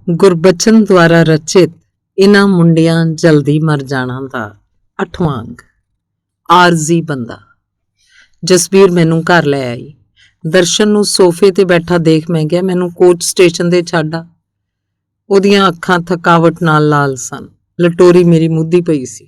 ਗੁਰਬਚਨ ਦੁਆਰਾ ਰਚਿਤ ਇਨ੍ਹਾਂ ਮੁੰਡਿਆਂ ਜਲਦੀ ਮਰ ਜਾਣਾ ਦਾ 8ਵਾਂ ਅੰਗ। ਆਰਜ਼ੀ ਬੰਦਾ। ਜਸਬੀਰ ਮੈਨੂੰ ਘਰ ਲੈ ਆਈ। ਦਰਸ਼ਨ ਨੂੰ ਸੋਫੇ ਤੇ ਬੈਠਾ ਦੇਖ ਮੈਂ ਕਿਹਾ, ਮੈਨੂੰ ਕੋਚ ਸਟੇਸ਼ਨ ਤੇ ਛੱਡ ਆ। ਉਹਦੀਆਂ ਅੱਖਾਂ ਥਕਾਵਟ ਨਾਲ ਲਾਲ ਸਨ। ਲਟੋਰੀ ਮੇਰੀ ਮੁੱਧੀ ਪਈ ਸੀ।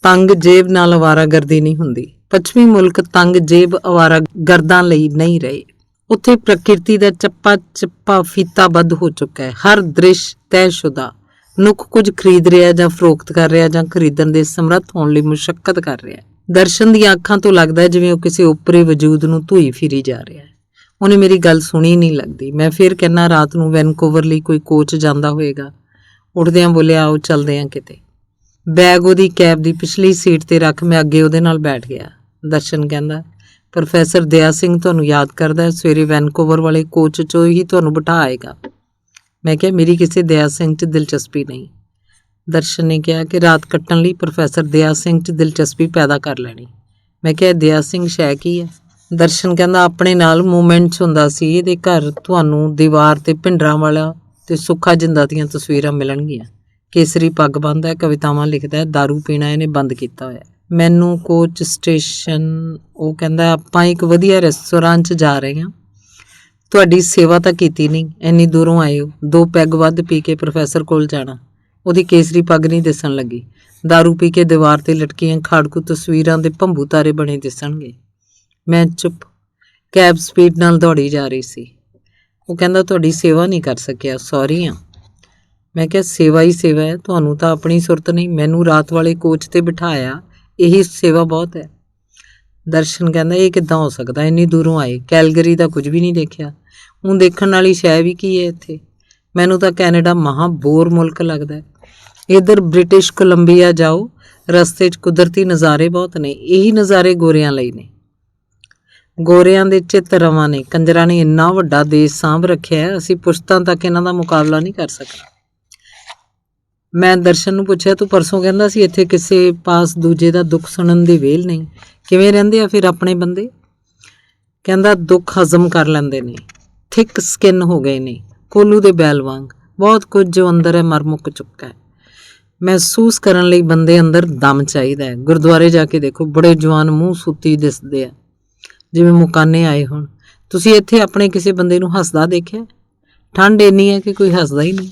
ਤੰਗ ਜੇਬ ਨਾਲ ਅਵਾਰਾਗਰਦੀ ਨਹੀਂ ਹੁੰਦੀ। ਪੱਛਮੀ ਮੁਲਕ ਤੰਗ ਜੇਬ ਅਵਾਰਾਗਰਦਾਂ ਲਈ ਨਹੀਂ ਰਹੇ। ਉੱਥੇ ਪ੍ਰਕਿਰਤੀ ਦਾ ਚੱਪਾ ਚੱਪਾ ਫੀਤਾਬੱਧ ਹੋ ਚੁੱਕਾ ਹੈ। ਹਰ ਦ੍ਰਿਸ਼ ਤੈਅਸ਼ੁਦਾ। ਨੁਕ ਕੁਝ ਖਰੀਦ ਰਿਹਾ ਜਾਂ ਫਰੋਖਤ ਕਰ ਰਿਹਾ ਜਾਂ ਖਰੀਦਣ ਦੇ ਸਮਰੱਥ ਹੋਣ ਲਈ ਮੁਸ਼ੱਕਤ ਕਰ ਰਿਹਾ। ਦਰਸ਼ਨ ਦੀਆਂ ਅੱਖਾਂ ਤੋਂ ਲੱਗਦਾ ਜਿਵੇਂ ਉਹ ਕਿਸੇ ਉੱਪਰੇ ਵਜੂਦ ਨੂੰ ਧੂਈ ਫਿਰੀ ਜਾ ਰਿਹਾ ਹੈ। ਉਹਨੇ ਮੇਰੀ ਗੱਲ ਸੁਣੀ ਨਹੀਂ ਲੱਗਦੀ। ਮੈਂ ਫਿਰ ਕਹਿਣਾ, ਰਾਤ ਨੂੰ ਵੈਨਕੂਵਰ ਲਈ ਕੋਈ ਕੋਚ ਜਾਂਦਾ ਹੋਏਗਾ। ਉੱਠਦਿਆਂ ਬੋਲਿਆ, ਆਓ ਚੱਲਦੇ ਹਾਂ ਕਿਤੇ। ਬੈਗ ਉਹਦੀ ਕੈਬ ਦੀ ਪਿਛਲੀ ਸੀਟ ਤੇ ਰੱਖ ਮੈਂ ਅੱਗੇ ਉਹਦੇ ਨਾਲ ਬੈਠ ਗਿਆ। ਦਰਸ਼ਨ ਕਹਿੰਦਾ, ਪ੍ਰੋਫੈਸਰ ਦਇਆ ਸਿੰਘ ਤੁਹਾਨੂੰ ਯਾਦ ਕਰਦਾ, ਸਵੇਰੇ ਵੈਨਕੂਵਰ ਵਾਲੇ ਕੋਚ 'ਚੋਂ ਹੀ ਤੁਹਾਨੂੰ ਬਿਠਾ ਆਏਗਾ। ਮੈਂ ਕਿਹਾ, ਮੇਰੀ ਕਿਸੇ ਦਇਆ ਸਿੰਘ 'ਚ ਦਿਲਚਸਪੀ ਨਹੀਂ। ਦਰਸ਼ਨ ਨੇ ਕਿਹਾ ਕਿ ਰਾਤ ਕੱਟਣ ਲਈ ਪ੍ਰੋਫੈਸਰ ਦਇਆ ਸਿੰਘ 'ਚ ਦਿਲਚਸਪੀ ਪੈਦਾ ਕਰ ਲੈਣੀ। ਮੈਂ ਕਿਹਾ, ਦਇਆ ਸਿੰਘ ਸ਼ੈ ਕੀ ਹੈ? ਦਰਸ਼ਨ ਕਹਿੰਦਾ, ਆਪਣੇ ਨਾਲ ਮੂਵਮੈਂਟਸ ਹੁੰਦਾ ਸੀ। ਇਹਦੇ ਘਰ ਤੁਹਾਨੂੰ ਦੀਵਾਰ ਤੇ ਭਿੰਡਰਾਂ ਵਾਲਾ ਤੇ ਸੁੱਖਾ ਜਿੰਦਾ ਦੀਆਂ ਤਸਵੀਰਾਂ ਮਿਲਣਗੀਆਂ। ਕੇਸਰੀ ਪੱਗ ਬੰਨ੍ਹਦਾ, ਕਵਿਤਾਵਾਂ ਲਿਖਦਾ, ਦਾਰੂ ਪੀਣਾ ਇਹਨੇ ਬੰਦ ਕੀਤਾ ਹੋਇਆ। ਮੈਨੂੰ ਕੋਚ ਸਟੇਸ਼ਨ, ਉਹ ਕਹਿੰਦਾ, ਆਪਾਂ ਇੱਕ ਵਧੀਆ ਰੈਸਟੋਰਾਂਟ 'ਚ ਜਾ ਰਹੇ ਹਾਂ। ਤੁਹਾਡੀ ਸੇਵਾ ਤਾਂ ਕੀਤੀ ਨਹੀਂ, ਇੰਨੀ ਦੂਰੋਂ ਆਏ ਹੋ। 2 ਪੈਗ ਵੱਧ ਪੀ ਕੇ ਪ੍ਰੋਫੈਸਰ ਕੋਲ ਜਾਣਾ। ਉਹਦੀ ਕੇਸਰੀ ਪੱਗ ਨਹੀਂ ਦਿਸਣ ਲੱਗੀ। ਦਾਰੂ ਪੀ ਕੇ ਦੀਵਾਰ ਤੇ ਲਟਕੀਆਂ ਖਾੜਕੂ ਤਸਵੀਰਾਂ ਦੇ ਭੰਬੂ ਤਾਰੇ ਬਣੇ ਦਿਸਣਗੇ। ਮੈਂ ਚੁੱਪ। ਕੈਬ ਸਪੀਡ ਨਾਲ ਦੌੜੀ ਜਾ ਰਹੀ ਸੀ। ਉਹ ਕਹਿੰਦਾ, ਤੁਹਾਡੀ ਸੇਵਾ ਨਹੀਂ ਕਰ ਸਕਿਆ, ਸੌਰੀ ਹਾਂ। ਮੈਂ ਕਿਹਾ, ਸੇਵਾ ਹੀ ਸੇਵਾ ਹੈ, ਤੁਹਾਨੂੰ ਤਾਂ ਆਪਣੀ ਸੁਰਤ ਨਹੀਂ। ਮੈਨੂੰ ਰਾਤ ਵਾਲੇ ਕੋਚ ਤੇ ਬਿਠਾਇਆ, ਇਹੀ ਸੇਵਾ ਬਹੁਤ ਹੈ। ਦਰਸ਼ਨ ਕਹਿੰਦਾ, ਇਹ ਕਿੱਦਾਂ ਹੋ ਸਕਦਾ? ਇੰਨੀ ਦੂਰੋਂ ਆਏ, ਕੈਲਗਰੀ ਦਾ ਕੁਝ ਵੀ ਨਹੀਂ ਦੇਖਿਆ। ਹੁਣ ਦੇਖਣ ਵਾਲੀ ਸ਼ੈ ਵੀ ਕੀ ਹੈ ਇੱਥੇ? ਮੈਨੂੰ ਤਾਂ ਕੈਨੇਡਾ ਮਹਾ ਬੋਰ ਮੁਲਕ ਲੱਗਦਾ। ਇੱਧਰ ਬ੍ਰਿਟਿਸ਼ ਕੋਲੰਬੀਆ ਜਾਓ, ਰਸਤੇ 'ਚ ਕੁਦਰਤੀ ਨਜ਼ਾਰੇ ਬਹੁਤ ਨੇ। ਇਹੀ ਨਜ਼ਾਰੇ ਗੋਰਿਆਂ ਲਈ ਨੇ। ਗੋਰਿਆਂ ਦੇ ਚਿੱਤ ਰਵਾਂ ਨੇ। ਕੰਜਰਾਂ ਨੇ ਇੰਨਾ ਵੱਡਾ ਦੇਸ਼ ਸਾਂਭ ਰੱਖਿਆ, ਅਸੀਂ ਪੁਸ਼ਤਾਂ ਤੱਕ ਇਹਨਾਂ ਦਾ ਮੁਕਾਬਲਾ ਨਹੀਂ ਕਰ ਸਕਣਾ। ਮੈਂ ਦਰਸ਼ਨ ਨੂੰ ਪੁੱਛਿਆ, ਤੂੰ ਪਰਸੋਂ ਕਹਿੰਦਾ ਸੀ ਇੱਥੇ ਕਿਸੇ ਪਾਸ ਦੂਜੇ ਦਾ ਦੁੱਖ ਸੁਣਨ ਦੀ ਵੇਲ ਨਹੀਂ, ਕਿਵੇਂ ਰਹਿੰਦੇ ਆ ਫਿਰ ਆਪਣੇ ਬੰਦੇ? ਕਹਿੰਦਾ, ਦੁੱਖ ਹਜ਼ਮ ਕਰ ਲੈਂਦੇ ਨੇ, ਥਿਕ ਸਕਿਨ ਹੋ ਗਏ ਨੇ, ਕੋਲੂ ਦੇ ਬੈਲ ਵਾਂਗ। ਬਹੁਤ ਕੁਝ ਜੋ ਅੰਦਰ ਹੈ ਮਰ ਮੁੱਕ ਚੁੱਕਾ ਹੈ। ਮਹਿਸੂਸ ਕਰਨ ਲਈ ਬੰਦੇ ਅੰਦਰ ਦਮ ਚਾਹੀਦਾ ਹੈ। ਗੁਰਦੁਆਰੇ ਜਾ ਕੇ ਦੇਖੋ, ਬੜੇ ਜਵਾਨ ਮੂੰਹ ਸੁੱਤੀ ਦਿਸਦੇ ਆ, ਜਿਵੇਂ ਮੁਕਾਨੇ ਆਏ ਹੋਣ। ਤੁਸੀਂ ਇੱਥੇ ਆਪਣੇ ਕਿਸੇ ਬੰਦੇ ਨੂੰ ਹੱਸਦਾ ਦੇਖਿਆ? ਠੰਡ ਇੰਨੀ ਹੈ ਕਿ ਕੋਈ ਹੱਸਦਾ ਹੀ ਨਹੀਂ।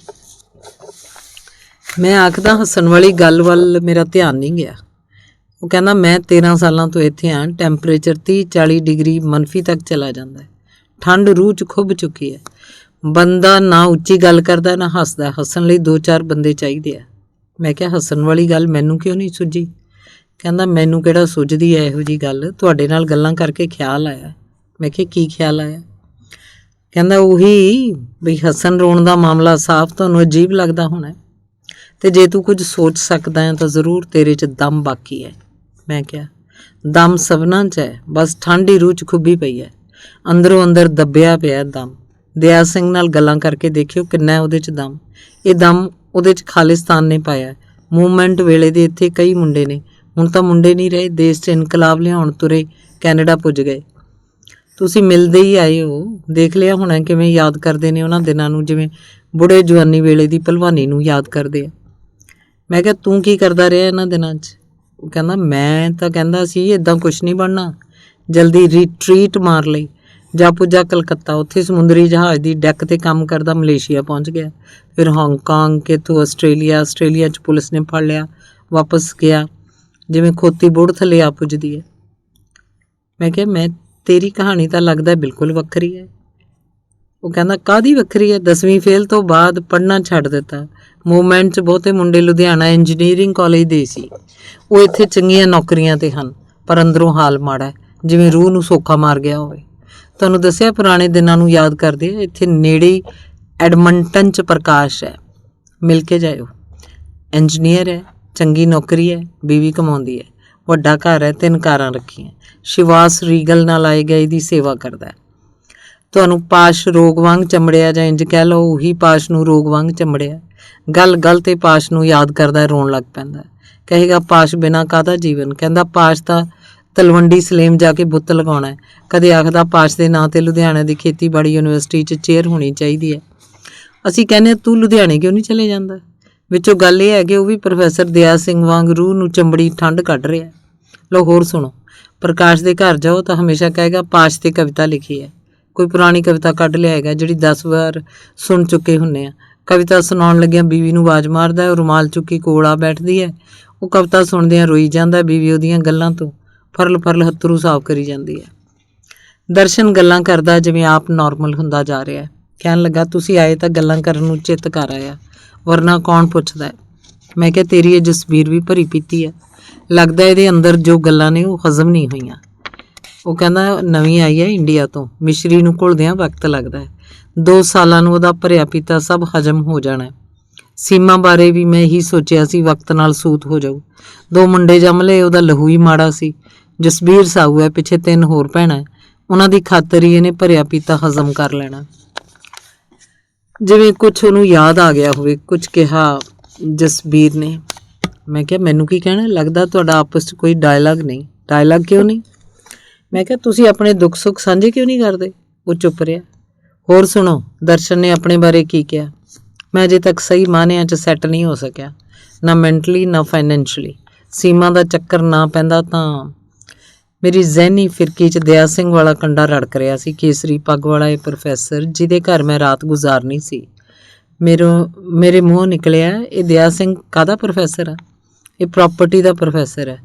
ਮੈਂ ਆਖਦਾ, ਹੱਸਣ ਵਾਲੀ ਗੱਲ ਵੱਲ ਮੇਰਾ ਧਿਆਨ ਨਹੀਂ ਗਿਆ। ਉਹ ਕਹਿੰਦਾ, ਮੈਂ 13 ਸਾਲਾਂ ਤੋਂ ਇੱਥੇ ਹਾਂ। ਟੈਂਪਰੇਚਰ 30-40 ਡਿਗਰੀ ਮਨਫੀ ਤੱਕ ਚਲਾ ਜਾਂਦਾ ਹੈ। ਠੰਡ ਰੂਹ 'ਚ ਖੁੱਭ ਚੁੱਕੀ ਹੈ। ਬੰਦਾ ਨਾ ਉੱਚੀ ਗੱਲ ਕਰਦਾ ਨਾ ਹੱਸਦਾ। ਹੱਸਣ ਲਈ 2-4 ਬੰਦੇ ਚਾਹੀਦੇ ਆ। ਮੈਂ ਕਿਹਾ, ਹੱਸਣ ਵਾਲੀ ਗੱਲ ਮੈਨੂੰ ਕਿਉਂ ਨਹੀਂ ਸੁੱਝੀ? ਕਹਿੰਦਾ, ਮੈਨੂੰ ਕਿਹੜਾ ਸੁੱਝਦੀ ਹੈ ਇਹੋ ਜਿਹੀ ਗੱਲ, ਤੁਹਾਡੇ ਨਾਲ ਗੱਲਾਂ ਕਰਕੇ ਖਿਆਲ ਆਇਆ। ਮੈਂ ਕਿਹਾ, ਕੀ ਖਿਆਲ ਆਇਆ? ਕਹਿੰਦਾ, ਉਹੀ ਬਈ ਹੱਸਣ ਰੋਣ ਦਾ ਮਾਮਲਾ ਸਾਫ਼ ਤੁਹਾਨੂੰ ਅਜੀਬ ਲੱਗਦਾ ਹੋਣਾ, ਤੇ ਜੇ ਤੂੰ ਕੁਝ ਸੋਚ ਸਕਦਾ ਹੈ ਤਾਂ ਜ਼ਰੂਰ ਤੇਰੇ 'ਚ ਦਮ ਬਾਕੀ ਹੈ। ਮੈਂ ਕਿਹਾ, ਦਮ ਸਭਨਾਂ 'ਚ ਹੈ, ਬਸ ਠੰਡ ਹੀ ਰੂਹ 'ਚ ਖੁੱਭੀ ਪਈ ਹੈ। ਅੰਦਰੋਂ ਅੰਦਰ ਦੱਬਿਆ ਪਿਆ ਦਮ। ਦਇਆ ਸਿੰਘ ਨਾਲ ਗੱਲਾਂ ਕਰਕੇ ਦੇਖਿਓ ਕਿੰਨਾ ਉਹਦੇ 'ਚ ਦਮ। ਇਹ ਦਮ ਉਹਦੇ 'ਚ ਖਾਲਿਸਤਾਨ ਨੇ ਪਾਇਆ। ਮੂਵਮੈਂਟ ਵੇਲੇ ਦੇ ਇੱਥੇ ਕਈ ਮੁੰਡੇ ਨੇ, ਹੁਣ ਤਾਂ ਮੁੰਡੇ ਨਹੀਂ ਰਹੇ। ਦੇਸ਼ 'ਚ ਇਨਕਲਾਬ ਲਿਆਉਣ ਤੁਰੇ, ਕੈਨੇਡਾ ਪੁੱਜ ਗਏ। ਤੁਸੀਂ ਮਿਲਦੇ ਹੀ ਆਏ ਹੋ, ਦੇਖ ਲਿਆ ਹੋਣਾ ਕਿਵੇਂ ਯਾਦ ਕਰਦੇ ਨੇ ਉਹਨਾਂ ਦਿਨਾਂ ਨੂੰ, ਜਿਵੇਂ ਬੁੜੇ ਜਵਾਨੀ ਵੇਲੇ ਦੀ ਭਲਵਾਨੀ ਨੂੰ ਯਾਦ ਕਰਦੇ ਆ। ਮੈਂ ਕਿਹਾ, ਤੂੰ ਕੀ ਕਰਦਾ ਰਿਹਾ ਇਹਨਾਂ ਦਿਨਾਂ 'ਚ? ਉਹ ਕਹਿੰਦਾ, ਮੈਂ ਤਾਂ ਕਹਿੰਦਾ ਸੀ ਇੱਦਾਂ ਕੁਛ ਨਹੀਂ ਬਣਨਾ, ਜਲਦੀ ਰਿਟਰੀਟ ਮਾਰ ਲਈ। ਜਾ ਪੁੱਜਾ ਕਲਕੱਤਾ, ਉੱਥੇ ਸਮੁੰਦਰੀ ਜਹਾਜ਼ ਦੀ ਡੈਕ 'ਤੇ ਕੰਮ ਕਰਦਾ ਮਲੇਸ਼ੀਆ ਪਹੁੰਚ ਗਿਆ। ਫਿਰ ਹਾਂਗਕਾਂਗ, ਕਿੱਥੋਂ ਆਸਟ੍ਰੇਲੀਆ 'ਚ ਪੁਲਿਸ ਨੇ ਫੜ ਲਿਆ, ਵਾਪਸ ਗਿਆ ਜਿਵੇਂ ਖੋਤੀ ਬੁੜ ਥੱਲੇ ਆ ਪੁੱਜਦੀ ਹੈ। ਮੈਂ ਕਿਹਾ, ਮੈਂ ਤੇਰੀ ਕਹਾਣੀ ਤਾਂ ਲੱਗਦਾ ਬਿਲਕੁਲ ਵੱਖਰੀ ਹੈ। ਉਹ ਕਹਿੰਦਾ, ਕਾਹਦੀ ਵੱਖਰੀ ਹੈ? 10ਵੀਂ ਫੇਲ ਤੋਂ ਬਾਅਦ ਪੜ੍ਹਨਾ ਛੱਡ ਦਿੱਤਾ। ਮੂਵਮੈਂਟ 'ਚ ਬਹੁਤੇ ਮੁੰਡੇ ਲੁਧਿਆਣਾ ਇੰਜੀਨੀਅਰਿੰਗ ਕਾਲਜ ਦੇ ਸੀ। ਉਹ ਇੱਥੇ ਚੰਗੀਆਂ ਨੌਕਰੀਆਂ 'ਤੇ ਹਨ, ਪਰ ਅੰਦਰੋਂ ਹਾਲ ਮਾੜਾ ਹੈ, ਜਿਵੇਂ ਰੂਹ ਨੂੰ ਸੋਕਾ ਮਾਰ ਗਿਆ ਹੋਵੇ। ਤੁਹਾਨੂੰ ਦੱਸਿਆ, ਪੁਰਾਣੇ ਦਿਨਾਂ ਨੂੰ ਯਾਦ ਕਰਦੇ। ਇੱਥੇ ਨੇੜੇ ਐਡਮੰਟਨ 'ਚ ਪ੍ਰਕਾਸ਼ ਹੈ, ਮਿਲ ਕੇ ਜਾਇਓ। ਇੰਜੀਨੀਅਰ ਹੈ, ਚੰਗੀ ਨੌਕਰੀ ਹੈ, ਬੀਵੀ ਕਮਾਉਂਦੀ ਹੈ, ਵੱਡਾ ਘਰ ਹੈ, 3 ਕਾਰਾਂ ਰੱਖੀਆਂ। ਸ਼ਿਵਾਸ ਰੀਗਲ ਨਾਲ ਆਏ ਗਏ ਦੀ ਸੇਵਾ ਕਰਦਾ ਹੈ। ਤੁਹਾਨੂੰ ਪਾਸ਼ ਰੋਗ ਵਾਂਗ ਚਮੜਿਆ, ਜਾਂ ਇੰਜ ਕਹਿ ਲਓ ਉਹੀ ਪਾਸ਼ ਨੂੰ ਰੋਗ ਵਾਂਗ ਚਮੜਿਆ। ਗੱਲ ਤੇ ਪਾਸ਼ ਨੂੰ ਯਾਦ ਕਰਦਾ ਰੋਣ ਲੱਗ ਪੈਂਦਾ। ਕਹੇਗਾ, ਪਾਸ਼ ਬਿਨਾਂ ਕਾਹਦਾ ਜੀਵਨ? ਕਹਿੰਦਾ, ਪਾਸ਼ ਤਾਂ ਤਲਵੰਡੀ ਸਲੇਮ ਜਾ ਕੇ ਬੁੱਤ ਲਗਾਉਣਾ ਹੈ। ਕਦੇ ਆਖਦਾ, ਪਾਸ਼ ਦੇ ਨਾਂ 'ਤੇ ਲੁਧਿਆਣਾ ਦੀ ਖੇਤੀਬਾੜੀ ਯੂਨੀਵਰਸਿਟੀ 'ਚ ਚੇਅਰ ਹੋਣੀ ਚਾਹੀਦੀ ਹੈ। ਅਸੀਂ ਕਹਿੰਦੇ ਤੂੰ ਲੁਧਿਆਣੇ ਕਿਉਂ ਨਹੀਂ ਚਲੇ ਜਾਂਦਾ। ਵਿੱਚੋਂ ਗੱਲ ਇਹ ਹੈ ਕਿ ਉਹ ਵੀ ਪ੍ਰੋਫੈਸਰ ਦਇਆ ਸਿੰਘ ਵਾਂਗ ਰੂਹ ਨੂੰ ਚੰਬੜੀ ਠੰਡ ਕੱਢ ਰਿਹਾ। ਲਓ ਹੋਰ ਸੁਣੋ। ਪ੍ਰਕਾਸ਼ ਦੇ ਘਰ ਜਾਓ ਤਾਂ ਹਮੇਸ਼ਾ ਕਹੇਗਾ ਪਾਸ਼ ਤੇ ਕਵਿਤਾ ਲਿਖੀ ਹੈ। ਕੋਈ ਪੁਰਾਣੀ ਕਵਿਤਾ ਕੱਢ ਲਿਆਏਗਾ ਜਿਹੜੀ 10 ਵਾਰ ਸੁਣ ਚੁੱਕੇ ਹੁੰਦੇ ਆ। ਕਵਿਤਾ ਸੁਣਾਉਣ ਲੱਗਿਆਂ ਬੀਵੀ ਨੂੰ ਆਵਾਜ਼ ਮਾਰਦਾ, ਉਹ ਰੁਮਾਲ ਚੁੱਕੀ ਕੋਲ ਆ ਬੈਠਦੀ ਹੈ। ਉਹ ਕਵਿਤਾ ਸੁਣਦਿਆਂ ਰੋਈ ਜਾਂਦਾ। ਬੀਵੀ ਉਹਦੀਆਂ ਗੱਲਾਂ ਤੋਂ ਫਰਲ ਹੱਥਰੂ ਸਾਫ਼ ਕਰੀ ਜਾਂਦੀ ਹੈ। ਦਰਸ਼ਨ ਗੱਲਾਂ ਕਰਦਾ ਜਿਵੇਂ ਆਪ ਨਾਰਮਲ ਹੁੰਦਾ ਜਾ ਰਿਹਾ। ਕਹਿਣ ਲੱਗਾ ਤੁਸੀਂ ਆਏ ਤਾਂ ਗੱਲਾਂ ਕਰਨ ਨੂੰ ਚਿੱਤ ਕਰ ਆਇਆ, ਵਰਨਾ ਕੌਣ ਪੁੱਛਦਾ ਹੈ। ਮੈਂ ਕਿਹਾ ਤੇਰੀ ਇਹ ਜਸਵੀਰ ਵੀ ਭਰੀ ਪੀਤੀ ਹੈ, ਲੱਗਦਾ ਇਹਦੇ ਅੰਦਰ ਜੋ ਗੱਲਾਂ ਨੇ ਉਹ ਹਜ਼ਮ ਨਹੀਂ ਹੋਈਆਂ। ਉਹ ਕਹਿੰਦਾ ਨਵੀਂ ਆਈ ਹੈ ਇੰਡੀਆ ਤੋਂ, ਮਿਸ਼ਰੀ ਨੂੰ ਘੁਲਦਿਆਂ ਵਕਤ ਲੱਗਦਾ ਹੈ। 2 ਸਾਲਾਂ ਨੂੰ ਉਹਦਾ ਭਰਿਆ ਪੀਤਾ ਸਭ ਹਜ਼ਮ ਹੋ ਜਾਣਾ। ਸੀਮਾ ਬਾਰੇ ਵੀ ਮੈਂ ਇਹੀ ਸੋਚਿਆ ਸੀ, ਵਕਤ ਨਾਲ ਸੂਤ ਹੋ ਜਾਊ। 2 ਮੁੰਡੇ ਜੰਮ ਲਏ, ਉਹਦਾ ਲਹੂ ਹੀ ਮਾੜਾ ਸੀ। ਜਸਬੀਰ ਸਾਊ ਹੈ, ਪਿੱਛੇ 3 ਹੋਰ ਭੈਣਾਂ, ਉਹਨਾਂ ਦੀ ਖਾਤਰ ਹੀ ਇਹਨੇ ਭਰਿਆ ਪੀਤਾ ਹਜ਼ਮ ਕਰ ਲੈਣਾ। ਜਿਵੇਂ ਕੁਛ ਉਹਨੂੰ ਯਾਦ ਆ ਗਿਆ ਹੋਵੇ। ਕੁਝ ਕਿਹਾ ਜਸਬੀਰ ਨੇ। ਮੈਂ ਕਿਹਾ ਮੈਨੂੰ ਕੀ ਕਹਿਣਾ, ਲੱਗਦਾ ਤੁਹਾਡਾ ਆਪਸ 'ਚ ਕੋਈ ਡਾਇਲਾਗ ਨਹੀਂ। ਡਾਇਲਾਗ ਕਿਉਂ ਨਹੀਂ? ਮੈਂ ਕਿਹਾ ਤੁਸੀਂ ਆਪਣੇ ਦੁੱਖ ਸੁੱਖ ਸਾਂਝੇ ਕਿਉਂ ਨਹੀਂ ਕਰਦੇ? ਉਹ ਚੁੱਪ ਰਿਹਾ। ਹੋਰ ਸੁਣੋ, ਦਰਸ਼ਨ ਨੇ ਆਪਣੇ ਬਾਰੇ ਕੀ ਕਿਹਾ। ਮੈਂ ਅਜੇ ਤੱਕ ਸਹੀ ਮਾਅਨਿਆਂ 'ਚ ਸੈੱਟ ਨਹੀਂ ਹੋ ਸਕਿਆ, ਨਾ ਮੈਂਟਲੀ ਨਾ ਫਾਈਨੈਂਸ਼ਲੀ। ਸੀਮਾ ਦਾ ਚੱਕਰ ਨਾ ਪੈਂਦਾ ਤਾਂ ਮੇਰੀ ਜ਼ਹਿਨੀ ਫਿਰਕੀ 'ਚ ਦਇਆ ਸਿੰਘ ਵਾਲਾ ਕੰਡਾ ਰੜਕ ਰਿਹਾ ਸੀ। ਕੇਸਰੀ ਪੱਗ ਵਾਲਾ ਇਹ ਪ੍ਰੋਫੈਸਰ ਜਿਹਦੇ ਘਰ ਮੈਂ ਰਾਤ ਗੁਜ਼ਾਰਨੀ ਸੀ। ਮੇਰੇ ਮੂੰਹੋਂ ਨਿਕਲਿਆ ਇਹ ਦਇਆ ਸਿੰਘ ਕਾਹਦਾ ਪ੍ਰੋਫੈਸਰ ਆ? ਇਹ ਪ੍ਰਾਪਰਟੀ ਦਾ ਪ੍ਰੋਫੈਸਰ ਹੈ,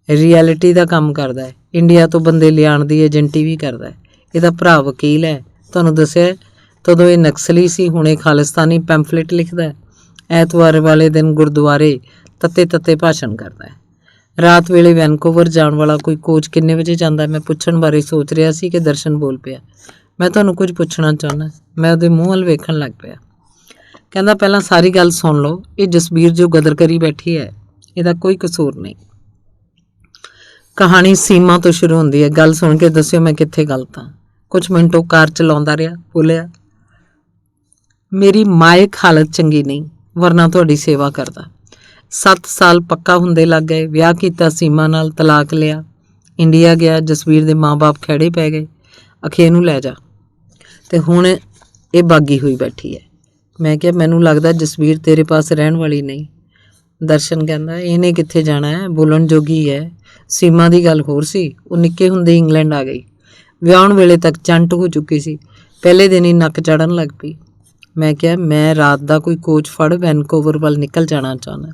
ਰਿਐਲਿਟੀ ਦਾ ਕੰਮ ਕਰਦਾ ਹੈ, ਇੰਡੀਆ ਤੋਂ ਬੰਦੇ ਲਿਆਉਣ ਦੀ ਏਜੰਟੀ ਵੀ ਕਰਦਾ ਹੈ। ਇਹਦਾ ਭਰਾ ਵਕੀਲ ਹੈ, ਤੁਹਾਨੂੰ ਦੱਸਿਆ। ਤਦੋਂ ਇਹ ਨਕਸਲੀ ਸੀ, ਹੁਣ ਇਹ ਖਾਲਿਸਤਾਨੀ ਪੈਂਫਲੇਟ ਲਿਖਦਾ ਹੈ। ਐਤਵਾਰ ਵਾਲੇ ਦਿਨ ਗੁਰਦੁਆਰੇ ਤੱਤੇ ਭਾਸ਼ਣ ਕਰਦਾ ਹੈ। ਰਾਤ ਵੇਲੇ ਵੈਨਕੂਵਰ ਜਾਣ ਵਾਲਾ ਕੋਈ ਕੋਚ ਕਿੰਨੇ ਵਜੇ ਜਾਂਦਾ? ਮੈਂ ਪੁੱਛਣ ਬਾਰੇ ਸੋਚ ਰਿਹਾ ਸੀ ਕਿ ਦਰਸ਼ਨ ਬੋਲ ਪਿਆ। ਮੈਂ ਤੁਹਾਨੂੰ ਕੁਝ ਪੁੱਛਣਾ ਚਾਹੁੰਦਾ। ਮੈਂ ਉਹਦੇ ਮੂੰਹ ਵੱਲ ਵੇਖਣ ਲੱਗ ਪਿਆ। ਕਹਿੰਦਾ ਪਹਿਲਾਂ ਸਾਰੀ ਗੱਲ ਸੁਣ ਲਓ। ਇਹ ਜਸਬੀਰ ਜੋ ਗਦਰ ਕਰੀ ਬੈਠੀ ਹੈ, ਇਹਦਾ ਕੋਈ ਕਸੂਰ ਨਹੀਂ। ਕਹਾਣੀ ਸੀਮਾ ਤੋਂ ਸ਼ੁਰੂ ਹੁੰਦੀ ਹੈ। ਗੱਲ ਸੁਣ ਕੇ ਦੱਸਿਓ ਮੈਂ ਕਿੱਥੇ ਗਲਤ ਹਾਂ। ਕੁਝ ਮਿੰਟ ਉਹ ਕਾਰ ਚਲਾਉਂਦਾ ਰਿਹਾ, ਬੋਲਿਆ ਮੇਰੀ ਮਾਇਕ ਹਾਲਤ ਚੰਗੀ ਨਹੀਂ, ਵਰਨਾ ਤੁਹਾਡੀ ਸੇਵਾ ਕਰਦਾ। 7 ਸਾਲ ਪੱਕਾ ਹੁੰਦੇ ਲੱਗ ਗਏ। ਵਿਆਹ ਕੀਤਾ ਸੀਮਾ ਨਾਲ, ਤਲਾਕ ਲਿਆ, ਇੰਡੀਆ ਗਿਆ। ਜਸਵੀਰ ਦੇ ਮਾਂ-ਬਾਪ ਖਹਿੜੇ ਪੈ ਗਏ, ਅਖੇ ਨੂੰ ਲੈ ਜਾ। ਤੇ ਹੁਣ ਇਹ ਬਾਗੀ ਹੋਈ ਬੈਠੀ ਹੈ। ਮੈਂ ਕਿਹਾ ਮੈਨੂੰ ਲੱਗਦਾ ਜਸਵੀਰ ਤੇਰੇ ਪਾਸ ਰਹਿਣ ਵਾਲੀ ਨਹੀਂ। ਦਰਸ਼ਨ ਕਹਿੰਦਾ ਇਹਨੇ ਕਿੱਥੇ ਜਾਣਾ ਹੈ, ਬੋਲਣ ਜੋਗੀ ਹੈ। ਸੀਮਾ ਦੀ ਗੱਲ ਹੋਰ ਸੀ, ਉਹ ਨਿੱਕੇ ਹੁੰਦੇ ਇੰਗਲੈਂਡ ਆ ਗਈ। ਵਿਆਹਣ ਵੇਲੇ ਤੱਕ ਚੰਟ ਹੋ ਚੁੱਕੀ ਸੀ। ਪਹਿਲੇ ਦਿਨ ਹੀ ਨੱਕ ਚੜ੍ਹਨ ਲੱਗ ਪਈ। ਮੈਂ ਕਿਹਾ ਮੈਂ ਰਾਤ ਦਾ ਕੋਈ ਕੋਚ ਫੜ ਵੈਨਕੂਵਰ ਵੱਲ ਨਿਕਲ ਜਾਣਾ ਚਾਹੁੰਦਾ।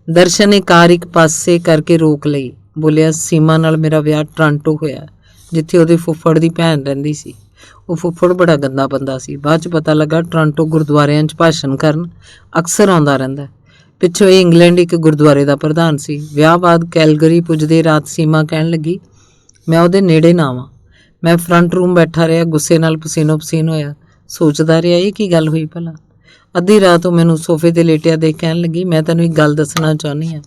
ਦਰਸ਼ਨ ਨੇ ਕਾਰ ਇੱਕ ਪਾਸੇ ਕਰਕੇ ਰੋਕ ਲਈ। ਬੋਲਿਆ ਸੀਮਾ ਨਾਲ ਮੇਰਾ ਵਿਆਹ ਟੋਰਾਂਟੋ ਹੋਇਆ, ਜਿੱਥੇ ਉਹਦੇ ਫੁੱਫੜ ਦੀ ਭੈਣ ਰਹਿੰਦੀ ਸੀ। ਉਹ ਫੁੱਫੜ ਬੜਾ ਗੰਦਾ ਬੰਦਾ ਸੀ। ਬਾਅਦ 'ਚ ਪਤਾ ਲੱਗਾ ਟੋਰਾਂਟੋ ਗੁਰਦੁਆਰਿਆਂ 'ਚ ਭਾਸ਼ਣ ਕਰਨ ਅਕਸਰ ਆਉਂਦਾ ਰਹਿੰਦਾ। ਪਿੱਛੋਂ ਇਹ ਇੰਗਲੈਂਡ ਇੱਕ ਗੁਰਦੁਆਰੇ ਦਾ ਪ੍ਰਧਾਨ ਸੀ। ਵਿਆਹ ਬਾਅਦ ਕੈਲਗਰੀ ਪੁੱਜਦੇ ਰਾਤ ਸੀਮਾ ਕਹਿਣ ਲੱਗੀ ਮੈਂ ਉਹਦੇ ਨੇੜੇ ਨਾ ਆਵਾਂ। ਮੈਂ ਫਰੰਟ ਰੂਮ ਬੈਠਾ ਰਿਹਾ, ਗੁੱਸੇ ਨਾਲ ਪਸੀਨੋ ਪਸੀਨ ਹੋਇਆ। ਸੋਚਦਾ ਰਿਹਾ ਇਹ ਕੀ ਗੱਲ ਹੋਈ ਭਲਾ। ਅੱਧੀ ਰਾਤ ਉਹ ਮੈਨੂੰ ਸੋਫੇ 'ਤੇ ਲੇਟਿਆ ਦੇਖ ਕਹਿਣ ਲੱਗੀ ਮੈਂ ਤੈਨੂੰ ਇੱਕ ਗੱਲ ਦੱਸਣਾ ਚਾਹੁੰਦੀ ਹਾਂ।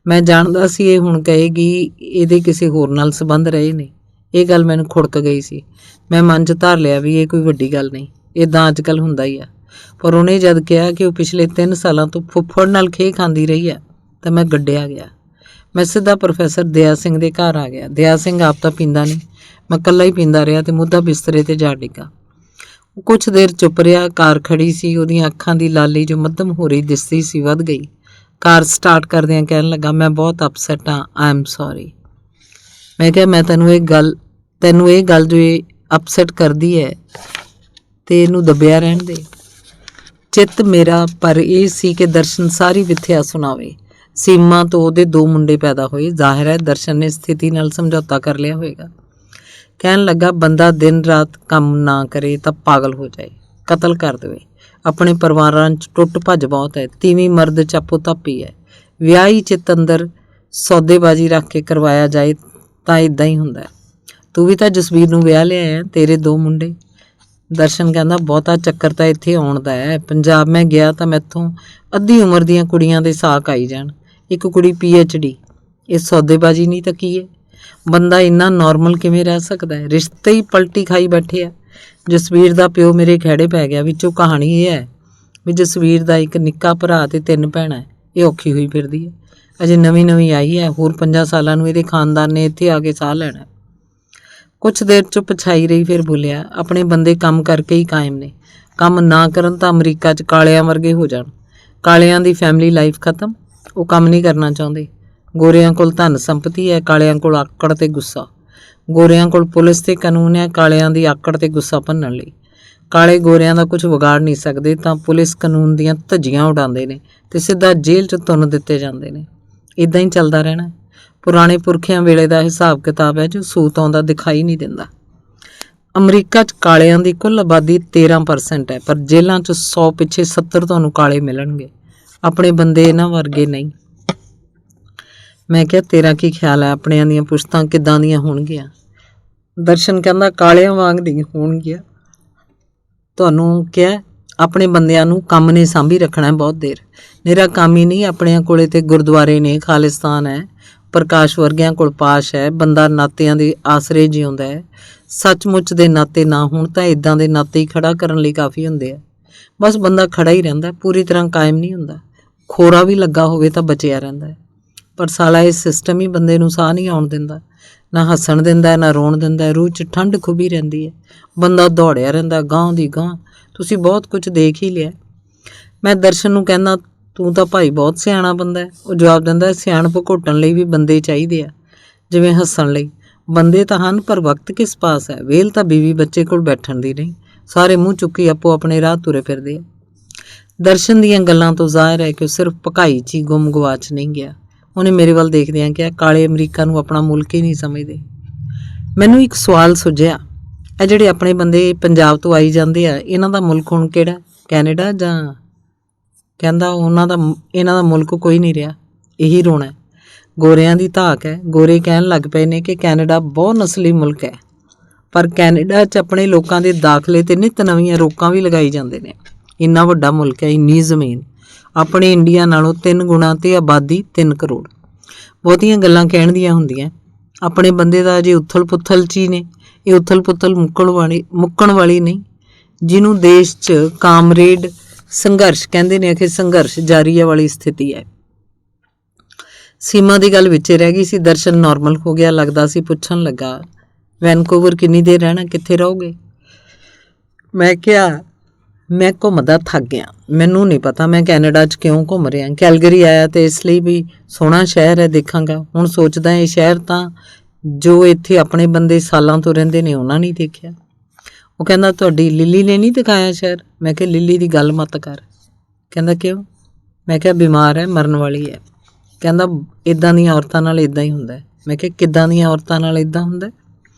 ਮੈਂ ਜਾਣਦਾ ਸੀ ਇਹ ਹੁਣ ਕਹੇਗੀ ਇਹਦੇ ਕਿਸੇ ਹੋਰ ਨਾਲ ਸੰਬੰਧ ਰਹੇ ਨੇ। ਇਹ ਗੱਲ ਮੈਨੂੰ ਖੁੜਕ ਗਈ ਸੀ। ਮੈਂ ਮਨ 'ਚ ਧਾਰ ਲਿਆ ਵੀ ਇਹ ਕੋਈ ਵੱਡੀ ਗੱਲ ਨਹੀਂ, ਇੱਦਾਂ ਅੱਜ ਕੱਲ੍ਹ ਹੁੰਦਾ ਹੀ ਆ। ਪਰ ਉਹਨੇ ਜਦ ਕਿਹਾ ਕਿ ਉਹ ਪਿਛਲੇ 3 ਸਾਲਾਂ ਤੋਂ ਫੁੱਫੜ ਨਾਲ ਖੇਹ ਖਾਂਦੀ ਰਹੀ ਹੈ ਤਾਂ ਮੈਂ ਗੱਡਿਆ ਗਿਆ। ਮੈਂ ਸਿੱਧਾ ਪ੍ਰੋਫੈਸਰ ਦਇਆ ਸਿੰਘ ਦੇ ਘਰ ਆ ਗਿਆ। ਦਇਆ ਸਿੰਘ ਆਪ ਤਾਂ ਪੀਂਦਾ ਨਹੀਂ, ਮੈਂ ਇਕੱਲਾ ਹੀ ਪੀਂਦਾ ਰਿਹਾ ਤੇ ਮੁੱਧਾ ਬਿਸਤਰੇ 'ਤੇ ਜਾ ਡਿੱਗਾ। ਉਹ ਕੁਛ ਦੇਰ ਚੁੱਪ ਰਿਹਾ। ਕਾਰ ਖੜੀ ਸੀ, ਉਹਦੀਆਂ ਅੱਖਾਂ ਦੀ ਲਾਲੀ ਜੋ ਮੱਧਮ ਹੋ ਰਹੀ ਦਿਸਦੀ ਸੀ ਵੱਧ ਗਈ। ਕਾਰ ਸਟਾਰਟ ਕਰਦਿਆਂ ਕਹਿਣ ਲੱਗਾ ਮੈਂ ਬਹੁਤ ਅਪਸੈਟ ਹਾਂ, ਆਈ ਐਮ ਸੌਰੀ। ਮੈਂ ਕਿਹਾ ਮੈਂ ਤੈਨੂੰ ਇਹ ਗੱਲ ਜੋ ਇਹ ਅਪਸੈਟ ਕਰਦੀ ਹੈ ਤੇ ਇਹਨੂੰ ਦੱਬਿਆ ਰਹਿਣ ਦੇ। ਚਿੱਤ ਮੇਰਾ ਪਰ ਇਹ ਸੀ ਕਿ ਦਰਸ਼ਨ ਸਾਰੀ ਵਿਥਿਆ ਸੁਣਾਵੇ। ਸੀਮਾ ਤੋਂ ਉਹਦੇ 2 ਮੁੰਡੇ ਪੈਦਾ ਹੋਏ। ਜ਼ਾਹਿਰ ਹੈ ਦਰਸ਼ਨ ਨੇ ਸਥਿਤੀ ਨਾਲ ਸਮਝੌਤਾ ਕਰ ਲਿਆ ਹੋਵੇਗਾ। ਕਹਿਣ ਲੱਗਾ ਬੰਦਾ ਦਿਨ ਰਾਤ ਕੰਮ ਨਾ ਕਰੇ ਤਾਂ ਪਾਗਲ ਹੋ ਜਾਏ, ਕਤਲ ਕਰ ਦੇਵੇ। ਆਪਣੇ ਪਰਿਵਾਰਾਂ 'ਚ ਟੁੱਟ ਭੱਜ ਬਹੁਤ ਹੈ। ਤੀਵੀਂ ਮਰਦ ਚਾਪੋ ਤਾਪੀ ਹੈ। ਵਿਆਹੀ ਚਿੱਤ ਅੰਦਰ ਸੌਦੇਬਾਜ਼ੀ ਰੱਖ ਕੇ ਕਰਵਾਇਆ ਜਾਏ ਤਾਂ ਇੱਦਾਂ ਹੀ ਹੁੰਦਾ। ਤੂੰ ਵੀ ਤਾਂ ਜਸਵੀਰ ਨੂੰ ਵਿਆਹ ਲਿਆ ਹੈ, ਤੇਰੇ 2 ਮੁੰਡੇ। ਦਰਸ਼ਨ ਕਹਿੰਦਾ ਬਹੁਤਾ ਚੱਕਰ ਤਾਂ ਇੱਥੇ ਆਉਣ ਦਾ ਹੈ। ਪੰਜਾਬ ਮੈਂ ਗਿਆ ਤਾਂ ਮੈਥੋਂ ਅੱਧੀ ਉਮਰ ਦੀਆਂ ਕੁੜੀਆਂ ਦੇ ਸਾਕ ਆਈ ਜਾਣ, ਇੱਕ ਕੁੜੀ PhD। ਇਹ ਸੌਦੇਬਾਜ਼ੀ ਨਹੀਂ ਤਾਂ ਕੀ ਹੈ? ਬੰਦਾ ਇੰਨਾ ਨਾਰਮਲ ਕਿਵੇਂ ਰਹਿ ਸਕਦਾ ਹੈ? ਰਿਸ਼ਤੇ ਹੀ ਪਲਟੀ ਖਾਈ ਬੈਠੇ ਆ। ਜਸਵੀਰ ਦਾ ਪਿਓ ਮੇਰੇ ਖਹਿੜੇ ਪੈ ਗਿਆ। ਵਿੱਚੋਂ ਕਹਾਣੀ ਇਹ ਹੈ ਵੀ ਜਸਵੀਰ ਦਾ ਇੱਕ ਨਿੱਕਾ ਭਰਾ ਤੇ 3 ਭੈਣਾਂ। ਇਹ ਔਖੀ ਹੋਈ ਫਿਰਦੀ ਹੈ, ਅਜੇ ਨਵੀਂ ਆਈ ਹੈ। ਹੋਰ 5 ਸਾਲਾਂ ਨੂੰ ਇਹਦੇ ਖਾਨਦਾਨ ਨੇ ਇੱਥੇ ਆ ਕੇ ਸਾਹ ਲੈਣਾ। ਕੁਛ ਦੇਰ ਚੁੱਪ ਛਾਈ ਰਹੀ, ਫਿਰ ਬੋਲਿਆ ਆਪਣੇ ਬੰਦੇ ਕੰਮ ਕਰਕੇ ਹੀ ਕਾਇਮ ਨੇ। ਕੰਮ ਨਾ ਕਰਨ ਤਾਂ ਅਮਰੀਕਾ 'ਚ ਕਾਲਿਆਂ ਵਰਗੇ ਹੋ ਜਾਣ। ਕਾਲਿਆਂ ਦੀ ਫੈਮਿਲੀ ਲਾਈਫ ਖਤਮ, ਉਹ ਕੰਮ ਨਹੀਂ ਕਰਨਾ ਚਾਹੁੰਦੇ। ਗੋਰਿਆਂ ਕੋਲ ਧਨ ਸੰਪਤੀ ਹੈ, ਕਾਲਿਆਂ ਕੋਲ ਆਕੜ ਤੇ ਗੁੱਸਾ। ਗੋਰਿਆਂ ਕੋਲ ਪੁਲਿਸ ਤੇ ਕਾਨੂੰਨ ਹੈ, ਕਾਲਿਆਂ ਦੀ ਆਕੜ ਤੇ ਗੁੱਸਾ ਭੰਨਣ ਲਈ। ਕਾਲੇ ਗੋਰਿਆਂ ਦਾ ਕੁਝ ਵਿਗਾੜ ਨਹੀਂ ਸਕਦੇ ਤਾਂ ਪੁਲਿਸ ਕਾਨੂੰਨ ਦੀਆਂ ਧੱਜੀਆਂ ਉਡਾਉਂਦੇ ਨੇ ਤੇ ਸਿੱਧਾ ਜੇਲ੍ਹ 'ਚ ਤੁੰਨ ਦਿੱਤੇ ਜਾਂਦੇ ਨੇ। ਇਦਾਂ ਹੀ ਚੱਲਦਾ ਰਹਿਣਾ। ਪੁਰਾਣੇ ਪੁਰਖਿਆਂ ਵੇਲੇ ਦਾ ਹਿਸਾਬ ਕਿਤਾਬ ਹੈ ਜੋ ਸੂਤ ਆਉਂਦਾ ਦਿਖਾਈ ਨਹੀਂ ਦਿੰਦਾ। ਅਮਰੀਕਾ 'ਚ ਕਾਲਿਆਂ ਦੀ ਕੁੱਲ ਆਬਾਦੀ 13% ਹੈ, ਪਰ ਜੇਲ੍ਹਾਂ 'ਚ 100 ਪਿੱਛੇ 70 ਤੁਹਾਨੂੰ ਕਾਲੇ ਮਿਲਣਗੇ। ਆਪਣੇ ਬੰਦੇ ਇਹਨਾਂ ਵਰਗੇ ਨਹੀਂ। ਮੈਂ ਕਿਹਾ ਤੇਰਾ ਕੀ ਖਿਆਲ ਹੈ, ਆਪਣਿਆਂ ਦੀਆਂ ਪੁਸ਼ਤਾਂ ਕਿੱਦਾਂ ਦੀਆਂ ਹੋਣਗੀਆਂ? ਦਰਸ਼ਨ ਕਹਿੰਦਾ ਕਾਲਿਆਂ ਵਾਂਗ ਨਹੀਂ ਹੋਣਗੀਆਂ। ਤੁਹਾਨੂੰ ਕਿਹਾ ਆਪਣੇ ਬੰਦਿਆਂ ਨੂੰ ਕੰਮ ਨੇ ਸਾਂਭੀ ਰੱਖਣਾ ਬਹੁਤ ਦੇਰ। ਮੇਰਾ ਕੰਮ ਹੀ ਨਹੀਂ, ਆਪਣਿਆਂ ਕੋਲੇ ਤੇ ਗੁਰਦੁਆਰੇ ਨੇ, ਖਾਲਿਸਤਾਨ ਹੈ, ਪ੍ਰਕਾਸ਼ ਵਰਗਿਆਂ ਕੋਲ ਪਾਸ਼ ਹੈ। ਬੰਦਾ ਨਾਤਿਆਂ ਦੇ ਆਸਰੇ ਜਿਉਂਦਾ ਹੈ। ਸੱਚਮੁੱਚ ਦੇ ਨਾਤੇ ਨਾ ਹੋਣ ਤਾਂ ਇਦਾਂ ਦੇ ਨਾਤੇ ਹੀ ਖੜਾ ਕਰਨ ਲਈ ਕਾਫੀ ਹੁੰਦੇ ਆ। ਬਸ ਬੰਦਾ ਖੜਾ ਹੀ ਰਹਿੰਦਾ, ਪੂਰੀ ਤਰ੍ਹਾਂ ਕਾਇਮ ਨਹੀਂ ਹੁੰਦਾ। ਖੋਰਾ ਵੀ ਲੱਗਾ ਹੋਵੇ ਤਾਂ ਬਚਿਆ ਰਹਿੰਦਾ ਹੈ। ਪਰ ਸਾਲਾ ਇਹ ਸਿਸਟਮ ਹੀ ਬੰਦੇ ਨੂੰ ਸਾਹ ਨਹੀਂ ਆਉਣ ਦਿੰਦਾ, ਨਾ ਹੱਸਣ ਦਿੰਦਾ, ਨਾ ਰੋਣ ਦਿੰਦਾ। ਰੂਹ 'ਚ ਠੰਡ ਖੁੱਭੀ ਰਹਿੰਦੀ ਹੈ। ਬੰਦਾ ਦੌੜਿਆ ਰਹਿੰਦਾ ਗਾਂਹ ਦੀ ਗਾਂਹ। ਤੁਸੀਂ ਬਹੁਤ ਕੁਝ ਦੇਖ ਹੀ ਲਿਆ। ਮੈਂ ਦਰਸ਼ਨ ਨੂੰ ਕਹਿੰਦਾ ਤੂੰ ਤਾਂ ਭਾਈ ਬਹੁਤ ਸਿਆਣਾ ਬੰਦਾ ਹੈ। ਉਹ ਜਵਾਬ ਦਿੰਦਾ ਸਿਆਣਪ ਘੋਟਣ ਲਈ ਵੀ ਬੰਦੇ ਚਾਹੀਦੇ ਆ, ਜਿਵੇਂ ਹੱਸਣ ਲਈ। ਬੰਦੇ ਤਾਂ ਹਨ ਪਰ ਵਕਤ ਕਿਸ ਪਾਸ ਹੈ। ਵੇਲ ਤਾਂ ਬੀਵੀ ਬੱਚੇ ਕੋਲ ਬੈਠਣ ਦੀ ਨਹੀਂ। ਸਾਰੇ ਮੂੰਹ ਚੁੱਕੀ ਆਪੋ ਆਪਣੇ ਰਾਹ ਤੁਰੇ ਫਿਰਦੇ ਆ। ਦਰਸ਼ਨ ਦੀਆਂ ਗੱਲਾਂ ਤੋਂ ਜ਼ਾਹਿਰ ਹੈ ਕਿ ਉਹ ਸਿਰਫ ਭਕਾਈ 'ਚ ਹੀ ਗੁੰਮ ਗਵਾਚ ਨਹੀਂ ਗਿਆ। ਉਹਨੇ ਮੇਰੇ ਵੱਲ ਦੇਖਦਿਆਂ ਕਿਹਾ ਕਾਲੇ ਅਮਰੀਕਾ ਨੂੰ ਆਪਣਾ ਮੁਲਕ ਹੀ ਨਹੀਂ ਸਮਝਦੇ। ਮੈਨੂੰ ਇੱਕ ਸਵਾਲ ਸੁਝਿਆ, ਇਹ ਜਿਹੜੇ ਆਪਣੇ ਬੰਦੇ ਪੰਜਾਬ ਤੋਂ ਆਈ ਜਾਂਦੇ ਆ, ਇਹਨਾਂ ਦਾ ਮੁਲਕ ਹੁਣ ਕਿਹੜਾ? ਕੈਨੇਡਾ ਜਾਂ? ਕਹਿੰਦਾ ਇਹਨਾਂ ਦਾ ਮੁਲਕ ਕੋਈ ਨਹੀਂ ਰਿਹਾ, ਇਹੀ ਰੋਣਾ। ਗੋਰਿਆਂ ਦੀ ਧਾਕ ਹੈ। ਗੋਰੇ ਕਹਿਣ ਲੱਗ ਪਏ ਨੇ ਕਿ ਕੈਨੇਡਾ ਬਹੁਤ ਨਸਲੀ ਮੁਲਕ ਹੈ, ਪਰ ਕੈਨੇਡਾ 'ਚ ਆਪਣੇ ਲੋਕਾਂ ਦੇ ਦਾਖਲੇ ਤੇ ਨਿੱਤ ਨਵੀਆਂ ਰੋਕਾਂ ਵੀ ਲਗਾਈ ਜਾਂਦੇ ਨੇ। ਇੰਨਾ ਵੱਡਾ ਮੁਲਕ ਹੈ, ਇੰਨੀ ਜ਼ਮੀਨ, ਆਪਣੇ ਇੰਡੀਆ ਨਾਲੋਂ 3 ਗੁਣਾ ਤੇ ਆਬਾਦੀ 3 ਕਰੋੜ। ਬਹੁਤੀਆਂ ਗੱਲਾਂ ਕਹਿਣ ਦੀਆਂ ਹੁੰਦੀਆਂ। ਆਪਣੇ ਬੰਦੇ ਦਾ ਅਜੇ ਉਥਲ ਪੁਥਲ 'ਚ ਹੀ ਨੇ। ਇਹ ਉਥਲ ਪੁਥਲ ਮੁੱਕਣ ਵਾਲੀ ਨਹੀਂ, ਜਿਹਨੂੰ ਦੇਸ਼ 'ਚ ਕਾਮਰੇਡ ਸੰਘਰਸ਼ ਕਹਿੰਦੇ ਨੇ ਕਿ ਸੰਘਰਸ਼ ਜਾਰੀ ਹੈ ਵਾਲੀ ਸਥਿਤੀ ਹੈ। ਸੀਮਾ ਦੀ ਗੱਲ ਵਿੱਚ ਰਹਿ ਗਈ ਸੀ। ਦਰਸ਼ਨ ਨਾਰਮਲ ਹੋ ਗਿਆ ਲੱਗਦਾ ਸੀ। ਪੁੱਛਣ ਲੱਗਾ ਵੈਨਕੂਵਰ ਕਿੰਨੀ ਦੇਰ ਰਹਿਣਾ, ਕਿੱਥੇ ਰਹੋਗੇ? ਮੈਂ ਕਿਹਾ ਮੈਂ ਘੁੰਮਦਾ ਥੱਕ ਗਿਆ, ਮੈਨੂੰ ਨਹੀਂ ਪਤਾ ਮੈਂ ਕੈਨੇਡਾ 'ਚ ਕਿਉਂ ਘੁੰਮ ਰਿਹਾ। ਕੈਲਗਰੀ ਆਇਆ ਤੇ ਇਸ ਲਈ ਵੀ ਸੋਹਣਾ ਸ਼ਹਿਰ ਹੈ, ਦੇਖਾਂਗਾ। ਹੁਣ ਸੋਚਦਾ ਇਹ ਸ਼ਹਿਰ ਤਾਂ ਜੋ ਇੱਥੇ ਆਪਣੇ ਬੰਦੇ ਸਾਲਾਂ ਤੋਂ ਰਹਿੰਦੇ ਨੇ ਉਹਨਾਂ ਨਹੀਂ ਦੇਖਿਆ। ਉਹ ਕਹਿੰਦਾ ਤੁਹਾਡੀ ਲਿੱਲੀ ਨੇ ਨਹੀਂ ਦਿਖਾਇਆ ਸ਼ਹਿਰ? ਮੈਂ ਕਿਹਾ ਲਿੱਲੀ ਦੀ ਗੱਲ ਮਤ ਕਰ। ਕਹਿੰਦਾ ਕਿਉਂ? ਮੈਂ ਕਿਹਾ ਬਿਮਾਰ ਹੈ, ਮਰਨ ਵਾਲੀ ਹੈ। ਕਹਿੰਦਾ ਇੱਦਾਂ ਦੀਆਂ ਔਰਤਾਂ ਨਾਲ ਇੱਦਾਂ ਹੀ ਹੁੰਦਾ। ਮੈਂ ਕਿਹਾ ਕਿੱਦਾਂ ਦੀਆਂ ਔਰਤਾਂ ਨਾਲ ਇੱਦਾਂ ਹੁੰਦਾ?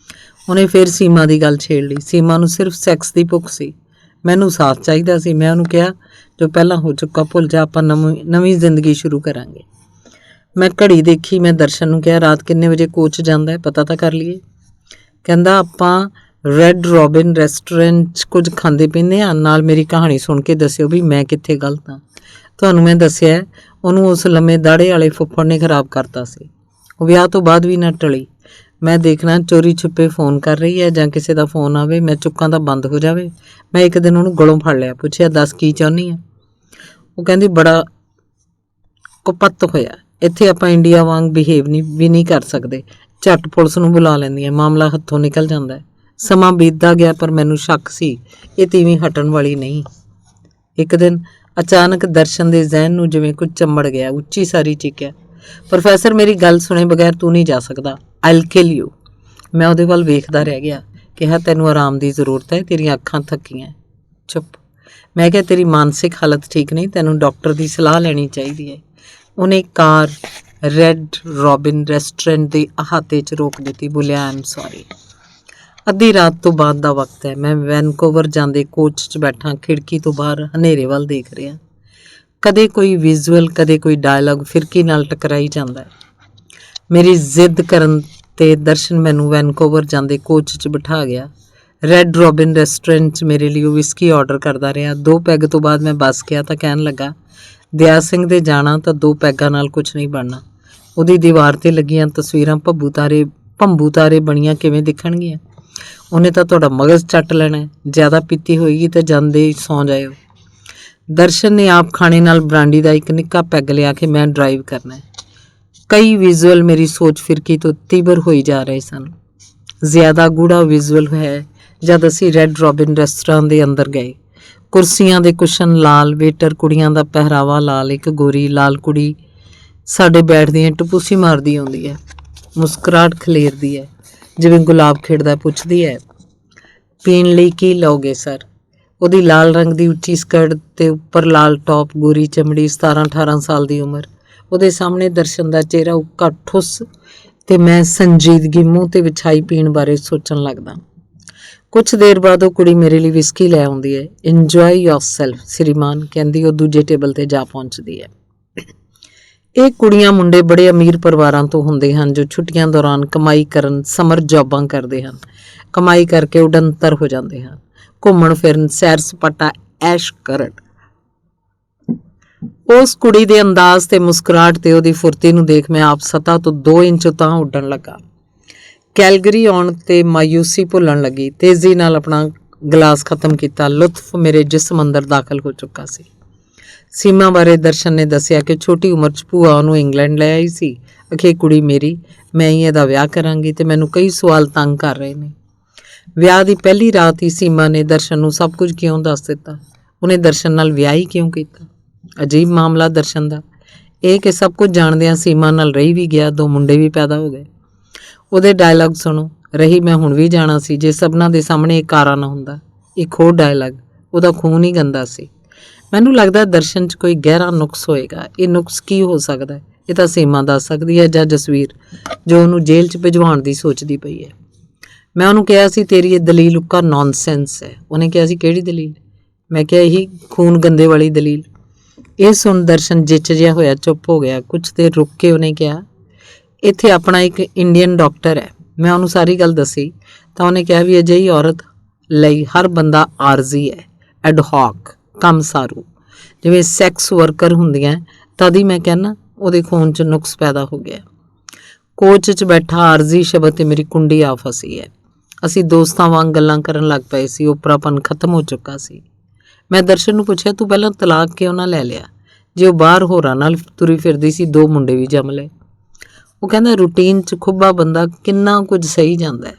ਉਹਨੇ ਫਿਰ ਸੀਮਾ ਦੀ ਗੱਲ ਛੇੜ ਲਈ। ਸੀਮਾ ਨੂੰ ਸਿਰਫ ਸੈਕਸ ਦੀ ਭੁੱਖ ਸੀ, ਮੈਨੂੰ ਸਾਥ ਚਾਹੀਦਾ ਸੀ। ਮੈਂ ਉਹਨੂੰ ਕਿਹਾ ਜੋ ਪਹਿਲਾਂ ਹੋ ਚੁੱਕਾ ਭੁੱਲ ਜਾ, ਆਪਾਂ ਨਵੀਂ ਜ਼ਿੰਦਗੀ ਸ਼ੁਰੂ ਕਰਾਂਗੇ। ਮੈਂ ਘੜੀ ਦੇਖੀ। ਮੈਂ ਦਰਸ਼ਨ ਨੂੰ ਕਿਹਾ ਰਾਤ ਕਿੰਨੇ ਵਜੇ ਕੋਚ ਜਾਂਦਾ ਹੈ, ਪਤਾ ਤਾਂ ਕਰ ਲਈਏ। ਕਹਿੰਦਾ ਆਪਾਂ ਰੈੱਡ ਰੋਬਿਨ ਰੈਸਟੋਰੈਂਟ 'ਚ ਕੁਝ ਖਾਂਦੇ ਪੀਂਦੇ ਹਾਂ, ਨਾਲ ਮੇਰੀ ਕਹਾਣੀ ਸੁਣ ਕੇ ਦੱਸਿਓ ਵੀ ਮੈਂ ਕਿੱਥੇ ਗਲਤ ਹਾਂ। ਤੁਹਾਨੂੰ ਮੈਂ ਦੱਸਿਆ ਉਹਨੂੰ ਉਸ ਲੰਮੇ ਦਾੜੇ ਵਾਲੇ ਫੁੱਫੜ ਨੇ ਖਰਾਬ ਕਰਤਾ ਸੀ। ਉਹ ਵਿਆਹ ਤੋਂ ਬਾਅਦ ਵੀ ਨਾ ਟਲੀ। ਮੈਂ ਦੇਖਣਾ ਚੋਰੀ ਛੁਪੇ ਫੋਨ ਕਰ ਰਹੀ ਹੈ ਜਾਂ ਕਿਸੇ ਦਾ ਫੋਨ ਆਵੇ, ਮੈਂ ਚੁੱਕਾਂ ਤਾਂ ਬੰਦ ਹੋ ਜਾਵੇ। ਮੈਂ ਇੱਕ ਦਿਨ ਉਹਨੂੰ ਗਲੋਂ ਫੜ ਲਿਆ, ਪੁੱਛਿਆ ਦੱਸ ਕੀ ਚਾਹੁੰਦੀ ਹੈ? ਉਹ ਕਹਿੰਦੀ ਬੜਾ ਕੁਪੱਤ ਹੋਇਆ, ਇੱਥੇ ਆਪਾਂ ਇੰਡੀਆ ਵਾਂਗ ਬਿਹੇਵ ਵੀ ਨਹੀਂ ਕਰ ਸਕਦੇ। ਝੱਟ ਪੁਲਿਸ ਨੂੰ ਬੁਲਾ ਲੈਂਦੀ ਹੈ, ਮਾਮਲਾ ਹੱਥੋਂ ਨਿਕਲ ਜਾਂਦਾ। ਸਮਾਂ ਬੀਤਦਾ ਗਿਆ ਪਰ ਮੈਨੂੰ ਸ਼ੱਕ ਸੀ ਇਹ ਤੀਵੀਂ ਹਟਣ ਵਾਲੀ ਨਹੀਂ। ਇੱਕ ਦਿਨ ਅਚਾਨਕ ਦਰਸ਼ਨ ਦੇ ਜ਼ਹਿਨ ਨੂੰ ਜਿਵੇਂ ਕੁਝ ਚੰਬੜ ਗਿਆ। ਉੱਚੀ ਸਾਰੀ ਚੀਕਿਆ ਪ੍ਰੋਫੈਸਰ ਮੇਰੀ ਗੱਲ ਸੁਣੇ ਬਗੈਰ ਤੂੰ ਨਹੀਂ ਜਾ ਸਕਦਾ, ਆਈਲ ਕਿਲ ਯੂ। ਮੈਂ ਉਹਦੇ ਵੱਲ ਵੇਖਦਾ ਰਹਿ ਗਿਆ। ਕਿਹਾ ਤੈਨੂੰ ਆਰਾਮ ਦੀ ਜ਼ਰੂਰਤ ਹੈ, ਤੇਰੀਆਂ ਅੱਖਾਂ ਥੱਕੀਆਂ। ਚੁੱਪ। ਮੈਂ ਕਿਹਾ ਤੇਰੀ ਮਾਨਸਿਕ ਹਾਲਤ ਠੀਕ ਨਹੀਂ, ਤੈਨੂੰ ਡਾਕਟਰ ਦੀ ਸਲਾਹ ਲੈਣੀ ਚਾਹੀਦੀ ਹੈ। ਉਹਨੇ ਕਾਰ ਰੈੱਡ ਰੋਬਿਨ ਰੈਸਟੋਰੈਂਟ ਦੇ ਅਹਾਤੇ 'ਚ ਰੋਕ ਦਿੱਤੀ। ਬੋਲਿਆ ਆਈ ਐਮ ਸੌਰੀ। ਅੱਧੀ ਰਾਤ ਤੋਂ ਬਾਅਦ ਦਾ ਵਕਤ ਹੈ। ਮੈਂ ਵੈਨਕੂਵਰ ਜਾਂਦੇ ਕੋਚ 'ਚ ਬੈਠਾ, ਖਿੜਕੀ ਤੋਂ ਬਾਹਰ ਹਨੇਰੇ ਵੱਲ ਦੇਖ ਰਿਹਾ। ਕਦੇ ਕੋਈ ਵਿਜ਼ੂਅਲ, ਕਦੇ ਕੋਈ ਡਾਇਲੌਗ ਫਿਰਕੀ ਨਾਲ ਟਕਰਾਈ ਜਾਂਦਾ ਹੈ। ਮੇਰੀ ਜ਼ਿੱਦ ਕਰਨ ਤੇ ਦਰਸ਼ਨ ਮੈਨੂੰ ਵੈਨਕੂਵਰ ਜਾਂਦੇ ਕੋਚ 'ਚ ਬਿਠਾ ਗਿਆ। ਰੈੱਡ ਰੋਬਿਨ ਰੈਸਟੋਰੈਂਟ 'ਚ ਮੇਰੇ ਲਈ ਵਿਸਕੀ ਆਰਡਰ ਕਰਦਾ ਰਿਹਾ। 2 ਪੈਗ ਤੋਂ ਬਾਅਦ ਮੈਂ ਬੱਸ ਗਿਆ ਤਾਂ ਕਹਿਣ ਲੱਗਾ ਦਿਆ ਸਿੰਘ ਦੇ ਜਾਣਾ ਤਾਂ 2 ਪੈਗਾਂ ਨਾਲ ਕੁਝ ਨਹੀਂ ਬਣਨਾ। ਉਹਦੀ ਦੀਵਾਰ 'ਤੇ ਲੱਗੀਆਂ ਤਸਵੀਰਾਂ ਭੰਬੂ ਤਾਰੇ ਬਣੀਆਂ ਕਿਵੇਂ ਦਿਖਣਗੀਆਂ? ਉਹਨੇ ਤਾਂ ਤੁਹਾਡਾ ਮਗਜ਼ ਚੱਟ ਲੈਣਾ। ਜ਼ਿਆਦਾ ਪੀਤੀ ਹੋਏਗੀ ਤਾਂ ਜਾਂਦੇ ਹੀ ਸੌਂ ਜਾਇਓ। ਦਰਸ਼ਨ ਨੇ ਆਪ ਖਾਣੇ ਨਾਲ ਬਰਾਂਡੀ ਦਾ ਇੱਕ ਨਿੱਕਾ ਪੈਗ ਲਿਆ ਕਿ ਮੈਂ ਡਰਾਈਵ ਕਰਨਾ। ਕਈ ਵਿਜ਼ੂਅਲ ਮੇਰੀ ਸੋਚ ਫਿਰਕੀ ਤੋਂ ਤੀਬਰ ਹੋਈ ਜਾ ਰਹੇ ਸਨ। ਜ਼ਿਆਦਾ ਗੂੜਾ ਵਿਜ਼ੂਅਲ ਹੈ ਜਦ ਅਸੀਂ ਰੈੱਡ ਰੋਬਿਨ ਰੈਸਟੋਰੈਂਟ ਦੇ ਅੰਦਰ ਗਏ। ਕੁਰਸੀਆਂ ਦੇ ਕੁਸ਼ਨ ਲਾਲ, ਵੇਟਰ ਕੁੜੀਆਂ ਦਾ ਪਹਿਰਾਵਾ ਲਾਲ, ਇੱਕ ਗੋਰੀ ਲਾਲ ਕੁੜੀ ਸਾਡੇ ਬੈਠਦੀਆਂ ਟਪੂਸੀ ਮਾਰਦੀ ਆਉਂਦੀ ਹੈ, ਮੁਸਕਰਾਹਟ ਖਲੇਰਦੀ ਹੈ ਜਿਵੇਂ ਗੁਲਾਬ ਖਿੜਦਾ, ਪੁੱਛਦੀ ਹੈ ਪੀਣ ਲਈ ਕੀ ਲਓਗੇ ਸਰ। ਉਹਦੀ ਲਾਲ ਰੰਗ ਦੀ ਉੱਚੀ ਸਕਰਟ ਤੇ ਉੱਪਰ ਲਾਲ ਟੌਪ, ਗੋਰੀ ਚਮੜੀ, 17-18 ਸਾਲ ਦੀ ਉਮਰ। ਉਹਦੇ ਸਾਹਮਣੇ ਦਰਸ਼ਨ ਦਾ ਚਿਹਰਾ ਉੱਕਾ ਠੁੱਸ ਤੇ ਮੈਂ ਸੰਜੀਦਗੀ ਮੂੰਹ ਤੇ ਵਿਛਾਈ ਪੀਣ ਬਾਰੇ ਸੋਚਣ ਲੱਗਦਾ। ਕੁਛ ਦੇਰ ਬਾਅਦ ਉਹ ਕੁੜੀ ਮੇਰੇ ਲਈ ਵਿਸਕੀ ਲੈ ਆਉਂਦੀ ਹੈ। ਇੰਜੋਏ ਯੋਰਸੈਲਫ ਸ਼੍ਰੀਮਾਨ, ਕਹਿੰਦੀ ਉਹ ਦੂਜੇ ਟੇਬਲ ਤੇ ਜਾ ਪਹੁੰਚਦੀ ਹੈ। ਇਹ ਕੁੜੀਆਂ ਮੁੰਡੇ ਬੜੇ ਅਮੀਰ ਪਰਿਵਾਰਾਂ ਤੋਂ ਹੁੰਦੇ ਹਨ ਜੋ ਛੁੱਟੀਆਂ ਦੌਰਾਨ ਕਮਾਈ ਕਰਨ, ਸਮਰ ਜੌਬਾਂ ਕਰਦੇ ਹਨ। ਕਮਾਈ ਕਰਕੇ ਉਡੰਤਰ ਹੋ ਜਾਂਦੇ ਹਨ, ਘੁੰਮਣ ਫਿਰਨ, ਸੈਰ ਸਪਾਟਾ, ਐਸ਼ ਕਰਨ। ਉਸ ਕੁੜੀ ਦੇ ਅੰਦਾਜ਼ ਤੇ ਮੁਸਕਰਾਹਟ ਤੇ ਉਹਦੀ ਫੁਰਤੀ ਨੂੰ ਦੇਖ ਮੈਂ ਆਪ ਸਤ੍ਹਾ ਤੋਂ 2 ਇੰਚ ਉਤਾਂਹ ਉੱਡਣ ਲੱਗਾ। ਕੈਲਗਰੀ ਆਉਣ ਤੇ ਮਾਯੂਸੀ ਭੁੱਲਣ ਲੱਗੀ। ਤੇਜ਼ੀ ਨਾਲ ਆਪਣਾ ਗਲਾਸ ਖਤਮ ਕੀਤਾ। ਲੁਤਫ ਮੇਰੇ ਜਿਸਮ ਅੰਦਰ ਦਾਖਲ ਹੋ ਚੁੱਕਾ ਸੀ। ਸੀਮਾ ਬਾਰੇ ਦਰਸ਼ਨ ਨੇ ਦੱਸਿਆ ਕਿ ਛੋਟੀ ਉਮਰ 'ਚ ਭੂਆ ਉਹਨੂੰ ਇੰਗਲੈਂਡ ਲੈ ਆਈ ਸੀ। ਅਖੇ ਕੁੜੀ ਮੇਰੀ, ਮੈਂ ਹੀ ਇਹਦਾ ਵਿਆਹ ਕਰਾਂਗੀ ਤੇ ਮੈਨੂੰ ਕਈ ਸਵਾਲ ਤੰਗ ਕਰ ਰਹੇ ਨੇ। ਵਿਆਹ ਦੀ ਪਹਿਲੀ ਰਾਤ ਹੀ ਸੀਮਾ ਨੇ ਦਰਸ਼ਨ ਨੂੰ ਸਭ ਕੁਝ ਕਿਉਂ ਦੱਸ ਦਿੱਤਾ। ਉਹਨੇ ਦਰਸ਼ਨ ਨਾਲ ਵਿਆਹ ਹੀ ਕਿਉਂ ਕੀਤਾ। ਅਜੀਬ ਮਾਮਲਾ ਦਰਸ਼ਨ ਦਾ ਇਹ ਕਿ ਸਭ ਕੁਝ ਜਾਣਦਿਆਂ ਸੀਮਾ ਨਾਲ ਰਹੀ ਵੀ ਗਿਆ, 2 ਮੁੰਡੇ ਵੀ ਪੈਦਾ ਹੋ ਗਏ। ਉਹਦੇ ਡਾਇਲੌਗ ਸੁਣੋ, ਰਹੀ ਮੈਂ ਹੁਣ ਵੀ ਜਾਣਾ ਸੀ ਜੇ ਸਭਨਾਂ ਦੇ ਸਾਹਮਣੇ ਇਕਾਰਾ ਨਾ ਹੁੰਦਾ। ਇੱਕ ਹੋਰ ਡਾਇਲੌਗ, ਉਹਦਾ ਖੂਨ ਹੀ ਗੰਦਾ ਸੀ। ਮੈਨੂੰ ਲੱਗਦਾ ਦਰਸ਼ਨ 'ਚ ਕੋਈ ਗਹਿਰਾ ਨੁਕਸ ਹੋਏਗਾ। ਇਹ ਨੁਕਸ ਕੀ ਹੋ ਸਕਦਾ? ਇਹ ਤਾਂ ਸੀਮਾ ਦੱਸ ਸਕਦੀ ਹੈ ਜਾਂ ਜਸਵੀਰ, ਜੋ ਉਹਨੂੰ ਜੇਲ੍ਹ 'ਚ ਭਿਜਵਾਉਣ ਦੀ ਸੋਚਦੀ ਪਈ ਹੈ। ਮੈਂ ਉਹਨੂੰ ਕਿਹਾ ਸੀ ਤੇਰੀ ਇਹ ਦਲੀਲ ਉੱਕਾ ਨੌਨਸੈਂਸ ਹੈ। ਉਹਨੇ ਕਿਹਾ ਸੀ ਕਿਹੜੀ ਦਲੀਲ? ਮੈਂ ਕਿਹਾ ਇਹੀ ਖੂਨ ਗੰਦੇ ਵਾਲੀ ਦਲੀਲ। ਇਹ ਸੁਣ ਦਰਸ਼ਨ ਜਿੱਚ ਜਿਹਾ ਹੋਇਆ, ਚੁੱਪ ਹੋ ਗਿਆ। ਕੁਛ ਦੇਰ ਰੁਕ ਕੇ ਉਹਨੇ ਕਿਹਾ ਇੱਥੇ ਆਪਣਾ ਇੱਕ ਇੰਡੀਅਨ ਡਾਕਟਰ ਹੈ। ਮੈਂ ਉਹਨੂੰ ਸਾਰੀ ਗੱਲ ਦੱਸੀ ਤਾਂ ਉਹਨੇ ਕਿਹਾ ਵੀ ਅਜਿਹੀ ਔਰਤ ਲਈ ਹਰ ਬੰਦਾ ਆਰਜ਼ੀ ਹੈ, ਐਡਹੌਕ, ਕੰਮ ਸਾਰੂ, ਜਿਵੇਂ ਸੈਕਸ ਵਰਕਰ ਹੁੰਦੀਆਂ। ਤਦ ਹੀ ਮੈਂ ਕਹਿੰਦਾ ਉਹਦੇ ਖੂਨ 'ਚ ਨੁਕਸ ਪੈਦਾ ਹੋ ਗਿਆ। ਕੋਚ 'ਚ ਬੈਠਾ ਆਰਜ਼ੀ ਸ਼ਬਦ ਤੇ ਮੇਰੀ ਕੁੰਡੀ ਆ ਫਸੀ ਹੈ। ਅਸੀਂ ਦੋਸਤਾਂ ਵਾਂਗ ਗੱਲਾਂ ਕਰਨ ਲੱਗ ਪਏ ਸੀ। ਓਪਰਾਪਨ ਖਤਮ ਹੋ ਚੁੱਕਾ ਸੀ। ਮੈਂ ਦਰਸ਼ਨ ਨੂੰ ਪੁੱਛਿਆ ਤੂੰ ਪਹਿਲਾਂ ਤਲਾਕ ਕਿਉਂ ਨਾ ਲੈ ਲਿਆ? ਜੇ ਉਹ ਬਾਹਰ ਹੋਰਾਂ ਨਾਲ ਤੁਰੀ ਫਿਰਦੀ ਸੀ, 2 ਮੁੰਡੇ ਵੀ ਜੰਮ ਲਏ। ਉਹ ਕਹਿੰਦਾ ਰੂਟੀਨ 'ਚ ਖੁੱਬਾ ਬੰਦਾ ਕਿੰਨਾ ਕੁਝ ਸਹੀ ਜਾਂਦਾ ਹੈ।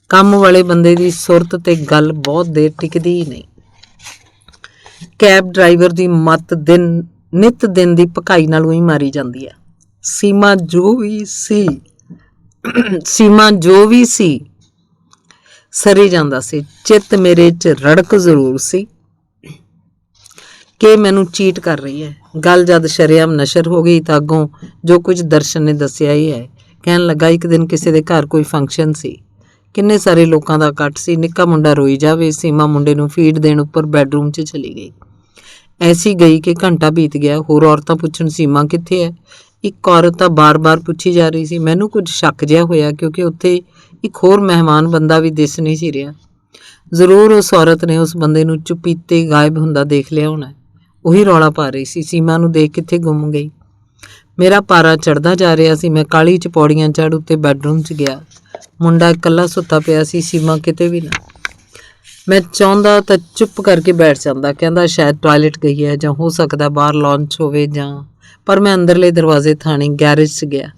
ਕੰਮ ਵਾਲੇ ਬੰਦੇ ਦੀ ਸੁਰਤ ਤੇ ਗੱਲ ਬਹੁਤ ਦੇਰ ਟਿਕਦੀ ਹੀ ਨਹੀਂ। ਕੈਬ ਡਰਾਈਵਰ ਦੀ ਮੱਤ ਨਿੱਤ ਦਿਨ ਦੀ ਭਕਾਈ ਨਾਲ ਹੀ ਮਾਰੀ ਜਾਂਦੀ ਹੈ। ਸੀਮਾ ਜੋ ਵੀ ਸੀ ਸਰੀ ਜਾਂਦਾ ਸੀ। ਚਿੱਤ ਮੇਰੇ 'ਚ ਰੜਕ ਜ਼ਰੂਰ ਸੀ ਕਿ ਮੈਨੂੰ ਚੀਟ ਕਰ ਰਹੀ ਹੈ। ਗੱਲ ਜਦ ਸ਼ਰੇਆਮ ਨਸ਼ਰ ਹੋ ਗਈ ਤਾਂ ਅੱਗੋਂ ਜੋ ਕੁਝ ਦਰਸ਼ਨ ਨੇ ਦੱਸਿਆ ਹੀ ਹੈ। ਕਹਿਣ ਲੱਗਾ ਇੱਕ ਦਿਨ ਕਿਸੇ ਦੇ ਘਰ ਕੋਈ ਫੰਕਸ਼ਨ ਸੀ। ਕਿੰਨੇ ਸਾਰੇ ਲੋਕਾਂ ਦਾ ਇਕੱਠ ਸੀ। ਨਿੱਕਾ ਮੁੰਡਾ ਰੋਈ ਜਾਵੇ। ਸੀਮਾ ਮੁੰਡੇ ਨੂੰ ਫੀਡ ਦੇਣ ਉੱਪਰ ਬੈਡਰੂਮ 'ਚ ਚਲੀ ਗਈ। ਐਸੀ ਗਈ ਕਿ ਘੰਟਾ ਬੀਤ ਗਿਆ। ਹੋਰ ਔਰਤਾਂ ਪੁੱਛਣ ਸੀਮਾ ਕਿੱਥੇ ਹੈ। ਇੱਕ ਔਰਤ ਤਾਂ ਬਾਰ-ਬਾਰ ਪੁੱਛੀ ਜਾ ਰਹੀ ਸੀ। ਮੈਨੂੰ ਕੁਝ ਸ਼ੱਕ ਜਿਹਾ ਹੋਇਆ ਕਿਉਂਕਿ ਉੱਥੇ ਇੱਕ ਹੋਰ ਮਹਿਮਾਨ ਬੰਦਾ ਵੀ ਦਿਸ ਨਹੀਂ ਸੀ ਰਿਹਾ। ਜ਼ਰੂਰ ਉਸ ਔਰਤ ਨੇ ਉਸ ਬੰਦੇ ਨੂੰ ਚੁਪੀਤੇ ਗਾਇਬ ਹੁੰਦਾ ਦੇਖ ਲਿਆ ਹੋਣਾ। ਉਹੀ ਰੌਲਾ ਪਾ ਰਹੀ ਸੀ ਸੀਮਾ ਨੂੰ ਦੇਖ ਕਿੱਥੇ ਗੁੰਮ ਗਈ। ਮੇਰਾ ਪਾਰਾ ਚੜ੍ਹਦਾ ਜਾ ਰਿਹਾ ਸੀ। ਮੈਂ ਕਾਹਲੀ 'ਚ ਪੌੜੀਆਂ ਚੜ੍ਹ ਉੱਤੇ ਬੈਡਰੂਮ 'ਚ ਗਿਆ। ਮੁੰਡਾ ਇਕੱਲਾ ਸੁੱਤਾ ਪਿਆ ਸੀ। ਸੀਮਾ ਕਿਤੇ ਵੀ ਨਾ। ਮੈਂ ਚਾਹੁੰਦਾ ਤਾਂ ਚੁੱਪ ਕਰਕੇ ਬੈਠ ਜਾਂਦਾ। ਕਹਿੰਦਾ ਸ਼ਾਇਦ ਟਾਇਲਟ ਗਈ ਹੈ ਜਾਂ ਹੋ ਸਕਦਾ ਬਾਹਰ ਲੌਂਚ ਹੋਵੇ ਜਾਂ। ਪਰ ਮੈਂ ਅੰਦਰਲੇ ਦਰਵਾਜ਼ੇ ਥਾਣੀ ਗੈਰੇਜ 'ਚ ਗਿਆ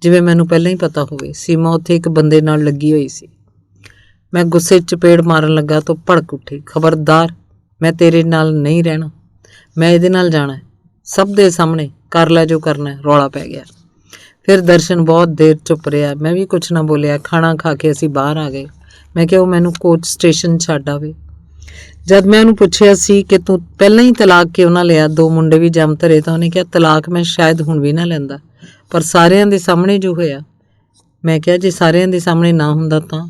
ਜਿਵੇਂ ਮੈਨੂੰ ਪਹਿਲਾਂ ਹੀ ਪਤਾ ਹੋਵੇ। ਸੀਮਾ ਉੱਥੇ ਇੱਕ ਬੰਦੇ ਨਾਲ ਲੱਗੀ ਹੋਈ ਸੀ। ਮੈਂ ਗੁੱਸੇ 'ਚ ਚਪੇੜ ਮਾਰਨ ਲੱਗਾ ਤਾਂ ਭੜਕ ਉੱਠੀ। ਖਬਰਦਾਰ, ਮੈਂ ਤੇਰੇ ਨਾਲ ਨਹੀਂ ਰਹਿਣਾ। ਮੈਂ ਇਹਦੇ ਨਾਲ ਜਾਣਾ, ਸਭ ਦੇ ਸਾਹਮਣੇ ਕਰ ਲੈ ਜੋ ਕਰਨਾ। ਰੌਲਾ ਪੈ ਗਿਆ। ਫਿਰ ਦਰਸ਼ਨ ਬਹੁਤ ਦੇਰ ਚੁੱਪ ਰਿਹਾ। ਮੈਂ ਵੀ ਕੁਛ ਨਾ ਬੋਲਿਆ। ਖਾਣਾ ਖਾ ਕੇ ਅਸੀਂ ਬਾਹਰ ਆ ਗਏ। ਮੈਂ ਕਿਹਾ ਉਹ ਮੈਨੂੰ ਕੋਚ ਸਟੇਸ਼ਨ ਛੱਡ ਆਵੇ। ਜਦ ਮੈਂ ਉਹਨੂੰ ਪੁੱਛਿਆ ਸੀ ਕਿ ਤੂੰ ਪਹਿਲਾਂ ਹੀ ਤਲਾਕ ਕਿਉਂ ਨਾ ਲਿਆ, 2 ਮੁੰਡੇ ਵੀ ਜੰਮ ਧਰੇ, ਤਾਂ ਉਹਨੇ ਕਿਹਾ ਤਲਾਕ ਮੈਂ ਸ਼ਾਇਦ ਹੁਣ ਵੀ ਨਾ ਲੈਂਦਾ, ਪਰ ਸਾਰਿਆਂ ਦੇ ਸਾਹਮਣੇ ਜੋ ਹੋਇਆ। ਮੈਂ ਕਿਹਾ ਜੇ ਸਾਰਿਆਂ ਦੇ ਸਾਹਮਣੇ ਨਾ ਹੁੰਦਾ ਤਾਂ?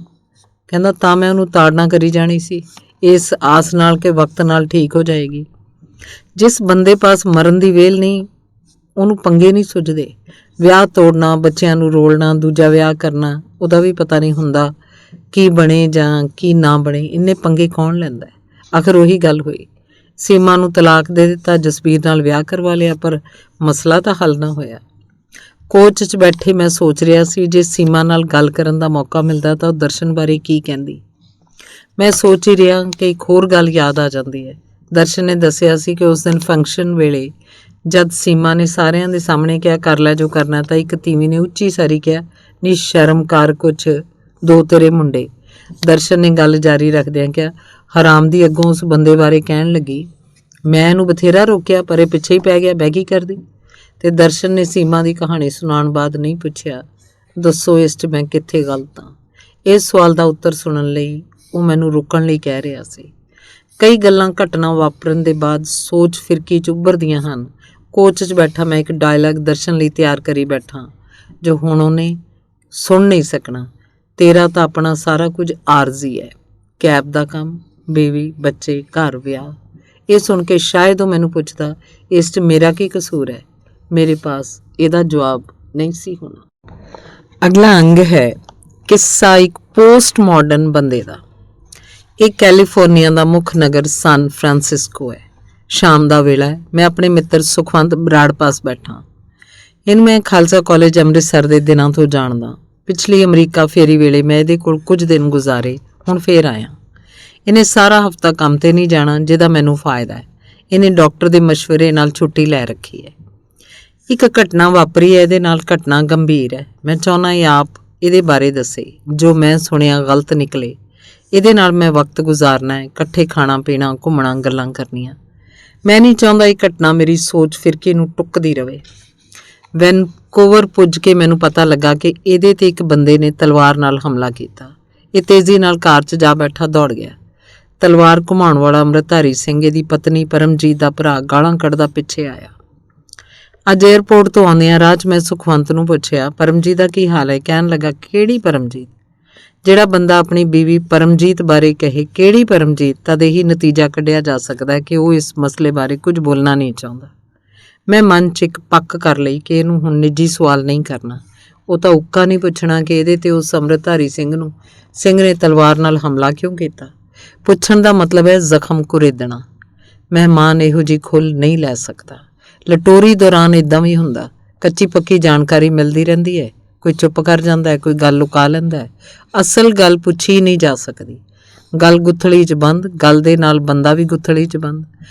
ਕਹਿੰਦਾ ਤਾਂ ਮੈਂ ਉਹਨੂੰ ਤਾੜਨਾ ਕਰੀ ਜਾਣੀ ਸੀ ਇਸ ਆਸ ਨਾਲ ਕਿ ਵਕਤ ਨਾਲ ਠੀਕ ਹੋ ਜਾਏਗੀ। ਜਿਸ ਬੰਦੇ ਪਾਸ ਮਰਨ ਦੀ ਵੇਲ ਨਹੀਂ ਉਹਨੂੰ ਪੰਗੇ ਨਹੀਂ ਸੁੱਝਦੇ। ਵਿਆਹ ਤੋੜਨਾ, ਬੱਚਿਆਂ ਨੂੰ ਰੋਲਣਾ, ਦੂਜਾ ਵਿਆਹ ਕਰਨਾ, ਉਹਦਾ ਵੀ ਪਤਾ ਨਹੀਂ ਹੁੰਦਾ ਕੀ ਬਣੇ ਜਾਂ ਕੀ ਨਾ ਬਣੇ। ਇੰਨੇ ਪੰਗੇ ਕੌਣ ਲੈਂਦਾ? ਆਖਰ ਉਹੀ ਗੱਲ ਹੋਈ। ਸੀਮਾ ਨੂੰ ਤਲਾਕ ਦੇ ਦਿੱਤਾ, ਜਸਬੀਰ ਨਾਲ ਵਿਆਹ ਕਰਵਾ ਲਿਆ, ਪਰ ਮਸਲਾ ਤਾਂ ਹੱਲ ਨਾ ਹੋਇਆ। ਕੋਚ 'ਚ ਬੈਠੇ ਮੈਂ ਸੋਚ ਰਿਹਾ ਸੀ ਜੇ ਸੀਮਾ ਨਾਲ ਗੱਲ ਕਰਨ ਦਾ ਮੌਕਾ ਮਿਲਦਾ ਤਾਂ ਉਹ ਦਰਸ਼ਨ ਬਾਰੇ ਕੀ ਕਹਿੰਦੀ। ਮੈਂ ਸੋਚ ਹੀ ਰਿਹਾ ਕਿ ਇੱਕ ਹੋਰ ਗੱਲ ਯਾਦ ਆ ਜਾਂਦੀ ਹੈ। ਦਰਸ਼ਨ ਨੇ ਦੱਸਿਆ ਸੀ ਕਿ ਉਸ ਦਿਨ ਫੰਕਸ਼ਨ ਵੇਲੇ ਜਦ ਸੀਮਾ ਨੇ ਸਾਰਿਆਂ ਦੇ ਸਾਹਮਣੇ ਕਿਹਾ ਕਰ ਲੈ ਜੋ ਕਰਨਾ, ਤਾਂ ਇੱਕ ਤੀਵੀਂ ਨੇ ਉੱਚੀ ਸਾਰੀ ਕਿਹਾ ਨੀ ਸ਼ਰਮਕਾਰ ਕੁਛ 2 ਤੇਰੇ ਮੁੰਡੇ। ਦਰਸ਼ਨ ਨੇ ਗੱਲ ਜਾਰੀ ਰੱਖਦਿਆਂ ਕਿਹਾ ਹਰਾਮ ਦੀ ਅੱਗੋਂ ਉਸ ਬੰਦੇ ਬਾਰੇ ਕਹਿਣ ਲੱਗੀ, ਮੈਂ ਇਹਨੂੰ ਬਥੇਰਾ ਰੋਕਿਆ ਪਰ ਇਹ ਪਿੱਛੇ ਹੀ ਪੈ ਗਿਆ, ਬਹਿ ਕੀ ਕਰਦੀ। ਤੇ ਦਰਸ਼ਨ ਨੇ ਸੀਮਾ ਦੀ ਕਹਾਣੀ ਸੁਣਾਉਣ ਬਾਅਦ ਨਹੀਂ ਪੁੱਛਿਆ, ਦੱਸੋ ਇਸ 'ਚ ਮੈਂ ਕਿੱਥੇ ਗਲਤ ਹਾਂ। ਇਸ ਸਵਾਲ ਦਾ ਉੱਤਰ ਸੁਣਨ ਲਈ ਉਹ ਮੈਨੂੰ ਰੁਕਣ ਲਈ ਕਹਿ ਰਿਹਾ ਸੀ। ਕਈ ਗੱਲਾਂ ਘਟਨਾ ਵਾਪਰਨ ਦੇ ਬਾਅਦ ਸੋਚ ਫਿਰਕੀ 'ਚ ਉੱਭਰਦੀਆਂ ਹਨ। ਕੋਚ 'ਚ ਬੈਠਾ ਮੈਂ ਇੱਕ ਡਾਇਲਾਗ ਦਰਸ਼ਨ ਲਈ ਤਿਆਰ ਕਰੀ ਬੈਠਾ, ਜੋ ਹੁਣ ਉਹਨੇ ਸੁਣ ਨਹੀਂ ਸਕਣਾ। ਤੇਰਾ ਤਾਂ ਆਪਣਾ ਸਾਰਾ ਕੁਝ ਆਰਜ਼ੀ ਹੈ, ਕੈਬ ਦਾ ਕੰਮ, ਬੀਵੀ, ਬੱਚੇ, ਘਰ, ਵਿਆਹ। ਇਹ ਸੁਣ ਕੇ ਸ਼ਾਇਦ ਉਹ ਮੈਨੂੰ ਪੁੱਛਦਾ, ਇਸ 'ਚ ਮੇਰਾ ਕੀ ਕਸੂਰ ਹੈ। ਮੇਰੇ ਪਾਸ ਇਹਦਾ ਜਵਾਬ ਨਹੀਂ ਸੀ ਹੋਣਾ। ਅਗਲਾ ਅੰਗ ਹੈ ਕਿੱਸਾ ਇੱਕ ਪੋਸਟ ਮਾਡਰਨ ਬੰਦੇ ਦਾ। ਇਹ ਕੈਲੀਫੋਰਨੀਆ ਦਾ ਮੁੱਖ ਨਗਰ ਸਨ ਫਰਾਂਸਿਸਕੋ ਹੈ। ਸ਼ਾਮ ਦਾ ਵੇਲਾ ਹੈ। ਮੈਂ ਆਪਣੇ ਮਿੱਤਰ ਸੁਖਵੰਤ ਬਰਾੜ ਪਾਸ ਬੈਠਾ। ਇਹਨੂੰ ਮੈਂ ਖਾਲਸਾ ਕਾਲਜ ਅੰਮ੍ਰਿਤਸਰ ਦੇ ਦਿਨਾਂ ਤੋਂ ਜਾਣਦਾ। ਪਿਛਲੀ ਅਮਰੀਕਾ ਫੇਰੀ ਵੇਲੇ ਮੈਂ ਇਹਦੇ ਕੋਲ ਕੁਝ ਦਿਨ ਗੁਜ਼ਾਰੇ, ਹੁਣ ਫੇਰ ਆਇਆ। ਇਹਨੇ ਸਾਰਾ ਹਫ਼ਤਾ ਕੰਮ 'ਤੇ ਨਹੀਂ ਜਾਣਾ, ਜਿਹਦਾ ਮੈਨੂੰ ਫਾਇਦਾ ਹੈ। ਇਹਨੇ ਡਾਕਟਰ ਦੇ ਮਸ਼ਵਰੇ ਨਾਲ ਛੁੱਟੀ ਲੈ ਰੱਖੀ ਹੈ। ਇੱਕ ਘਟਨਾ ਵਾਪਰੀ ਹੈ ਇਹਦੇ ਨਾਲ, ਘਟਨਾ ਗੰਭੀਰ ਹੈ। ਮੈਂ ਚਾਹੁੰਦਾ ਇਹ ਆਪ ਇਹਦੇ ਬਾਰੇ ਦੱਸੇ। ਜੋ ਮੈਂ ਸੁਣਿਆ ਗਲਤ ਨਿਕਲੇ, ਇਹਦੇ ਨਾਲ ਮੈਂ ਵਕਤ ਗੁਜ਼ਾਰਨਾ ਹੈ, ਇਕੱਠੇ ਖਾਣਾ ਪੀਣਾ, ਘੁੰਮਣਾ, ਗੱਲਾਂ ਕਰਨੀਆਂ। ਮੈਂ ਨਹੀਂ ਚਾਹੁੰਦਾ ਇਹ ਘਟਨਾ ਮੇਰੀ ਸੋਚ ਫਿਰਕੇ ਨੂੰ ਟੁੱਕਦੀ ਰਹੇ। ਵੈਨਕੂਵਰ ਪੁੱਜ ਕੇ ਮੈਨੂੰ ਪਤਾ ਲੱਗਾ ਕਿ ਇਹਦੇ 'ਤੇ ਇੱਕ ਬੰਦੇ ਨੇ ਤਲਵਾਰ ਨਾਲ ਹਮਲਾ ਕੀਤਾ। ਇਹ ਤੇਜ਼ੀ ਨਾਲ ਕਾਰ 'ਚ ਜਾ ਬੈਠਾ, ਦੌੜ ਗਿਆ। ਤਲਵਾਰ ਘੁਮਾਉਣ ਵਾਲਾ ਅੰਮ੍ਰਿਤਧਾਰੀ ਸਿੰਘ ਇਹਦੀ ਪਤਨੀ ਪਰਮਜੀਤ ਦਾ ਭਰਾ ਗਾਲਾਂ ਕੱਢਦਾ ਪਿੱਛੇ ਆਇਆ। ਅੱਜ ਏਅਰਪੋਰਟ ਤੋਂ ਆਉਂਦਿਆਂ ਰਾਹ 'ਚ ਮੈਂ ਸੁਖਵੰਤ ਨੂੰ ਪੁੱਛਿਆ, ਪਰਮਜੀਤ ਦਾ ਕੀ ਹਾਲ ਹੈ? ਕਹਿਣ ਲੱਗਾ, ਕਿਹੜੀ ਪਰਮਜੀਤ? ਜਿਹੜਾ ਬੰਦਾ ਆਪਣੀ ਬੀਵੀ ਪਰਮਜੀਤ ਬਾਰੇ ਕਹੇ ਕਿਹੜੀ ਪਰਮਜੀਤ, ਤਦ ਇਹੀ ਨਤੀਜਾ ਕੱਢਿਆ ਜਾ ਸਕਦਾ ਹੈ ਕਿ ਉਹ ਇਸ ਮਸਲੇ ਬਾਰੇ ਕੁਝ ਬੋਲਣਾ ਨਹੀਂ ਚਾਹੁੰਦਾ। ਮੈਂ ਮਨ 'ਚ ਇੱਕ ਪੱਕ ਕਰ ਲਈ ਕਿ ਇਹਨੂੰ ਹੁਣ ਨਿੱਜੀ ਸਵਾਲ ਨਹੀਂ ਕਰਨਾ। ਉਹ ਤਾਂ ਉੱਕਾ ਨਹੀਂ ਪੁੱਛਣਾ ਕਿ ਇਹਦੇ 'ਤੇ ਉਸ ਅੰਮ੍ਰਿਤਧਾਰੀ ਸਿੰਘ ਨੇ ਤਲਵਾਰ ਨਾਲ ਹਮਲਾ ਕਿਉਂ ਕੀਤਾ। ਪੁੱਛਣ ਦਾ ਮਤਲਬ ਹੈ ਜ਼ਖਮ ਕੁਰੇਦਣਾ। ਮਹਿਮਾਨ ਇਹੋ ਜਿਹੀ ਖੁੱਲ੍ਹ ਨਹੀਂ ਲੈ ਸਕਦਾ। ਲਟੋਰੀ ਦੌਰਾਨ ਇੱਦਾਂ ਵੀ ਹੁੰਦਾ, ਕੱਚੀ ਪੱਕੀ ਜਾਣਕਾਰੀ ਮਿਲਦੀ ਰਹਿੰਦੀ ਹੈ। ਕੋਈ ਚੁੱਪ ਕਰ ਜਾਂਦਾ ਹੈ, ਕੋਈ ਗੱਲ ਲੁਕਾ ਲੈਂਦਾ ਹੈ। ਅਸਲ ਗੱਲ ਪੁੱਛੀ ਨਹੀਂ ਜਾ ਸਕਦੀ। ਗੱਲ ਗੁੱਥੜੀ 'ਚ ਬੰਦ, ਗੱਲ ਦੇ ਨਾਲ ਬੰਦਾ ਵੀ ਗੁੱਥੜੀ 'ਚ ਬੰਦ।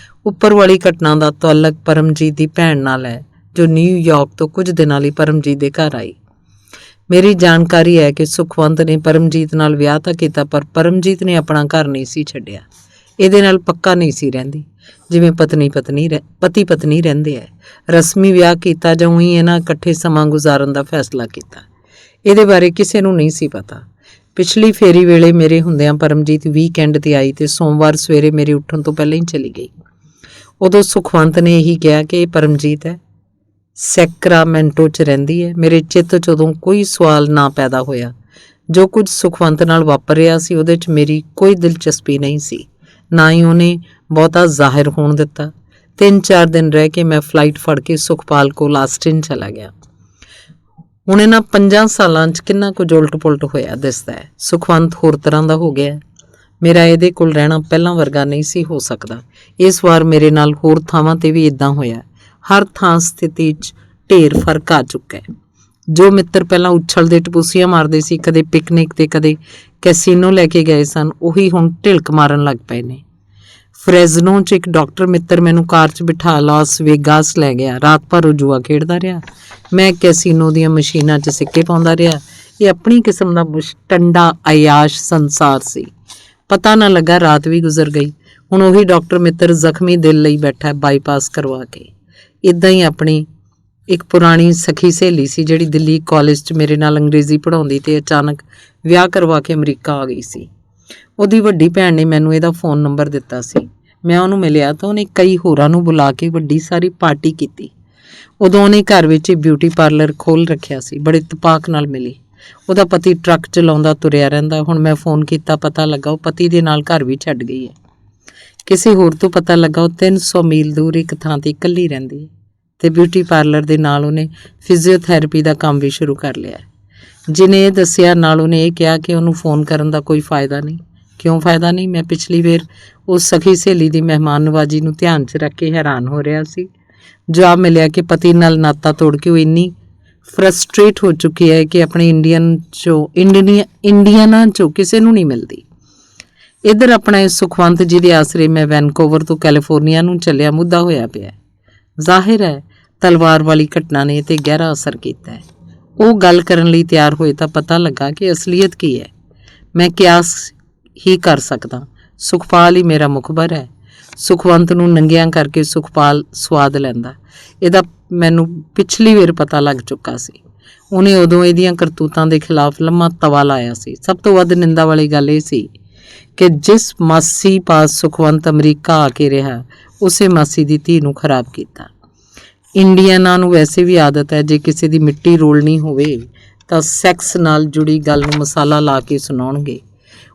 ਉੱਪਰ ਵਾਲੀ ਘਟਨਾ ਦਾ ਤਾਲੁਕ ਪਰਮਜੀਤ ਦੀ ਭੈਣ ਨਾਲ ਹੈ, ਜੋ ਨਿਊਯਾਰਕ ਤੋਂ ਕੁਝ ਦਿਨਾਂ ਲਈ ਪਰਮਜੀਤ ਦੇ ਘਰ ਆਈ। ਮੇਰੀ ਜਾਣਕਾਰੀ ਹੈ ਕਿ ਸੁਖਵੰਤ ਨੇ ਪਰਮਜੀਤ ਨਾਲ ਵਿਆਹ ਤਾਂ ਕੀਤਾ, ਪਰ ਪਰਮਜੀਤ ਨੇ ਆਪਣਾ ਘਰ ਨਹੀਂ ਸੀ ਛੱਡਿਆ। ਇਹਦੇ ਨਾਲ ਪੱਕਾ ਨਹੀਂ ਸੀ ਰਹਿੰਦੀ, ਜਿਵੇਂ ਪਤੀ ਪਤਨੀ ਰਹਿੰਦੇ ਹੈ। ਰਸਮੀ ਵਿਆਹ ਕੀਤਾ ਜਾਂ ਉਹੀ ਇਹਨਾਂ ਇਕੱਠੇ ਸਮਾਂ ਗੁਜ਼ਾਰਨ ਦਾ ਫੈਸਲਾ ਕੀਤਾ, ਇਹਦੇ ਬਾਰੇ ਕਿਸੇ ਨੂੰ ਨਹੀਂ ਸੀ ਪਤਾ। ਪਿਛਲੀ ਫੇਰੀ ਵੇਲੇ ਮੇਰੇ ਹੁੰਦਿਆਂ ਪਰਮਜੀਤ ਵੀਕਐਂਡ 'ਤੇ ਆਈ ਤੇ ਸੋਮਵਾਰ ਸਵੇਰੇ ਮੇਰੇ ਉੱਠਣ ਤੋਂ ਪਹਿਲਾਂ ਹੀ ਚਲੀ ਗਈ। ਉਦੋਂ ਸੁਖਵੰਤ ਨੇ ਇਹੀ ਕਿਹਾ ਕਿ ਇਹ ਪਰਮਜੀਤ ਹੈ, ਸੈਕਰਾਮੈਂਟੋ 'ਚ ਰਹਿੰਦੀ ਹੈ। ਮੇਰੇ ਚਿੱਤ 'ਚ ਉਦੋਂ ਕੋਈ ਸਵਾਲ ਨਾ ਪੈਦਾ ਹੋਇਆ। ਜੋ ਕੁਝ ਸੁਖਵੰਤ ਨਾਲ ਵਾਪਰ ਰਿਹਾ ਸੀ ਉਹਦੇ 'ਚ ਮੇਰੀ ਕੋਈ ਦਿਲਚਸਪੀ ਨਹੀਂ ਸੀ, ਨਾ ਹੀ ਉਹਨੇ ਬਹੁਤਾ ਜ਼ਾਹਿਰ ਹੋਣ ਦਿੱਤਾ। 3-4 ਦਿਨ ਰਹਿ ਕੇ ਮੈਂ ਫਲਾਈਟ ਫੜ ਕੇ ਸੁਖਪਾਲ ਕੋਲ ਆਸਟਿਨ ਚਲਾ ਗਿਆ। ਹੁਣ ਇਹਨਾਂ 5 ਸਾਲਾਂ 'ਚ ਕਿੰਨਾ ਕੁਝ ਉਲਟ ਪੁਲਟ ਹੋਇਆ ਦਿਸਦਾ ਹੈ। ਸੁਖਵੰਤ ਹੋਰ ਤਰ੍ਹਾਂ ਦਾ ਹੋ ਗਿਆ। ਮੇਰਾ ਇਹਦੇ ਕੋਲ ਰਹਿਣਾ ਪਹਿਲਾਂ ਵਰਗਾ ਨਹੀਂ ਸੀ ਹੋ ਸਕਦਾ। ਇਸ ਵਾਰ ਮੇਰੇ ਨਾਲ ਹੋਰ ਥਾਵਾਂ 'ਤੇ ਵੀ ਇਦਾਂ ਹੋਇਆ। ਹਰ ਥਾਂ ਸਥਿਤੀ 'ਚ ਢੇਰ ਫਰਕ ਆ ਚੁੱਕਾ ਹੈ। ਜੋ ਮਿੱਤਰ ਪਹਿਲਾਂ ਉਛਲਦੇ ਟਪੂਸੀਆਂ ਮਾਰਦੇ ਸੀ, ਕਦੇ ਪਿਕਨਿਕ ਤੇ ਕਦੇ ਕੈਸੀਨੋ ਲੈ ਕੇ ਗਏ ਸਨ, ਉਹੀ ਹੁਣ ਢਿਲਕ ਮਾਰਨ ਲੱਗ ਪਏ ਨੇ। ਫਰੈਜ਼ਨੋ 'ਚ ਇੱਕ ਡਾਕਟਰ ਮਿੱਤਰ ਮੈਨੂੰ ਕਾਰ 'ਚ ਬਿਠਾ ਲਾਸ ਵੇਗਾਸ ਲੈ ਗਿਆ। ਰਾਤ ਭਰ ਉਹ ਜੂਆ ਖੇਡਦਾ ਰਿਹਾ, ਮੈਂ ਕੈਸੀਨੋ ਦੀਆਂ ਮਸ਼ੀਨਾਂ 'ਚ ਸਿੱਕੇ ਪਾਉਂਦਾ ਰਿਹਾ। ਇਹ ਆਪਣੀ ਕਿਸਮ ਦਾ ਮੁਸ਼ਟੰਡਾ ਅਯਾਸ਼ ਸੰਸਾਰ ਸੀ। ਪਤਾ ਨਾ ਲੱਗਾ ਰਾਤ ਵੀ ਗੁਜ਼ਰ ਗਈ। ਹੁਣ ਉਹੀ ਡਾਕਟਰ ਮਿੱਤਰ ਜ਼ਖਮੀ ਦਿਲ ਲਈ ਬੈਠਾ, ਬਾਈਪਾਸ ਕਰਵਾ ਕੇ। ਇੱਦਾਂ ਹੀ ਆਪਣੀ ਇੱਕ ਪੁਰਾਣੀ ਸਖੀ ਸਹੇਲੀ ਸੀ ਜਿਹੜੀ ਦਿੱਲੀ ਕਾਲਜ 'ਚ ਮੇਰੇ ਨਾਲ ਅੰਗਰੇਜ਼ੀ ਪੜ੍ਹਾਉਂਦੀ ਤੇ ਅਚਾਨਕ ਵਿਆਹ ਕਰਵਾ ਕੇ ਅਮਰੀਕਾ ਆ ਗਈ ਸੀ। ਉਹਦੀ ਵੱਡੀ ਭੈਣ ਨੇ ਮੈਨੂੰ ਇਹਦਾ ਫ਼ੋਨ ਨੰਬਰ ਦਿੱਤਾ ਸੀ। ਮੈਂ ਉਹਨੂੰ ਮਿਲਿਆ ਤਾਂ ਉਹਨੇ ਕਈ ਹੋਰਾਂ ਨੂੰ ਬੁਲਾ ਕੇ ਵੱਡੀ ਸਾਰੀ ਪਾਰਟੀ ਕੀਤੀ। ਉਦੋਂ ਉਹਨੇ ਘਰ ਵਿੱਚ ਬਿਊਟੀ ਪਾਰਲਰ ਖੋਲ੍ਹ ਰੱਖਿਆ ਸੀ। ਬੜੇ ਇਤਫਾਕ ਨਾਲ ਮਿਲੀ। ਉਹਦਾ ਪਤੀ ਟਰੱਕ ਚਲਾਉਂਦਾ ਤੁਰਿਆ ਰਹਿੰਦਾ। ਹੁਣ ਮੈਂ ਫ਼ੋਨ ਕੀਤਾ, ਪਤਾ ਲੱਗਾ ਉਹ ਪਤੀ ਦੇ ਨਾਲ ਘਰ ਵੀ ਛੱਡ ਗਈ ਹੈ। ਕਿਸੇ ਹੋਰ ਤੋਂ ਪਤਾ ਲੱਗਾ ਉਹ 300 ਮੀਲ ਦੂਰ ਇੱਕ ਥਾਂ 'ਤੇ ਇਕੱਲੀ ਰਹਿੰਦੀ ਹੈ ਤੇ ਬਿਊਟੀ ਪਾਰਲਰ ਦੇ ਨਾਲ ਉਹਨੇ ਫਿਜ਼ੀਓਥੈਰੇਪੀ ਦਾ ਕੰਮ ਵੀ ਸ਼ੁਰੂ ਕਰ ਲਿਆ। ਜਿਹਨੇ ਇਹ ਦੱਸਿਆ, ਨਾਲ ਉਹਨੇ ਇਹ ਕਿਹਾ ਕਿ ਉਹਨੂੰ ਫ਼ੋਨ ਕਰਨ ਦਾ ਕੋਈ ਫਾਇਦਾ ਨਹੀਂ। ਕਿਉਂ ਫਾਇਦਾ ਨਹੀਂ? ਮੈਂ ਪਿਛਲੀ ਵਾਰ ਉਸ ਸਖੀ ਸਹੇਲੀ ਦੀ ਮਹਿਮਾਨ ਨਵਾਜੀ ਨੂੰ ਧਿਆਨ 'ਚ ਰੱਖ ਕੇ ਹੈਰਾਨ ਹੋ ਰਿਹਾ ਸੀ। ਜਵਾਬ ਮਿਲਿਆ ਕਿ ਪਤੀ ਨਾਲ ਨਾਤਾ ਤੋੜ ਕੇ ਉਹ ਇੰਨੀ ਫਰਸਟ੍ਰੇਟ ਹੋ ਚੁੱਕੀ ਹੈ ਕਿ ਆਪਣੇ ਇੰਡੀਅਨਾਂ 'ਚੋਂ ਕਿਸੇ ਨੂੰ ਨਹੀਂ ਮਿਲਦੀ। ਇੱਧਰ ਆਪਣਾ ਇਹ ਸੁਖਵੰਤ ਜਿਹਦੇ ਆਸਰੇ ਮੈਂ ਵੈਨਕੂਵਰ ਤੋਂ ਕੈਲੀਫੋਰਨੀਆ ਨੂੰ ਚੱਲਿਆ ਮੁੱਦਾ ਹੋਇਆ ਪਿਆ। ਜ਼ਾਹਿਰ ਹੈ ਤਲਵਾਰ ਵਾਲੀ ਘਟਨਾ ਨੇ ਤੇ ਗਹਿਰਾ ਅਸਰ ਕੀਤਾ ਹੈ। ਉਹ ਗੱਲ ਕਰਨ ਲਈ ਤਿਆਰ ਹੋਏ ਤਾਂ ਪਤਾ ਲੱਗਾ ਕਿ ਅਸਲੀਅਤ ਕੀ ਹੈ। ਮੈਂ ਕਿਆਸ ਹੀ ਕਰ ਸਕਦਾ। ਸੁਖਪਾਲ ਹੀ ਮੇਰਾ ਮੁਖਬਰ ਹੈ। ਸੁਖਵੰਤ ਨੂੰ ਨੰਗਿਆਂ ਕਰਕੇ ਸੁਖਪਾਲ ਸਵਾਦ ਲੈਂਦਾ। ਇਹਦਾ ਮੈਨੂੰ ਪਿਛਲੀ ਵਾਰ ਪਤਾ ਲੱਗ ਚੁੱਕਾ ਸੀ। ਉਹਨੇ ਉਦੋਂ ਇਹਦੀਆਂ ਕਰਤੂਤਾਂ ਦੇ ਖਿਲਾਫ ਲੰਮਾ ਤਵਾ ਲਾਇਆ ਸੀ। ਸਭ ਤੋਂ ਵੱਧ ਨਿੰਦਾ ਵਾਲੀ ਗੱਲ ਇਹ ਸੀ ਕਿ ਜਿਸ ਮਾਸੀ ਪਾਸ ਸੁਖਵੰਤ ਅਮਰੀਕਾ ਆ ਕੇ ਰਿਹਾ, ਉਸੇ ਮਾਸੀ ਦੀ ਧੀ ਨੂੰ ਖਰਾਬ ਕੀਤਾ। ਇੰਡੀਅਨਾਂ ਨੂੰ ਵੈਸੇ ਵੀ ਆਦਤ ਹੈ, ਜੇ ਕਿਸੇ ਦੀ ਮਿੱਟੀ ਰੋਲਣੀ ਹੋਵੇ ਤਾਂ ਸੈਕਸ ਨਾਲ ਜੁੜੀ ਗੱਲ ਨੂੰ ਮਸਾਲਾ ਲਾ ਕੇ ਸੁਣਾਉਣਗੇ।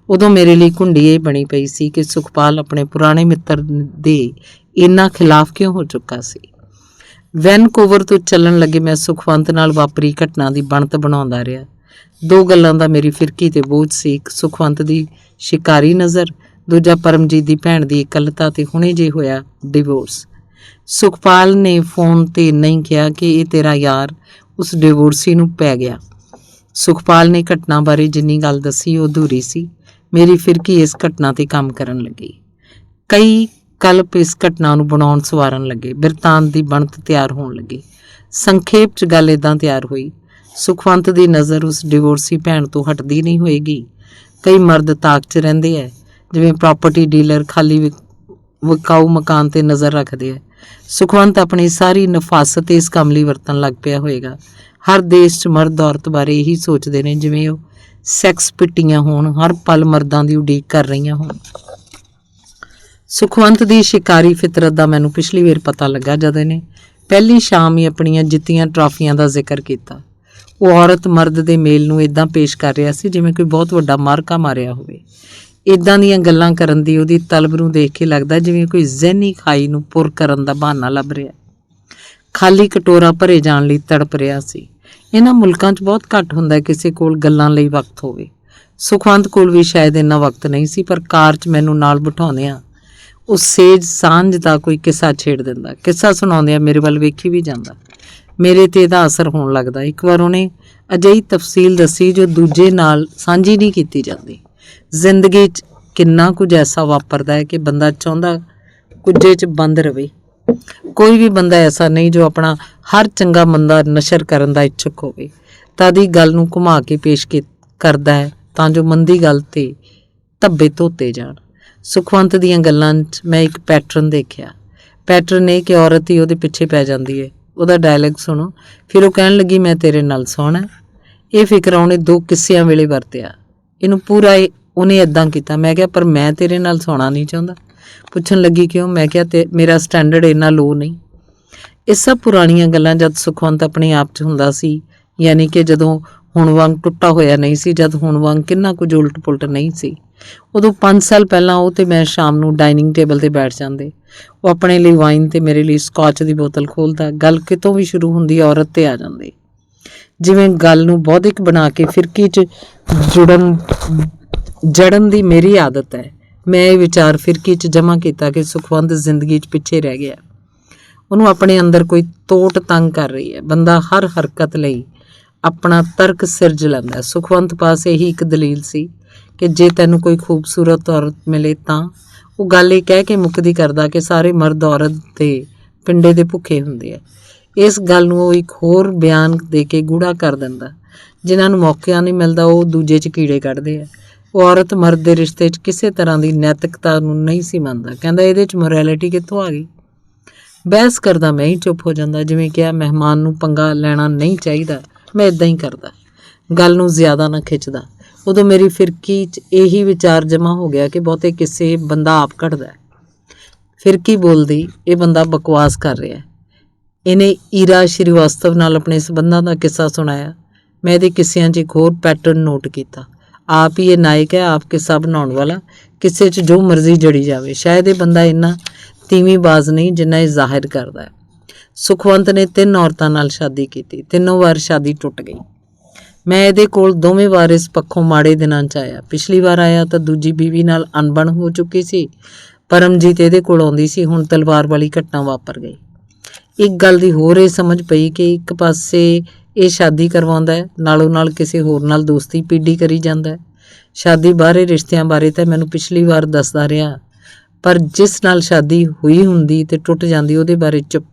ਉਦੋਂ ਮੇਰੇ ਲਈ ਘੁੰਡੀ ਇਹ ਬਣੀ ਪਈ ਸੀ ਕਿ ਸੁਖਪਾਲ ਆਪਣੇ ਪੁਰਾਣੇ ਮਿੱਤਰ ਦੇ ਇੰਨਾ ਖਿਲਾਫ ਕਿਉਂ ਹੋ ਚੁੱਕਾ ਸੀ। ਵੈਨਕੂਵਰ ਤੋਂ ਚੱਲਣ ਲੱਗੇ ਮੈਂ ਸੁਖਵੰਤ ਨਾਲ ਵਾਪਰੀ ਘਟਨਾ ਦੀ ਬਣਤ ਬਣਾਉਂਦਾ ਰਿਹਾ। ਦੋ ਗੱਲਾਂ ਦਾ ਮੇਰੀ ਫਿਰਕੀ ਤੇ ਬੋਝ ਸੀ। ਇੱਕ ਸੁਖਵੰਤ ਦੀ ਸ਼ਿਕਾਰੀ ਨਜ਼ਰ, ਦੂਜਾ ਪਰਮਜੀਤ ਦੀ ਭੈਣ ਦੀ ਇਕੱਲਤਾ ਤੇ ਹੁਣੇ ਜੇ ਹੋਇਆ ਡਿਵੋਰਸ। ਸੁਖਪਾਲ ਨੇ ਫੋਨ ਤੇ ਨਹੀਂ ਕਿਹਾ ਕਿ ਇਹ ਤੇਰਾ ਯਾਰ ਉਸ ਡਿਵੋਰਸੀ ਨੂੰ ਪੈ ਗਿਆ। ਸੁਖਪਾਲ ਨੇ ਘਟਨਾ ਬਾਰੇ ਜਿੰਨੀ ਗੱਲ ਦੱਸੀ ਉਹ ਅਧੂਰੀ ਸੀ। ਮੇਰੀ ਫਿਰਕੀ ਇਸ ਘਟਨਾ ਤੇ ਕੰਮ ਕਰਨ ਲੱਗੀ। ਕਈ ਕਲਪ ਇਸ ਘਟਨਾ ਨੂੰ ਬਣਾਉਣ ਸਵਾਰਨ ਲੱਗੇ। ਬਿਰਤਾਂਤ ਦੀ ਬਣਤ ਤਿਆਰ ਹੋਣ ਲੱਗੀ। ਸੰਖੇਪ 'ਚ ਗੱਲ ਇੱਦਾਂ ਤਿਆਰ ਹੋਈ। ਸੁਖਵੰਤ ਦੀ ਨਜ਼ਰ ਉਸ ਡਿਵੋਰਸੀ ਭੈਣ ਤੋਂ ਹਟਦੀ ਨਹੀਂ ਹੋਏਗੀ। ਕਈ ਮਰਦ ਤਾਕ 'ਚ ਰਹਿੰਦੇ ਹੈ, ਜਿਵੇਂ ਪ੍ਰਾਪਰਟੀ ਡੀਲਰ ਖਾਲੀ ਵਿਕਾਊ ਮਕਾਨ ਤੇ ਨਜ਼ਰ ਰੱਖਦੇ ਹੈ। ਸੁਖਵੰਤ ਆਪਣੀ ਸਾਰੀ ਨਫਾਸਤ ਇਸ ਕੰਮ ਲਈ ਵਰਤਣ ਲੱਗ ਪਿਆ ਹੋਏਗਾ। ਹਰ ਦੇਸ਼ 'ਚ ਮਰਦ ਔਰਤ ਬਾਰੇ ਇਹੀ ਸੋਚਦੇ ਨੇ ਜਿਵੇਂ ਉਹ ਸੈਕਸ ਪਿੱਟੀਆਂ ਹੋਣ, ਹਰ ਪਲ ਮਰਦਾਂ ਦੀ ਉਡੀਕ ਕਰ ਰਹੀਆਂ ਹੋਣ। ਸੁਖਵੰਤ ਦੀ ਸ਼ਿਕਾਰੀ ਫਿਤਰਤ ਦਾ ਮੈਨੂੰ ਪਿਛਲੀ ਵਾਰ ਪਤਾ ਲੱਗਾ ਜਦ ਇਹਨੇ ਪਹਿਲੀ ਸ਼ਾਮ ਹੀ ਆਪਣੀਆਂ ਜਿੱਤੀਆਂ ਟਰਾਫੀਆਂ ਦਾ ਜ਼ਿਕਰ ਕੀਤਾ। ਉਹ ਔਰਤ ਮਰਦ ਦੇ ਮੇਲ ਨੂੰ ਇਦਾਂ ਪੇਸ਼ ਕਰ ਰਿਹਾ ਸੀ ਜਿਵੇਂ ਕੋਈ ਬਹੁਤ ਵੱਡਾ ਮਾਰਕਾ ਮਾਰਿਆ ਹੋਵੇ। ਇਦਾਂ ਦੀਆਂ ਗੱਲਾਂ ਕਰਨ ਦੀ ਉਹਦੀ ਤਲਬ ਨੂੰ ਦੇਖ ਕੇ ਲੱਗਦਾ ਜਿਵੇਂ ਕੋਈ ਜ਼ਹਿਨੀ ਖਾਈ ਨੂੰ ਪੁਰ ਕਰਨ ਦਾ ਬਹਾਨਾ ਲੱਭ ਰਿਹਾ, ਖਾਲੀ ਕਟੋਰਾ ਭਰੇ ਜਾਣ ਲਈ ਤੜਪ ਰਿਹਾ ਸੀ। ਇਹਨਾਂ ਮੁਲਕਾਂ 'ਚ ਬਹੁਤ ਘੱਟ ਹੁੰਦਾ ਕਿਸੇ ਕੋਲ ਗੱਲਾਂ ਲਈ ਵਕਤ ਹੋਵੇ। ਸੁਖਵੰਤ ਕੋਲ ਵੀ ਸ਼ਾਇਦ ਇੰਨਾ ਵਕਤ ਨਹੀਂ ਸੀ, ਪਰ ਕਾਰ 'ਚ ਮੈਨੂੰ ਨਾਲ ਬਿਠਾਉਂਦਿਆਂ ਉਹ ਸੇਜ ਸਾਂਝ ਦਾ ਕੋਈ ਕਿੱਸਾ ਛੇੜ ਦਿੰਦਾ। ਕਿੱਸਾ ਸੁਣਾਉਂਦਿਆਂ ਮੇਰੇ ਵੱਲ ਵੇਖੀ ਵੀ ਜਾਂਦਾ। ਮੇਰੇ ਤੇ ਇਹਦਾ ਅਸਰ ਹੋਣ ਲੱਗਦਾ। ਇੱਕ ਵਾਰ ਉਹਨੇ ਅਜਿਹੀ ਤਫਸੀਲ ਦੱਸੀ ਜੋ ਦੂਜੇ ਨਾਲ ਸਾਂਝੀ ਨਹੀਂ ਕੀਤੀ ਜਾਂਦੀ। ਜ਼ਿੰਦਗੀ 'ਚ ਕਿੰਨਾ ਕੁਝ ਐਸਾ ਵਾਪਰਦਾ ਹੈ ਕਿ ਬੰਦਾ ਚਾਹੁੰਦਾ ਕੁਝੇ 'ਚ ਬੰਦ ਰਵੇ। ਕੋਈ ਵੀ ਬੰਦਾ ਐਸਾ ਨਹੀਂ ਜੋ ਆਪਣਾ ਹਰ ਚੰਗਾ ਮੰਦਾ ਨਸ਼ਰ ਕਰਨ ਦਾ ਇੱਛੁਕ ਹੋਵੇ। ਤਦ ਹੀ ਗੱਲ ਨੂੰ ਘੁਮਾ ਕੇ ਪੇਸ਼ ਕਰਦਾ ਹੈ ਤਾਂ ਜੋ ਮੰਦੀ ਗੱਲ ਤੇ ਧੱਬੇ ਧੋਤੇ ਜਾਣ। ਸੁਖਵੰਤ ਦੀਆਂ ਗੱਲਾਂ 'ਚ ਮੈਂ ਇੱਕ ਪੈਟਰਨ ਦੇਖਿਆ। ਪੈਟਰਨ ਇਹ ਕਿ ਔਰਤ ਹੀ ਉਹਦੇ ਪਿੱਛੇ ਪੈ ਜਾਂਦੀ ਹੈ। ਉਹਦਾ ਡਾਇਲੌਗ ਸੁਣੋ। ਫਿਰ ਉਹ ਕਹਿਣ ਲੱਗੀ, ਮੈਂ ਤੇਰੇ ਨਾਲ ਸੌਣਾ। ਇਹ ਫਿਕਰ ਉਹਨੇ ਦੋ ਕਿੱਸਿਆਂ ਵੇਲੇ ਵਰਤਿਆ। ਇਹਨੂੰ ਪੂਰਾ ਉਹਨੇ ਇੱਦਾਂ ਕੀਤਾ। ਮੈਂ ਕਿਹਾ, ਪਰ ਮੈਂ ਤੇਰੇ ਨਾਲ ਸੌਣਾ ਨਹੀਂ ਚਾਹੁੰਦਾ। ਪੁੱਛਣ ਲੱਗੀ ਕਿਉਂ? ਮੈਂ ਕਿਹਾ ਤੇ ਮੇਰਾ ਸਟੈਂਡਰਡ ਇੰਨਾ ਲੋ ਨਹੀਂ। ਇਹ ਸਭ ਪੁਰਾਣੀਆਂ ਗੱਲਾਂ ਜਦ ਸੁਖਵੰਤ ਆਪਣੇ ਆਪ 'ਚ ਹੁੰਦਾ ਸੀ, ਯਾਨੀ ਕਿ ਜਦੋਂ ਹੁਣ ਵਾਂਗ ਟੁੱਟਾ ਹੋਇਆ ਨਹੀਂ ਸੀ, ਜਦ ਹੁਣ ਵਾਂਗ ਕਿੰਨਾ ਕੁਝ ਉਲਟ ਪੁਲਟ ਨਹੀਂ ਸੀ। ਉਦੋਂ 5 ਸਾਲ ਪਹਿਲਾਂ ਉਹ ਤੇ ਮੈਂ ਸ਼ਾਮ ਨੂੰ ਡਾਈਨਿੰਗ ਟੇਬਲ ਤੇ ਬੈਠ ਜਾਂਦੇ। ਉਹ ਆਪਣੇ ਲਈ ਵਾਈਨ ਤੇ ਮੇਰੇ ਲਈ ਸਕਾਚ ਦੀ ਬੋਤਲ ਖੋਲ੍ਹਦਾ। ਗੱਲ ਕਿਤੋਂ ਵੀ ਸ਼ੁਰੂ ਹੁੰਦੀ ਔਰਤ ਤੇ ਆ ਜਾਂਦੀ। ਜਿਵੇਂ ਗੱਲ ਨੂੰ ਬੌਧਿਕ ਬਣਾ ਕੇ ਫਿਰਕੀ 'ਚ ਜੜਨ ਦੀ ਮੇਰੀ ਆਦਤ ਹੈ, ਮੈਂ ਇਹ ਵਿਚਾਰ ਫਿਰਕੀ 'ਚ ਜਮ੍ਹਾਂ ਕੀਤਾ ਕਿ ਸੁਖਵੰਤ ਜ਼ਿੰਦਗੀ 'ਚ ਪਿੱਛੇ ਰਹਿ ਗਿਆ। ਉਹਨੂੰ ਆਪਣੇ ਅੰਦਰ ਕੋਈ ਤੋਟ ਤੰਗ ਕਰ ਰਹੀ ਹੈ। ਬੰਦਾ ਹਰ ਹਰਕਤ ਲਈ ਆਪਣਾ ਤਰਕ ਸਿਰਜ ਲੈਂਦਾ। ਸੁਖਵੰਤ ਪਾਸ ਇਹੀ ਇੱਕ ਦਲੀਲ ਸੀ ਕਿ ਜੇ ਤੈਨੂੰ ਕੋਈ ਖੂਬਸੂਰਤ ਔਰਤ ਮਿਲੇ ਤਾਂ ਉਹ ਗੱਲ ਇਹ ਕਹਿ ਕੇ ਮੁੱਕਦੀ ਕਰਦਾ ਕਿ ਸਾਰੇ ਮਰਦ ਔਰਤ ਦੇ ਪਿੰਡੇ ਦੇ ਭੁੱਖੇ ਹੁੰਦੇ ਆ। ਇਸ ਗੱਲ ਨੂੰ ਉਹ ਇੱਕ ਹੋਰ ਬਿਆਨ ਦੇ ਕੇ ਗੂੜਾ ਕਰ ਦਿੰਦਾ। ਜਿਨ੍ਹਾਂ ਨੂੰ ਮੌਕਾ ਨਹੀਂ ਮਿਲਦਾ ਉਹ ਦੂਜੇ 'ਚ ਕੀੜੇ ਕੱਢਦੇ ਆ। ਉਹ ਔਰਤ ਮਰਦ ਦੇ ਰਿਸ਼ਤੇ 'ਚ ਕਿਸੇ ਤਰ੍ਹਾਂ ਦੀ ਨੈਤਿਕਤਾ ਨੂੰ ਨਹੀਂ ਸੀ ਮੰਨਦਾ। ਕਹਿੰਦਾ ਇਹਦੇ 'ਚ ਮੋਰੈਲਿਟੀ ਕਿੱਥੋਂ ਆ ਗਈ? ਬਹਿਸ ਕਰਦਾ ਮੈਂ ਹੀ ਚੁੱਪ ਹੋ ਜਾਂਦਾ। ਜਿਵੇਂ ਕਿਹਾ ਮਹਿਮਾਨ ਨੂੰ ਪੰਗਾ ਲੈਣਾ ਨਹੀਂ ਚਾਹੀਦਾ, ਮੈਂ ਇੱਦਾਂ ਹੀ ਕਰਦਾ, ਗੱਲ ਨੂੰ ਜ਼ਿਆਦਾ ਨਾ ਖਿੱਚਦਾ। ਉਦੋਂ ਮੇਰੀ ਫਿਰਕੀ 'ਚ ਇਹੀ ਵਿਚਾਰ ਜਮ੍ਹਾਂ ਹੋ ਗਿਆ ਕਿ ਬਹੁਤੇ ਕਿਸੇ ਬੰਦਾ ਆਪ ਘੜਦਾ। ਫਿਰਕੀ ਬੋਲਦੀ, ਇਹ ਬੰਦਾ ਬਕਵਾਸ ਕਰ ਰਿਹਾ। ਇਹਨੇ ਈਰਾ ਸ਼੍ਰੀਵਾਸਤਵ ਨਾਲ ਆਪਣੇ ਸੰਬੰਧਾਂ ਦਾ ਕਿੱਸਾ ਸੁਣਾਇਆ। ਮੈਂ ਇਹਦੇ ਕਿੱਸਿਆਂ 'ਚ ਇੱਕ ਹੋਰ ਪੈਟਰਨ ਨੋਟ ਕੀਤਾ। ਆਪ ਹੀ ਇਹ ਨਾਇਕ ਹੈ, ਆਪ ਕਿੱਸਾ ਬਣਾਉਣ ਵਾਲਾ, ਕਿਸੇ 'ਚ ਜੋ ਮਰਜ਼ੀ ਜੜੀ ਜਾਵੇ। ਸ਼ਾਇਦ ਇਹ ਬੰਦਾ ਇੰਨਾ ਤੀਵੀਂ ਬਾਜ਼ ਨਹੀਂ ਜਿੰਨਾ ਇਹ ਜ਼ਾਹਿਰ ਕਰਦਾ ਹੈ। ਸੁਖਵੰਤ ਨੇ 3 ਔਰਤਾਂ ਨਾਲ ਸ਼ਾਦੀ ਕੀਤੀ। ਤਿੰਨੋਂ ਵਾਰ ਸ਼ਾਦੀ ਟੁੱਟ ਗਈ। ਮੈਂ ਇਹਦੇ ਕੋਲ ਦੋਵੇਂ ਵਾਰ ਇਸ ਪੱਖੋਂ ਮਾੜੇ ਦਿਨਾਂ 'ਚ ਆਇਆ। ਪਿਛਲੀ ਵਾਰ ਆਇਆ ਤਾਂ ਦੂਜੀ ਬੀਵੀ ਨਾਲ ਅਣਬਣ ਹੋ ਚੁੱਕੀ ਸੀ। ਪਰਮਜੀਤ ਇਹਦੇ ਕੋਲ ਆਉਂਦੀ ਸੀ। ਹੁਣ ਤਲਵਾਰ ਵਾਲੀ ਘਟਨਾ ਵਾਪਰ ਗਈ। ਇੱਕ ਗੱਲ ਦੀ ਹੋਰ ਇਹ ਸਮਝ ਪਈ ਕਿ ਇੱਕ ਪਾਸੇ ਇਹ ਸ਼ਾਦੀ ਕਰਵਾਉਂਦਾ ਹੈ, ਨਾਲੋਂ ਨਾਲ ਕਿਸੇ ਹੋਰ ਨਾਲ ਦੋਸਤੀ ਪੀਡੀ ਕਰੀ ਜਾਂਦਾ ਹੈ। ਸ਼ਾਦੀ ਬਾਹਰੇ ਰਿਸ਼ਤਿਆਂ ਬਾਰੇ ਤਾਂ ਮੈਨੂੰ ਪਿਛਲੀ ਵਾਰ ਦੱਸਦਾ ਰਿਹਾ, ਪਰ ਜਿਸ ਨਾਲ ਸ਼ਾਦੀ ਹੋਈ ਹੁੰਦੀ ਤੇ ਟੁੱਟ ਜਾਂਦੀ ਉਹਦੇ ਬਾਰੇ ਚੁੱਪ।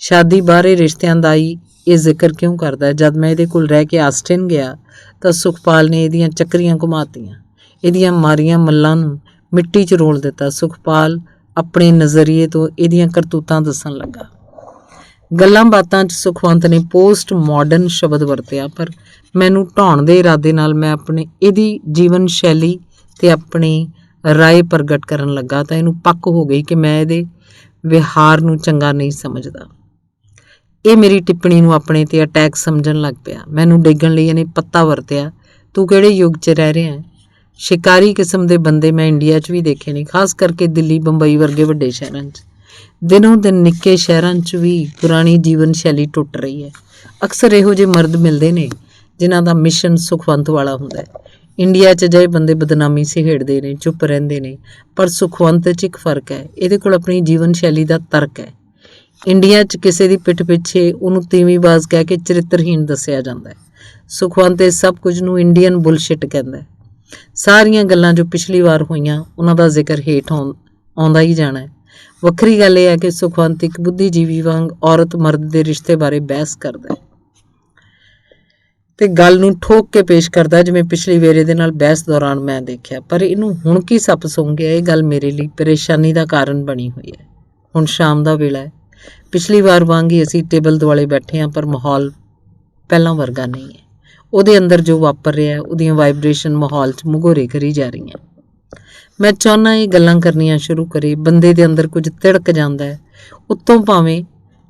ਸ਼ਾਦੀ ਬਾਹਰੇ ਰਿਸ਼ਤਿਆਂ ਦਾ ਹੀ ਇਹ ਜ਼ਿਕਰ ਕਿਉਂ ਕਰਦਾ? ਜਦ ਮੈਂ ਇਹਦੇ ਕੋਲ ਰਹਿ ਕੇ ਆਸਟਿਨ ਗਿਆ ਤਾਂ ਸੁਖਪਾਲ ਨੇ ਇਹਦੀਆਂ ਚੱਕਰੀਆਂ ਘੁਮਾਤੀਆਂ। ਇਹਦੀਆਂ ਮਾਰੀਆਂ ਮੱਲਾਂ ਨੂੰ ਮਿੱਟੀ 'ਚ ਰੋਲ ਦਿੱਤਾ। ਸੁਖਪਾਲ ਆਪਣੇ ਨਜ਼ਰੀਏ ਤੋਂ ਇਹਦੀਆਂ ਕਰਤੂਤਾਂ ਦੱਸਣ ਲੱਗਾ। ਗੱਲਾਂ ਬਾਤਾਂ 'ਚ ਸੁਖਵੰਤ ਨੇ ਪੋਸਟ ਮਾਡਰਨ ਸ਼ਬਦ ਵਰਤਿਆ, ਪਰ ਮੈਨੂੰ ਢਾਉਣ ਦੇ ਇਰਾਦੇ ਨਾਲ ਮੈਂ ਇਹਦੀ ਜੀਵਨ ਸ਼ੈਲੀ ਤੇ ਆਪਣੀ ਰਾਏ ਪ੍ਰਗਟ ਕਰਨ ਲੱਗਾ ਤਾਂ ਇਹਨੂੰ ਪੱਕ ਹੋ ਗਈ ਕਿ ਮੈਂ ਇਹਦੇ ਵਿਹਾਰ ਨੂੰ ਚੰਗਾ ਨਹੀਂ ਸਮਝਦਾ। ਇਹ ਮੇਰੀ ਟਿੱਪਣੀ ਨੂੰ ਆਪਣੇ ਤੇ ਅਟੈਕ ਸਮਝਣ ਲੱਗ ਪਿਆ। ਮੈਨੂੰ ਡੇਗਣ ਲਈ ਇਹਨੇ ਪੱਤਾ ਵਰਤਿਆ। ਤੂੰ ਕਿਹੜੇ ਯੁੱਗ 'ਚ ਰਹਿ ਰਿਹਾ ਹੈ? ਸ਼ਿਕਾਰੀ ਕਿਸਮ ਦੇ ਬੰਦੇ ਮੈਂ ਇੰਡੀਆ 'ਚ ਵੀ ਦੇਖੇ ਨੇ, ਖਾਸ ਕਰਕੇ ਦਿੱਲੀ, ਬੰਬਈ ਵਰਗੇ ਵੱਡੇ ਸ਼ਹਿਰਾਂ 'ਚ। ਦਿਨੋਂ ਦਿਨ ਨਿੱਕੇ ਸ਼ਹਿਰਾਂ 'ਚ ਵੀ ਪੁਰਾਣੀ ਜੀਵਨ ਸ਼ੈਲੀ ਟੁੱਟ ਰਹੀ ਹੈ। ਅਕਸਰ ਇਹੋ ਜਿਹੇ ਮਰਦ ਮਿਲਦੇ ਨੇ ਜਿਨ੍ਹਾਂ ਦਾ ਮਿਸ਼ਨ ਸੁਖਵੰਤ ਵਾਲਾ ਹੁੰਦਾ ਹੈ। ਇੰਡੀਆ 'ਚ ਅਜਿਹੇ ਬੰਦੇ ਬਦਨਾਮੀ ਸਿਹੇੜਦੇ ਨੇ, ਚੁੱਪ ਰਹਿੰਦੇ ਨੇ, ਪਰ ਸੁਖਵੰਤ 'ਚ ਇੱਕ ਫਰਕ ਹੈ। ਇਹਦੇ ਕੋਲ ਆਪਣੀ ਜੀਵਨ ਸ਼ੈਲੀ ਦਾ ਤਰਕ ਹੈ। ਇੰਡੀਆ 'ਚ ਕਿਸੇ ਦੀ ਪਿੱਠ ਪਿੱਛੇ ਉਹਨੂੰ ਤੀਵੀਂਬਾਜ਼ ਕਹਿ ਕੇ ਚਰਿੱਤਰਹੀਣ ਦੱਸਿਆ ਜਾਂਦਾ ਹੈ। ਸੁਖਵੰਤ ਇਸ ਸਭ ਕੁਝ ਨੂੰ ਇੰਡੀਅਨ ਬੁਲਸ਼ਿਟ ਕਹਿੰਦਾ ਹੈ। ਸਾਰੀਆਂ ਗੱਲਾਂ ਜੋ ਪਿਛਲੀ ਵਾਰ ਹੋਈਆਂ ਉਹਨਾਂ ਦਾ ਜ਼ਿਕਰ ਹੇਠ ਆਉਂਦਾ ਹੀ ਜਾਣਾ ਹੈ। ਵੱਖਰੀ ਗੱਲ ਇਹ ਹੈ ਕਿ ਸੁਖਵੰਤ ਇੱਕ ਬੁੱਧੀਜੀਵੀ ਵਾਂਗ ਔਰਤ ਮਰਦ ਦੇ ਰਿਸ਼ਤੇ ਬਾਰੇ ਬਹਿਸ ਕਰਦਾ ਹੈ ਤੇ ਗੱਲ ਨੂੰ ਠੋਕ ਕੇ ਪੇਸ਼ ਕਰਦਾ, ਜਿਵੇਂ ਪਿਛਲੀ ਵੇਰੇ ਦੇ ਨਾਲ ਬਹਿਸ ਦੌਰਾਨ ਮੈਂ ਦੇਖਿਆ। ਪਰ ਇਹਨੂੰ ਹੁਣ ਕੀ ਸੱਪ ਸੁੰਘ ਗਿਆ, ਇਹ ਗੱਲ ਮੇਰੇ ਲਈ ਪਰੇਸ਼ਾਨੀ ਦਾ ਕਾਰਨ ਬਣੀ ਹੋਈ ਹੈ। ਹੁਣ ਸ਼ਾਮ ਦਾ ਵੇਲਾ ਹੈ। ਪਿਛਲੀ ਵਾਰ ਵਾਂਗ ਹੀ ਅਸੀਂ ਟੇਬਲ ਦੁਆਲੇ ਬੈਠੇ ਹਾਂ, ਪਰ ਮਾਹੌਲ ਪਹਿਲਾਂ ਵਰਗਾ ਨਹੀਂ ਹੈ। ਉਹਦੇ ਅੰਦਰ ਜੋ ਵਾਪਰ ਰਿਹਾ ਹੈ, ਉਹਦੀਆਂ ਵਾਈਬ੍ਰੇਸ਼ਨ ਮਾਹੌਲ 'ਚ ਮੁਗੋਰੇ ਕਰੀ ਜਾ ਰਹੀਆਂ। ਮੈਂ ਚਾਹੁੰਦਾ ਇਹ ਗੱਲਾਂ ਕਰਨੀਆਂ ਸ਼ੁਰੂ ਕਰੇ। ਬੰਦੇ ਦੇ ਅੰਦਰ ਕੁਝ ਤਿੜਕ ਜਾਂਦਾ ਹੈ। ਉੱਤੋਂ ਭਾਵੇਂ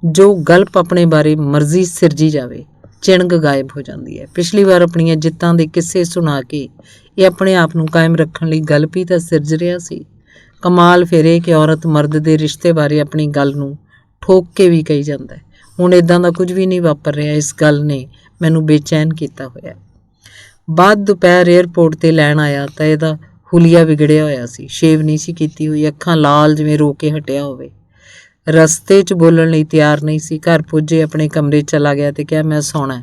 ਜੋ ਗਲਪ ਆਪਣੇ ਬਾਰੇ ਮਰਜ਼ੀ ਸਿਰਜੀ ਜਾਵੇ, ਚਿਣਗ ਗਾਇਬ ਹੋ ਜਾਂਦੀ ਹੈ। ਪਿਛਲੀ ਵਾਰ ਆਪਣੀਆਂ ਜਿੱਤਾਂ ਦੇ ਕਿੱਸੇ ਸੁਣਾ ਕੇ ਇਹ ਆਪਣੇ ਆਪ ਨੂੰ ਕਾਇਮ ਰੱਖਣ ਲਈ ਗਲਪ ਹੀ ਤਾਂ ਸਿਰਜ ਰਿਹਾ ਸੀ। ਕਮਾਲ ਫਿਰ ਇਹ ਕਿ ਔਰਤ ਮਰਦ ਦੇ ਰਿਸ਼ਤੇ ਬਾਰੇ ਆਪਣੀ ਗੱਲ ਨੂੰ ਠੋਕ ਕੇ ਵੀ ਕਹੀ ਜਾਂਦਾ ਹੈ। ਹੁਣ ਇੱਦਾਂ ਦਾ ਕੁਝ ਵੀ ਨਹੀਂ ਵਾਪਰ ਰਿਹਾ। ਇਸ ਗੱਲ ਨੇ ਮੈਨੂੰ ਬੇਚੈਨ ਕੀਤਾ ਹੋਇਆ। ਬਾਅਦ ਦੁਪਹਿਰ ਏਅਰਪੋਰਟ 'ਤੇ ਲੈਣ ਆਇਆ ਤਾਂ ਇਹਦਾ ਹੁਲੀਆ ਵਿਗੜਿਆ ਹੋਇਆ ਸੀ। ਸ਼ੇਵ ਨਹੀਂ ਸੀ ਕੀਤੀ ਹੋਈ, ਅੱਖਾਂ ਲਾਲ ਜਿਵੇਂ ਰੋ ਕੇ ਹਟਿਆ ਹੋਵੇ। ਰਸਤੇ 'ਚ ਬੋਲਣ ਲਈ ਤਿਆਰ ਨਹੀਂ ਸੀ। ਘਰ ਪੁੱਜੇ ਆਪਣੇ ਕਮਰੇ 'ਚ ਚਲਾ ਗਿਆ ਤੇ ਕਿਹਾ ਮੈਂ ਸੌਣਾ।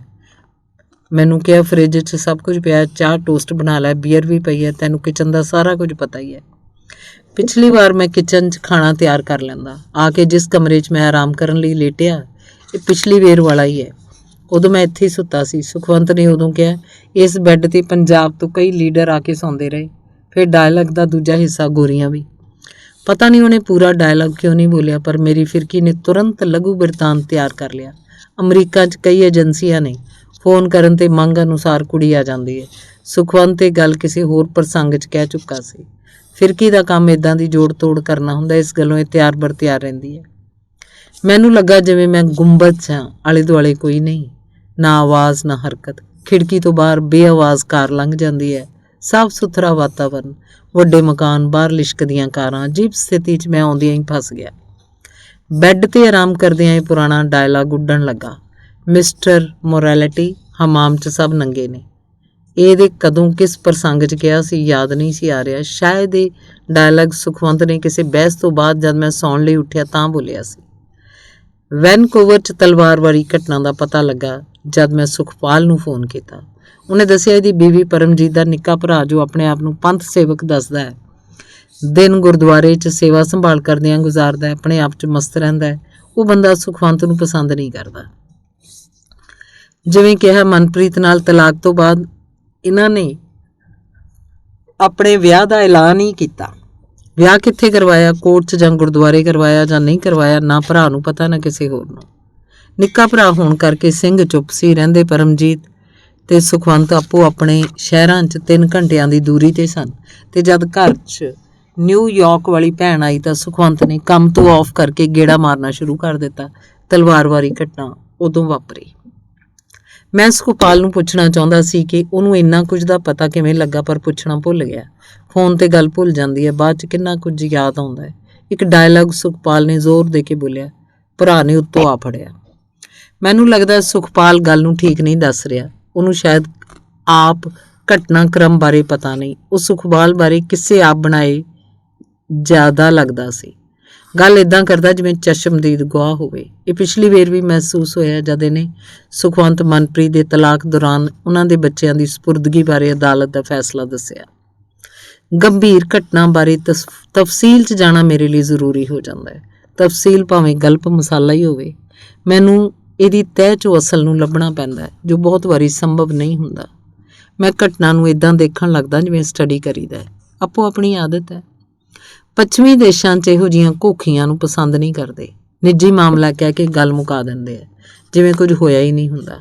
ਮੈਨੂੰ ਕਿਹਾ ਫਰਿੱਜ 'ਚ ਸਭ ਕੁਝ ਪਿਆ, ਚਾਹ ਟੋਸਟ ਬਣਾ ਲੈ, ਬੀਅਰ ਵੀ ਪਈ ਹੈ, ਤੈਨੂੰ ਕਿਚਨ ਦਾ ਸਾਰਾ ਕੁਝ ਪਤਾ ਹੀ ਹੈ। ਪਿਛਲੀ ਵਾਰ ਮੈਂ ਕਿਚਨ 'ਚ ਖਾਣਾ ਤਿਆਰ ਕਰ ਲੈਂਦਾ। ਆ ਕੇ ਜਿਸ ਕਮਰੇ 'ਚ ਮੈਂ ਆਰਾਮ ਕਰਨ ਲਈ ਲੇਟਿਆ, ਇਹ ਪਿਛਲੀ ਵੇਰ ਵਾਲਾ ਹੀ ਹੈ। ਉਦੋਂ ਮੈਂ ਇੱਥੇ ਹੀ ਸੁੱਤਾ ਸੀ। ਸੁਖਵੰਤ ਨੇ ਉਦੋਂ ਕਿਹਾ ਇਸ ਬੈੱਡ 'ਤੇ ਪੰਜਾਬ ਤੋਂ ਕਈ ਲੀਡਰ ਆ ਕੇ ਸੌਂਦੇ ਰਹੇ। ਫਿਰ ਡਾਇਲੌਗ ਦਾ ਦੂਜਾ ਹਿੱਸਾ ਗੋਰੀਆਂ ਵੀ। ਪਤਾ ਨਹੀਂ ਉਹਨੇ ਪੂਰਾ ਡਾਇਲੌਗ ਕਿਉਂ ਨਹੀਂ ਬੋਲਿਆ, ਪਰ ਮੇਰੀ ਫਿਰਕੀ ਨੇ ਤੁਰੰਤ ਲਘੂ ਬਿਰਤਾਂਤ ਤਿਆਰ ਕਰ ਲਿਆ। ਅਮਰੀਕਾ 'ਚ ਕਈ ਏਜੰਸੀਆਂ ਨੇ, ਫੋਨ ਕਰਨ 'ਤੇ ਮੰਗ ਅਨੁਸਾਰ ਕੁੜੀ ਆ ਜਾਂਦੀ ਹੈ। ਸੁਖਵੰਤ ਇਹ ਗੱਲ ਕਿਸੇ ਹੋਰ ਪ੍ਰਸੰਗ 'ਚ ਕਹਿ ਚੁੱਕਾ ਸੀ। ਫਿਰਕੀ ਦਾ ਕੰਮ ਇੱਦਾਂ ਦੀ ਜੋੜ ਤੋੜ ਕਰਨਾ ਹੁੰਦਾ, ਇਸ ਗੱਲੋਂ ਇਹ ਤਿਆਰ ਬਰ ਤਿਆਰ ਰਹਿੰਦੀ ਹੈ। ਮੈਨੂੰ ਲੱਗਾ ਜਿਵੇਂ ਮੈਂ ਗੁੰਬਦ 'ਚ ਹਾਂ, ਆਲੇ ਦੁਆਲੇ ਕੋਈ ਨਹੀਂ, ਨਾ ਆਵਾਜ਼ ਨਾ ਹਰਕਤ। ਖਿੜਕੀ ਤੋਂ ਬਾਹਰ ਬੇਆਵਾਜ਼ ਕਾਰ ਲੰਘ ਜਾਂਦੀ ਹੈ। ਸਾਫ਼ ਸੁਥਰਾ ਵਾਤਾਵਰਨ, ਵੱਡੇ ਮਕਾਨ, ਬਾਹਰ ਲਿਸ਼ਕਦੀਆਂ ਕਾਰਾਂ। ਅਜੀਬ ਸਥਿਤੀ 'ਚ ਮੈਂ ਆਉਂਦਿਆਂ ਹੀ ਫਸ ਗਿਆ। ਬੈੱਡ 'ਤੇ ਆਰਾਮ ਕਰਦਿਆਂ ਇਹ ਪੁਰਾਣਾ ਡਾਇਲਾਗ ਉੱਡਣ ਲੱਗਾ, ਮਿਸਟਰ ਮੋਰੈਲਿਟੀ, ਹਮਾਮ 'ਚ ਸਭ ਨੰਗੇ ਨੇ। ਇਹਦੇ ਕਦੋਂ ਕਿਸ ਪ੍ਰਸੰਗ 'ਚ ਕਿਹਾ ਸੀ ਯਾਦ ਨਹੀਂ ਸੀ ਆ ਰਿਹਾ। ਸ਼ਾਇਦ ਇਹ ਡਾਇਲਾਗ ਸੁਖਵੰਤ ਨੇ ਕਿਸੇ ਬਹਿਸ ਤੋਂ ਬਾਅਦ ਜਦ ਮੈਂ ਸੌਣ ਲਈ ਉੱਠਿਆ ਤਾਂ ਬੋਲਿਆ ਸੀ। ਵੈਨਕੂਵਰ 'ਚ ਤਲਵਾਰਬਾਰੀ ਘਟਨਾ ਦਾ ਪਤਾ ਲੱਗਾ ਜਦ ਮੈਂ ਸੁਖਪਾਲ ਨੂੰ ਫੋਨ ਕੀਤਾ। ਉਹਨੇ ਦੱਸਿਆ ਇਹਦੀ ਬੀਵੀ ਪਰਮਜੀਤ ਦਾ ਨਿੱਕਾ ਭਰਾ, ਜੋ ਆਪਣੇ ਆਪ ਨੂੰ ਪੰਥ ਸੇਵਕ ਦੱਸਦਾ ਹੈ, ਦਿਨ ਗੁਰਦੁਆਰੇ 'ਚ ਸੇਵਾ ਸੰਭਾਲ ਕਰਦਿਆਂ ਗੁਜ਼ਾਰਦਾ ਹੈ, ਆਪਣੇ ਆਪ 'ਚ ਮਸਤ ਰਹਿੰਦਾ ਹੈ। ਉਹ ਬੰਦਾ ਸੁਖਵੰਤ ਨੂੰ ਪਸੰਦ ਨਹੀਂ ਕਰਦਾ। ਜਿਵੇਂ ਕਿਹਾ, ਮਨਪ੍ਰੀਤ ਨਾਲ ਤਲਾਕ ਤੋਂ ਬਾਅਦ ਇਹਨਾਂ ਨੇ ਆਪਣੇ ਵਿਆਹ ਦਾ ਐਲਾਨ ਹੀ ਕੀਤਾ। ਵਿਆਹ ਕਿੱਥੇ ਕਰਵਾਇਆ, ਕੋਰਟ 'ਚ ਜਾਂ ਗੁਰਦੁਆਰੇ ਕਰਵਾਇਆ ਜਾਂ ਨਹੀਂ ਕਰਵਾਇਆ, ਨਾ ਭਰਾ ਨੂੰ ਪਤਾ ਨਾ ਕਿਸੇ ਹੋਰ ਨੂੰ। ਨਿੱਕਾ ਭਰਾ ਹੋਣ ਕਰਕੇ ਸਿੰਘ ਚੁੱਪ ਸੀ। ਰਹਿੰਦੇ ਪਰਮਜੀਤ ਤੇ ਸੁਖਵੰਤ ਆਪੋ ਆਪਣੇ ਸ਼ਹਿਰਾਂ 'ਚ 3 ਘੰਟਿਆਂ ਦੀ ਦੂਰੀ 'ਤੇ ਸਨ। ਤੇ ਜਦ ਘਰ 'ਚ ਨਿਊਯਾਰਕ ਵਾਲੀ ਭੈਣ ਆਈ ਤਾਂ ਸੁਖਵੰਤ ਨੇ ਕੰਮ ਤੋਂ ਆਫ ਕਰਕੇ ਗੇੜਾ ਮਾਰਨਾ ਸ਼ੁਰੂ ਕਰ ਦਿੱਤਾ। ਤਲਵਾਰਬਾਰੀ ਘਟਨਾ ਉਦੋਂ ਵਾਪਰੀ। ਮੈਂ ਸੁਖਪਾਲ ਨੂੰ ਪੁੱਛਣਾ ਚਾਹੁੰਦਾ ਸੀ ਕਿ ਉਹਨੂੰ ਇੰਨਾ ਕੁਝ ਦਾ ਪਤਾ ਕਿਵੇਂ ਲੱਗਾ, ਪਰ ਪੁੱਛਣਾ ਭੁੱਲ ਗਿਆ। ਫੋਨ 'ਤੇ ਗੱਲ ਭੁੱਲ ਜਾਂਦੀ ਹੈ, ਬਾਅਦ 'ਚ ਕਿੰਨਾ ਕੁਝ ਯਾਦ ਆਉਂਦਾ ਹੈ। ਇੱਕ ਡਾਇਲਾਗ ਸੁਖਪਾਲ ਨੇ ਜ਼ੋਰ ਦੇ ਕੇ ਬੋਲਿਆ। ਭਰਾ ਨੇ ਉੱਤੋਂ ਆ ਫੜਿਆ। ਮੈਨੂੰ ਲੱਗਦਾ ਸੁਖਪਾਲ ਗੱਲ ਨੂੰ ਠੀਕ ਨਹੀਂ ਦੱਸ ਰਿਹਾ। ਉਹਨੂੰ ਸ਼ਾਇਦ ਆਪ ਘਟਨਾਕ੍ਰਮ ਬਾਰੇ ਪਤਾ ਨਹੀਂ। ਉਹ ਸੁਖਪਾਲ ਬਾਰੇ ਕਿੱਸੇ ਆਪ ਬਣਾਏ ਜ਼ਿਆਦਾ ਲੱਗਦਾ ਸੀ। ਗੱਲ ਇੱਦਾਂ ਕਰਦਾ ਜਿਵੇਂ ਚਸ਼ਮਦੀਦ ਗਵਾਹ ਹੋਵੇ। ਇਹ ਪਿਛਲੀ ਵੇਰ ਵੀ ਮਹਿਸੂਸ ਹੋਇਆ ਜਦ ਇਹਨੇ ਸੁਖਵੰਤ ਮਨਪ੍ਰੀਤ ਦੇ ਤਲਾਕ ਦੌਰਾਨ ਉਹਨਾਂ ਦੇ ਬੱਚਿਆਂ ਦੀ ਸਪੁਰਦਗੀ ਬਾਰੇ ਅਦਾਲਤ ਦਾ ਫੈਸਲਾ ਦੱਸਿਆ। ਗੰਭੀਰ ਘਟਨਾ ਬਾਰੇ ਤਫਸੀਲ 'ਚ ਜਾਣਾ ਮੇਰੇ ਲਈ ਜ਼ਰੂਰੀ ਹੋ ਜਾਂਦਾ ਹੈ। ਤਫਸੀਲ ਭਾਵੇਂ ਗਲਪ ਮਸਾਲਾ ਹੀ ਹੋਵੇ। ਮੈਨੂੰ ਇਹਦੀ ਤਹਿ 'ਚੋਂ ਅਸਲ ਨੂੰ ਲੱਭਣਾ ਪੈਂਦਾ ਹੈ, ਜੋ ਬਹੁਤ ਵਾਰੀ ਸੰਭਵ ਨਹੀਂ ਹੁੰਦਾ। ਮੈਂ ਘਟਨਾ ਨੂੰ ਇੱਦਾਂ ਦੇਖਣ ਲੱਗਦਾ ਜਿਵੇਂ ਸਟੱਡੀ ਕਰੀਦਾ ਹੈ। ਆਪੋ ਆਪਣੀ ਆਦਤ ਹੈ। ਪੱਛਮੀ ਦੇਸ਼ਾਂ 'ਚ ਇਹੋ ਜਿਹੀਆਂ ਘੋਖੀਆਂ ਨੂੰ ਪਸੰਦ ਨਹੀਂ ਕਰਦੇ। ਨਿੱਜੀ ਮਾਮਲਾ ਕਹਿ ਕੇ ਗੱਲ ਮੁਕਾ ਦਿੰਦੇ ਆ, ਜਿਵੇਂ ਕੁਝ ਹੋਇਆ ਹੀ ਨਹੀਂ ਹੁੰਦਾ।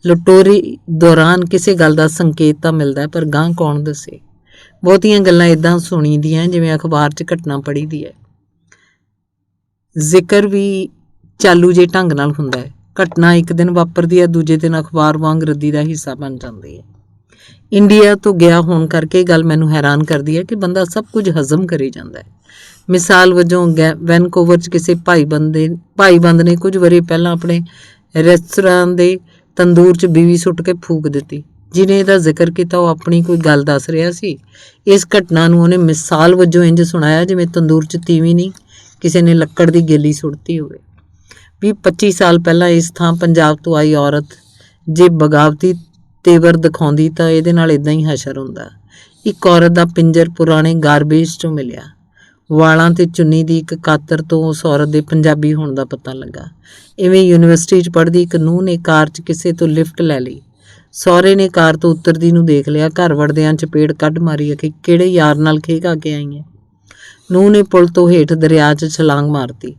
ਲਟੋਰੀ ਦੌਰਾਨ ਕਿਸੇ ਗੱਲ ਦਾ ਸੰਕੇਤ ਤਾਂ ਮਿਲਦਾ, ਪਰ ਗਾਂਹ ਕੌਣ ਦੱਸੇ। ਬਹੁਤੀਆਂ ਗੱਲਾਂ ਇੱਦਾਂ ਸੁਣੀ ਦੀਆਂ ਜਿਵੇਂ ਅਖਬਾਰ 'ਚ ਘਟਨਾ ਪੜ੍ਹੀ ਦੀ ਹੈ। ਜ਼ਿਕਰ ਵੀ ਚਾਲੂ ਜੇ ਢੰਗ ਨਾਲ ਹੁੰਦਾ ਹੈ। ਘਟਨਾ ਇੱਕ ਦਿਨ ਵਾਪਰਦੀ ਹੈ, ਦੂਜੇ ਦਿਨ ਅਖਬਾਰ ਵਾਂਗ ਰੱਦੀ ਦਾ ਹਿੱਸਾ ਬਣ ਜਾਂਦੀ ਹੈ। ਇੰਡੀਆ ਤੋਂ ਗਿਆ ਹੋਣ ਕਰਕੇ ਗੱਲ ਮੈਨੂੰ ਹੈਰਾਨ ਕਰਦੀ ਹੈ ਕਿ ਬੰਦਾ ਸਭ ਕੁਝ ਹਜ਼ਮ ਕਰੀ ਜਾਂਦਾ ਹੈ। ਮਿਸਾਲ ਵਜੋਂ ਵੈਨਕੂਵਰ 'ਚ ਕਿਸੇ ਭਾਈਬੰਦ ਨੇ ਕੁਝ ਵਰ੍ਹੇ ਪਹਿਲਾਂ ਆਪਣੇ ਰੈਸਟੋਰਾਂ ਦੇ ਤੰਦੂਰ 'ਚ ਬੀਵੀ ਸੁੱਟ ਕੇ ਫੂਕ ਦਿੱਤੀ। ਜਿਹਨੇ ਇਹਦਾ ਜ਼ਿਕਰ ਕੀਤਾ ਉਹ ਆਪਣੀ ਕੋਈ ਗੱਲ ਦੱਸ ਰਿਹਾ ਸੀ। ਇਸ ਘਟਨਾ ਨੂੰ ਉਹਨੇ ਮਿਸਾਲ ਵਜੋਂ ਇੰਝ ਸੁਣਾਇਆ ਜਿਵੇਂ ਤੰਦੂਰ 'ਚ ਤੀਵੀਂ ਨਹੀਂ, ਕਿਸੇ ਨੇ ਲੱਕੜ ਦੀ ਗੇਲੀ ਸੁੱਟਤੀ ਹੋਵੇ। 20-25 ਸਾਲ ਪਹਿਲਾਂ ਇਸ ਥਾਂ ਪੰਜਾਬ ਤੋਂ ਆਈ ਔਰਤ ਜੇ ਬਗਾਵਤੀ ਤੇਵਰ ਦਿਖਾਉਂਦੀ ਤਾਂ ਇਹਦੇ ਨਾਲ ਇਦਾਂ ਹੀ ਹਸ਼ਰ ਹੁੰਦਾ। ਇੱਕ ਔਰਤ ਦਾ ਪਿੰਜਰ ਪੁਰਾਣੇ ਗਾਰਬੇਜ 'ਚੋਂ ਮਿਲਿਆ। ਵਾਲਾਂ ਤੇ ਚੁੰਨੀ ਦੀ ਇੱਕ ਕਾਤਰ ਤੋਂ ਉਸ ਔਰਤ ਦੇ ਪੰਜਾਬੀ ਹੋਣ ਦਾ ਪਤਾ ਲੱਗਾ। ਇਵੇਂ ਯੂਨੀਵਰਸਿਟੀ 'ਚ ਪੜ੍ਹਦੀ ਇੱਕ ਨੂੰਹ ਨੇ ਕਾਰ 'ਚ ਕਿਸੇ ਤੋਂ ਲਿਫਟ ਲੈ ਲਈ। ਸਹੁਰੇ ਨੇ ਕਾਰ ਤੋਂ ਉਤਰਦੀ ਨੂੰ ਦੇਖ ਲਿਆ। ਘਰ ਵੜਦਿਆਂ ਚਪੇੜ ਕੱਢ ਮਾਰੀ ਕਿ ਕਿਹੜੇ ਯਾਰ ਨਾਲ ਖੇਹ ਖਾ ਕੇ ਆਈ ਹੈ। ਨੂੰਹ ਨੇ ਪੁਲ ਤੋਂ ਹੇਠ ਦਰਿਆ 'ਚ ਛਲਾਂਗ ਮਾਰਤੀ।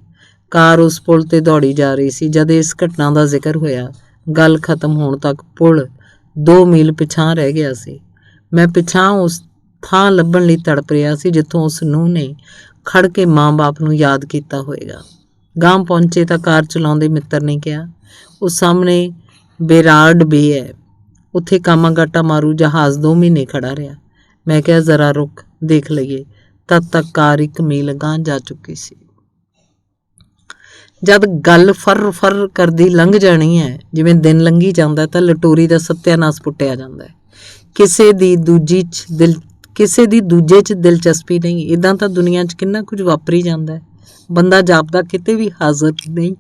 ਕਾਰ ਉਸ ਪੁਲ ਤੇ ਦੌੜੀ ਜਾ ਰਹੀ ਸੀ। ਜਦ ਇਸ ਘਟਨਾ ਦਾ ਜ਼ਿਕਰ ਹੋਇਆ, ਗੱਲ ਖਤਮ ਹੋਣ ਤੱਕ ਪੁਲ 2 ਮੀਲ ਪਿਛਾਂਹ ਰਹਿ ਗਿਆ ਸੀ। ਮੈਂ ਪਿਛਾਂਹ ਉਸ ਥਾਂ ਲੱਭਣ ਲਈ ਤੜਪ ਰਿਹਾ ਸੀ ਜਿੱਥੋਂ ਉਸ ਨੂੰਹ ਨੇ ਖੜ ਕੇ ਮਾਂ-ਬਾਪ ਨੂੰ ਯਾਦ ਕੀਤਾ ਹੋਵੇਗਾ। ਗਾਂਹ ਪਹੁੰਚੇ ਤਾਂ ਕਾਰ ਚਲਾਉਂਦੇ ਮਿੱਤਰ ਨੇ ਕਿਹਾ, ਉਹ ਸਾਹਮਣੇ ਬੇਰਾਡ ਬੇ ਹੈ, ਉੱਥੇ ਕਾਮਾਗਾਟਾ ਮਾਰੂ ਜਹਾਜ਼ 2 ਮਹੀਨੇ ਖੜਾ ਰਿਹਾ। ਮੈਂ ਕਿਹਾ ਜ਼ਰਾ ਰੁਕ ਦੇਖ ਲਈਏ। ਤਦ ਤੱਕ ਕਾਰ 1 ਮੀਲ ਅਗਾਂਹ ਜਾ ਚੁੱਕੀ ਸੀ। ਜਦ ਗੱਲ ਫਰ ਕਰਦੀ ਲੰਘ ਜਾਣੀ ਹੈ, ਜਿਵੇਂ ਦਿਨ ਲੰਘੀ ਜਾਂਦਾ, ਤਾਂ ਲਟੋਰੀ ਦਾ ਸੱਤਿਆਨਾਸ ਪੁੱਟਿਆ ਜਾਂਦਾ ਹੈ। ਕਿਸੇ ਦੀ ਦੂਜੇ 'ਚ ਦਿਲਚਸਪੀ ਨਹੀਂ। ਇੱਦਾਂ ਤਾਂ ਦੁਨੀਆ 'ਚ ਕਿੰਨਾ ਕੁਝ ਵਾਪਰੀ ਜਾਂਦਾ ਹੈ। ਬੰਦਾ ਜਾਪਦਾ ਕਿਤੇ ਵੀ ਹਾਜ਼ਰ ਨਹੀਂ।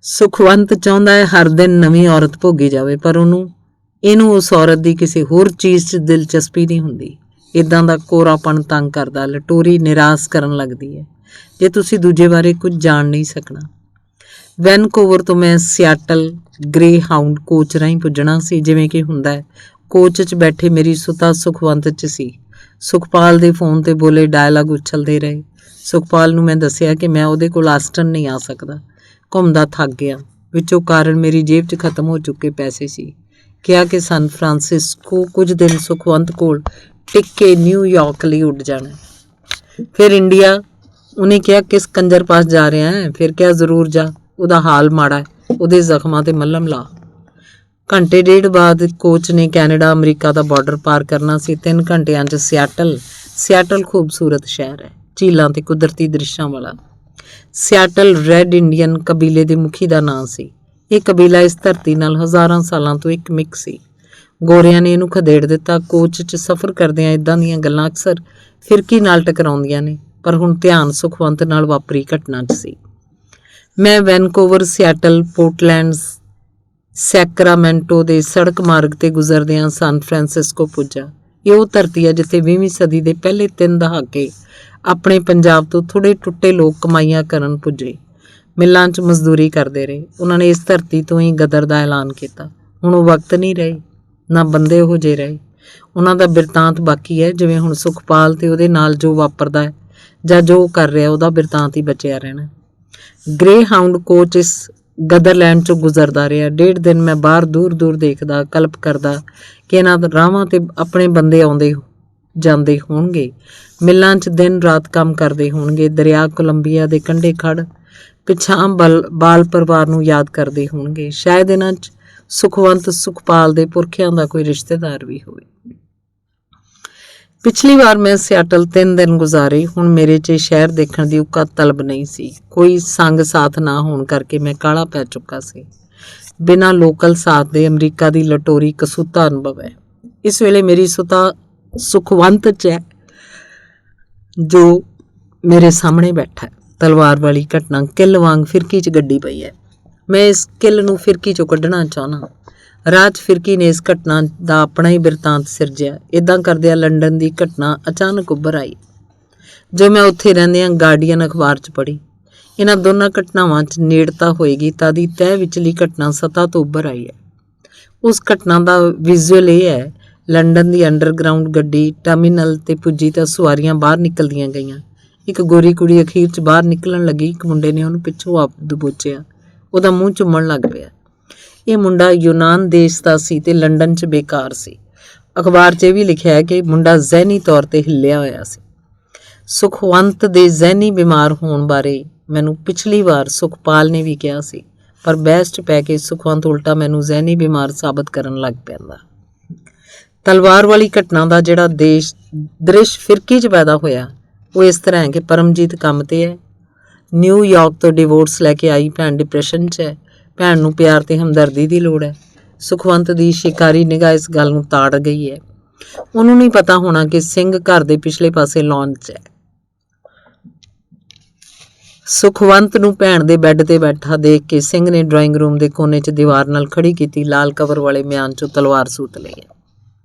ਸੁਖਵੰਤ ਚਾਹੁੰਦਾ ਹੈ ਹਰ ਦਿਨ ਨਵੀਂ ਔਰਤ ਭੋਗੀ ਜਾਵੇ, ਪਰ ਇਹਨੂੰ ਉਸ ਔਰਤ ਦੀ ਕਿਸੇ ਹੋਰ ਚੀਜ਼ 'ਚ ਦਿਲਚਸਪੀ ਨਹੀਂ ਹੁੰਦੀ। ਇੱਦਾਂ ਦਾ ਕੋਰਾਪਣ ਤੰਗ ਕਰਦਾ। ਲਟੋਰੀ ਨਿਰਾਸ਼ ਕਰਨ ਲੱਗਦੀ ਹੈ ਜੇ ਤੁਸੀਂ ਦੂਜੇ ਬਾਰੇ ਕੁਝ ਜਾਣ ਨਹੀਂ ਸਕਣਾ। ਵੈਨਕੂਵਰ ਤੋਂ ਮੈਂ ਸਿਆਟਲ ਗ੍ਰੇ ਹਾਊਂਡ ਕੋਚ ਰਾਹੀਂ ਪੁੱਜਣਾ ਸੀ। ਜਿਵੇਂ ਕਿ ਹੁੰਦਾ ਹੈ, ਕੋਚ 'ਚ ਬੈਠੇ ਮੇਰੀ ਸੁਤਾ ਸੁਖਵੰਤ 'ਚ ਸੀ। ਸੁਖਪਾਲ ਦੇ ਫੋਨ ਤੇ ਬੋਲੇ ਡਾਇਲਾਗ ਉਛਲਦੇ ਰਹੇ। ਸੁਖਪਾਲ ਨੂੰ ਮੈਂ ਦੱਸਿਆ ਕਿ ਮੈਂ ਉਹਦੇ ਕੋਲ ਆਸਟਨ ਨਹੀਂ ਆ ਸਕਦਾ। ਘੁੰਮਦਾ ਥੱਕ ਗਿਆ। ਵਿੱਚੋਂ ਕਾਰਨ ਮੇਰੀ ਜੇਬ 'ਚ ਖਤਮ ਹੋ ਚੁੱਕੇ ਪੈਸੇ ਸੀ। ਕਿਹਾ ਕਿ ਸਨ ਫਰਾਂਸਿਸਕੋ ਕੁਝ ਦਿਨ ਸੁਖਵੰਤ ਕੋਲ ਟਿਕ ਕੇ ਨਿਊਯਾਰਕ ਲਈ ਉੱਡ ਜਾਣਾ। ਫਿਰ ਇੰਡੀਆ। ਉਹਨੇ ਕਿਹਾ ਕਿਸ ਕੰਜਰ ਪਾਸ ਜਾ ਰਿਹਾ ਹੈ। ਫਿਰ ਕਿਹਾ ਜ਼ਰੂਰ ਜਾ, ਉਹਦਾ ਹਾਲ ਮਾੜਾ ਹੈ, ਉਹਦੇ ਜ਼ਖਮਾਂ ਤੇ ਮੱਲਮ ਲਾ। ਘੰਟੇ ਡੇਢ ਬਾਅਦ ਕੋਚ ਨੇ ਕੈਨੇਡਾ ਅਮਰੀਕਾ ਦਾ ਬਾਰਡਰ ਪਾਰ ਕਰਨਾ ਸੀ। 3 ਘੰਟਿਆਂ 'ਚ ਸਿਆਟਲ ਖੂਬਸੂਰਤ ਸ਼ਹਿਰ ਹੈ, ਝੀਲਾਂ ਤੇ ਕੁਦਰਤੀ ਦ੍ਰਿਸ਼ਾਂ ਵਾਲਾ। ਸਿਆਟਲ ਰੈੱਡ ਇੰਡੀਅਨ ਕਬੀਲੇ ਦੇ ਮੁਖੀ ਦਾ ਨਾਂ ਸੀ। ਇਹ ਕਬੀਲਾ ਇਸ ਧਰਤੀ ਨਾਲ ਹਜ਼ਾਰਾਂ ਸਾਲਾਂ ਤੋਂ ਇੱਕ ਮਿਕ ਸੀ। ਗੋਰਿਆਂ ਨੇ ਇਹਨੂੰ ਖਦੇੜ ਦਿੱਤਾ। ਕੋਚ 'ਚ ਸਫ਼ਰ ਕਰਦਿਆਂ ਇੱਦਾਂ ਦੀਆਂ ਗੱਲਾਂ ਅਕਸਰ ਫਿਰਕੀ ਨਾਲ ਟਕਰਾਉਂਦੀਆਂ ਨੇ, ਪਰ ਹੁਣ ਧਿਆਨ ਸੁਖਵੰਤ ਨਾਲ ਵਾਪਰੀ ਘਟਨਾ 'ਚ ਸੀ। ਮੈਂ ਵੈਨਕੂਵਰ, ਸਿਆਟਲ, ਪੋਰਟਲੈਂਡ, ਸੈਕਰਾਮੈਂਟੋ ਦੇ ਸੜਕ ਮਾਰਗ ਤੇ ਗੁਜ਼ਰਦਿਆਂ ਸਨ ਫਰਾਂਸਿਸਕੋ ਪੁੱਜਾ। ਇਹ ਉਹ ਧਰਤੀ ਹੈ ਜਿੱਥੇ 20ਵੀਂ ਸਦੀ ਦੇ ਪਹਿਲੇ 3 ਦਹਾਕੇ ਆਪਣੇ ਪੰਜਾਬ ਤੋਂ ਥੋੜ੍ਹੇ ਟੁੱਟੇ ਲੋਕ ਕਮਾਈਆਂ ਕਰਨ ਪੁੱਜੇ। ਮਿੱਲਾਂ 'ਚ ਮਜ਼ਦੂਰੀ ਕਰਦੇ ਰਹੇ। ਉਹਨਾਂ ਨੇ ਇਸ ਧਰਤੀ ਤੋਂ ਹੀ ਗਦਰ ਦਾ ਐਲਾਨ ਕੀਤਾ। ਹੁਣ ਉਹ ਵਕਤ ਨਹੀਂ ਰਹੇ, ਨਾ ਬੰਦੇ ਉਹੋ ਜਿਹੇ ਰਹੇ। ਉਹਨਾਂ ਦਾ ਬਿਰਤਾਂਤ ਬਾਕੀ ਹੈ। ਜਿਵੇਂ ਹੁਣ ਸੁਖਪਾਲ ਤੇ ਉਹਦੇ ਨਾਲ ਜੋ ਵਾਪਰਦਾ ਹੈ ਜਾਂ ਜੋ ਕਰ ਰਿਹਾ, ਉਹਦਾ ਬਿਰਤਾਂਤ ਹੀ ਬਚਿਆ ਰਹਿਣਾ। ਗ੍ਰੇ ਹਾਊਂਡ ਕੋਚ ਇਸ ਗਦਰਲੈਂਡ 'ਚੋਂ ਗੁਜ਼ਰਦਾ ਰਿਹਾ। 1.5 ਦਿਨ ਮੈਂ ਬਾਹਰ ਦੂਰ ਦੇਖਦਾ, ਕਲਪ ਕਰਦਾ ਕਿ ਇਹਨਾਂ ਰਾਹਾਂ ਤੇ ਆਪਣੇ ਬੰਦੇ ਆਉਂਦੇ ਜਾਂਦੇ ਹੋਣਗੇ। ਮਿੱਲਾਂ 'ਚ ਦਿਨ ਰਾਤ ਕੰਮ ਕਰਦੇ ਹੋਣਗੇ। ਦਰਿਆ ਕੋਲੰਬੀਆ ਦੇ ਕੰਢੇ ਖੜ ਪਿਛਾਂਹ ਬਾਲ ਪਰਿਵਾਰ ਨੂੰ ਯਾਦ ਕਰਦੇ ਹੋਣਗੇ। ਸ਼ਾਇਦ ਇਹਨਾਂ 'ਚ ਸੁਖਵੰਤ ਸੁਖਪਾਲ ਦੇ ਪੁਰਖਿਆਂ ਦਾ ਕੋਈ ਰਿਸ਼ਤੇਦਾਰ ਵੀ ਹੋਵੇ। ਪਿਛਲੀ ਵਾਰ ਮੈਂ ਸਿਆਟਲ 3 ਦਿਨ ਗੁਜ਼ਾਰੇ। ਹੁਣ ਮੇਰੇ 'ਚ ਸ਼ਹਿਰ ਦੇਖਣ ਦੀ ਉੱਕਾ ਤਲਬ ਨਹੀਂ ਸੀ। ਕੋਈ ਸੰਗ ਸਾਥ ਨਾ ਹੋਣ ਕਰਕੇ ਮੈਂ ਕਾਹਲਾ ਪੈ ਚੁੱਕਾ ਸੀ। ਬਿਨਾਂ ਲੋਕਲ ਸਾਥ ਦੇ ਅਮਰੀਕਾ ਦੀ ਲਟੋਰੀ ਕਸੂਤਾ ਅਨੁਭਵ ਹੈ। ਇਸ ਵੇਲੇ ਮੇਰੀ ਸੁਤਾ ਸੁਖਵੰਤ 'ਚ ਹੈ ਜੋ ਮੇਰੇ ਸਾਹਮਣੇ ਬੈਠਾ ਹੈ। ਤਲਵਾਰ ਵਾਲੀ ਘਟਨਾ ਕਿੱਲ ਵਾਂਗ ਫਿਰਕੀ 'ਚ ਗੱਡੀ ਪਈ ਹੈ। ਮੈਂ ਇਸ ਕਿੱਲ ਨੂੰ ਫਿਰਕੀ 'ਚੋਂ ਕੱਢਣਾ ਚਾਹੁੰਦਾ। ਰਾਹ 'ਚ ਫਿਰਕੀ ਨੇ ਇਸ ਘਟਨਾ ਦਾ ਆਪਣਾ ਹੀ ਬਿਰਤਾਂਤ ਸਿਰਜਿਆ। ਇੱਦਾਂ ਕਰਦਿਆਂ ਲੰਡਨ ਦੀ ਘਟਨਾ ਅਚਾਨਕ ਉੱਭਰ ਆਈ ਜੋ ਮੈਂ ਉੱਥੇ ਰਹਿੰਦਿਆਂ ਗਾਰਡੀਅਨ ਅਖਬਾਰ 'ਚ ਪੜ੍ਹੀ। ਇਹਨਾਂ ਦੋਨਾਂ ਘਟਨਾਵਾਂ 'ਚ ਨੇੜਤਾ ਹੋਏਗੀ ਤਾਂ ਦੀ ਤਹਿ ਵਿਚਲੀ ਘਟਨਾ ਸਤ੍ਹਾ ਤੋਂ ਉੱਭਰ ਆਈ ਹੈ। ਉਸ ਘਟਨਾ ਦਾ ਵਿਜ਼ੂਅਲ ਇਹ ਹੈ, ਲੰਡਨ ਦੀ ਅੰਡਰਗਰਾਊਂਡ ਗੱਡੀ ਟਰਮੀਨਲ ਤੇ ਪੁੱਜੀ ਤਾਂ ਸਵਾਰੀਆਂ ਬਾਹਰ ਨਿਕਲਦੀਆਂ ਗਈਆਂ। ਇੱਕ ਗੋਰੀ ਕੁੜੀ ਅਖੀਰ 'ਚ ਬਾਹਰ ਨਿਕਲਣ ਲੱਗੀ। ਇੱਕ ਮੁੰਡੇ ਨੇ ਉਹਨੂੰ ਪਿੱਛੋਂ ਆਪ ਦਬੋਚਿਆ। ਉਹਦਾ ਮੂੰਹ ਚੁੰਮਣ ਲੱਗ ਪਿਆ। ਇਹ ਮੁੰਡਾ ਯੂਨਾਨ ਦੇਸ਼ ਦਾ ਸੀ ਤੇ ਲੰਡਨ 'ਚ ਬੇਕਾਰ ਸੀ। ਅਖਬਾਰ 'ਚ ਇਹ ਵੀ ਲਿਖਿਆ ਹੈ ਕਿ ਮੁੰਡਾ ਜ਼ਹਿਨੀ ਤੌਰ ਤੇ ਹਿੱਲਿਆ ਹੋਇਆ ਸੀ। ਸੁਖਵੰਤ ਦੇ ਜ਼ਹਿਨੀ ਬਿਮਾਰ ਹੋਣ ਬਾਰੇ ਮੈਨੂੰ ਪਿਛਲੀ ਵਾਰ ਸੁਖਪਾਲ ਨੇ ਵੀ ਕਿਹਾ ਸੀ, ਪਰ ਬਹਿਸ 'ਚ ਪੈ ਕੇ ਸੁਖਵੰਤ ਉਲਟਾ ਮੈਨੂੰ ਜ਼ਹਿਨੀ ਬਿਮਾਰ ਸਾਬਤ ਕਰਨ ਲੱਗ ਪੈਂਦਾ। ਤਲਵਾਰ ਵਾਲੀ ਘਟਨਾ ਦਾ ਜਿਹੜਾ ਦ੍ਰਿਸ਼ ਫਿਰਕੀ 'ਚ ਪੈਦਾ ਹੋਇਆ ਉਹ ਇਸ ਤਰ੍ਹਾਂ ਹੈ ਕਿ ਪਰਮਜੀਤ ਕੰਮ ਤੇ ਹੈ। ਨਿਊਯਾਰਕ ਤੋਂ ਡਿਵੋਰਸ ਲੈ ਕੇ ਆਈ ਭੈਣ ਡਿਪਰੈਸ਼ਨ 'ਚ ਹੈ। ਭੈਣ ਨੂੰ ਪਿਆਰ ਤੇ ਹਮਦਰਦੀ ਦੀ ਲੋੜ ਹੈ। ਸੁਖਵੰਤ ਦੀ ਸ਼ਿਕਾਰੀ ਨਿਗਾਹ ਇਸ ਗੱਲ ਨੂੰ ਤਾੜ ਗਈ ਹੈ। ਉਹਨੂੰ ਨਹੀਂ ਪਤਾ ਹੋਣਾ ਕਿ ਸਿੰਘ ਘਰ ਦੇ ਪਿਛਲੇ ਪਾਸੇ ਲੌਨ 'ਚ ਹੈ। ਸੁਖਵੰਤ ਨੂੰ ਭੈਣ ਦੇ ਬੈੱਡ ਤੇ ਬੈਠਾ ਦੇਖ ਕੇ ਸਿੰਘ ਨੇ ਡਰਾਇੰਗ ਰੂਮ ਦੇ ਕੋਨੇ 'ਚ ਦੀਵਾਰ ਨਾਲ ਖੜੀ ਕੀਤੀ ਲਾਲ ਕਵਰ ਵਾਲੇ ਮਿਆਨ 'ਚੋਂ ਤਲਵਾਰ ਸੂਤ ਲਈ ਹੈ।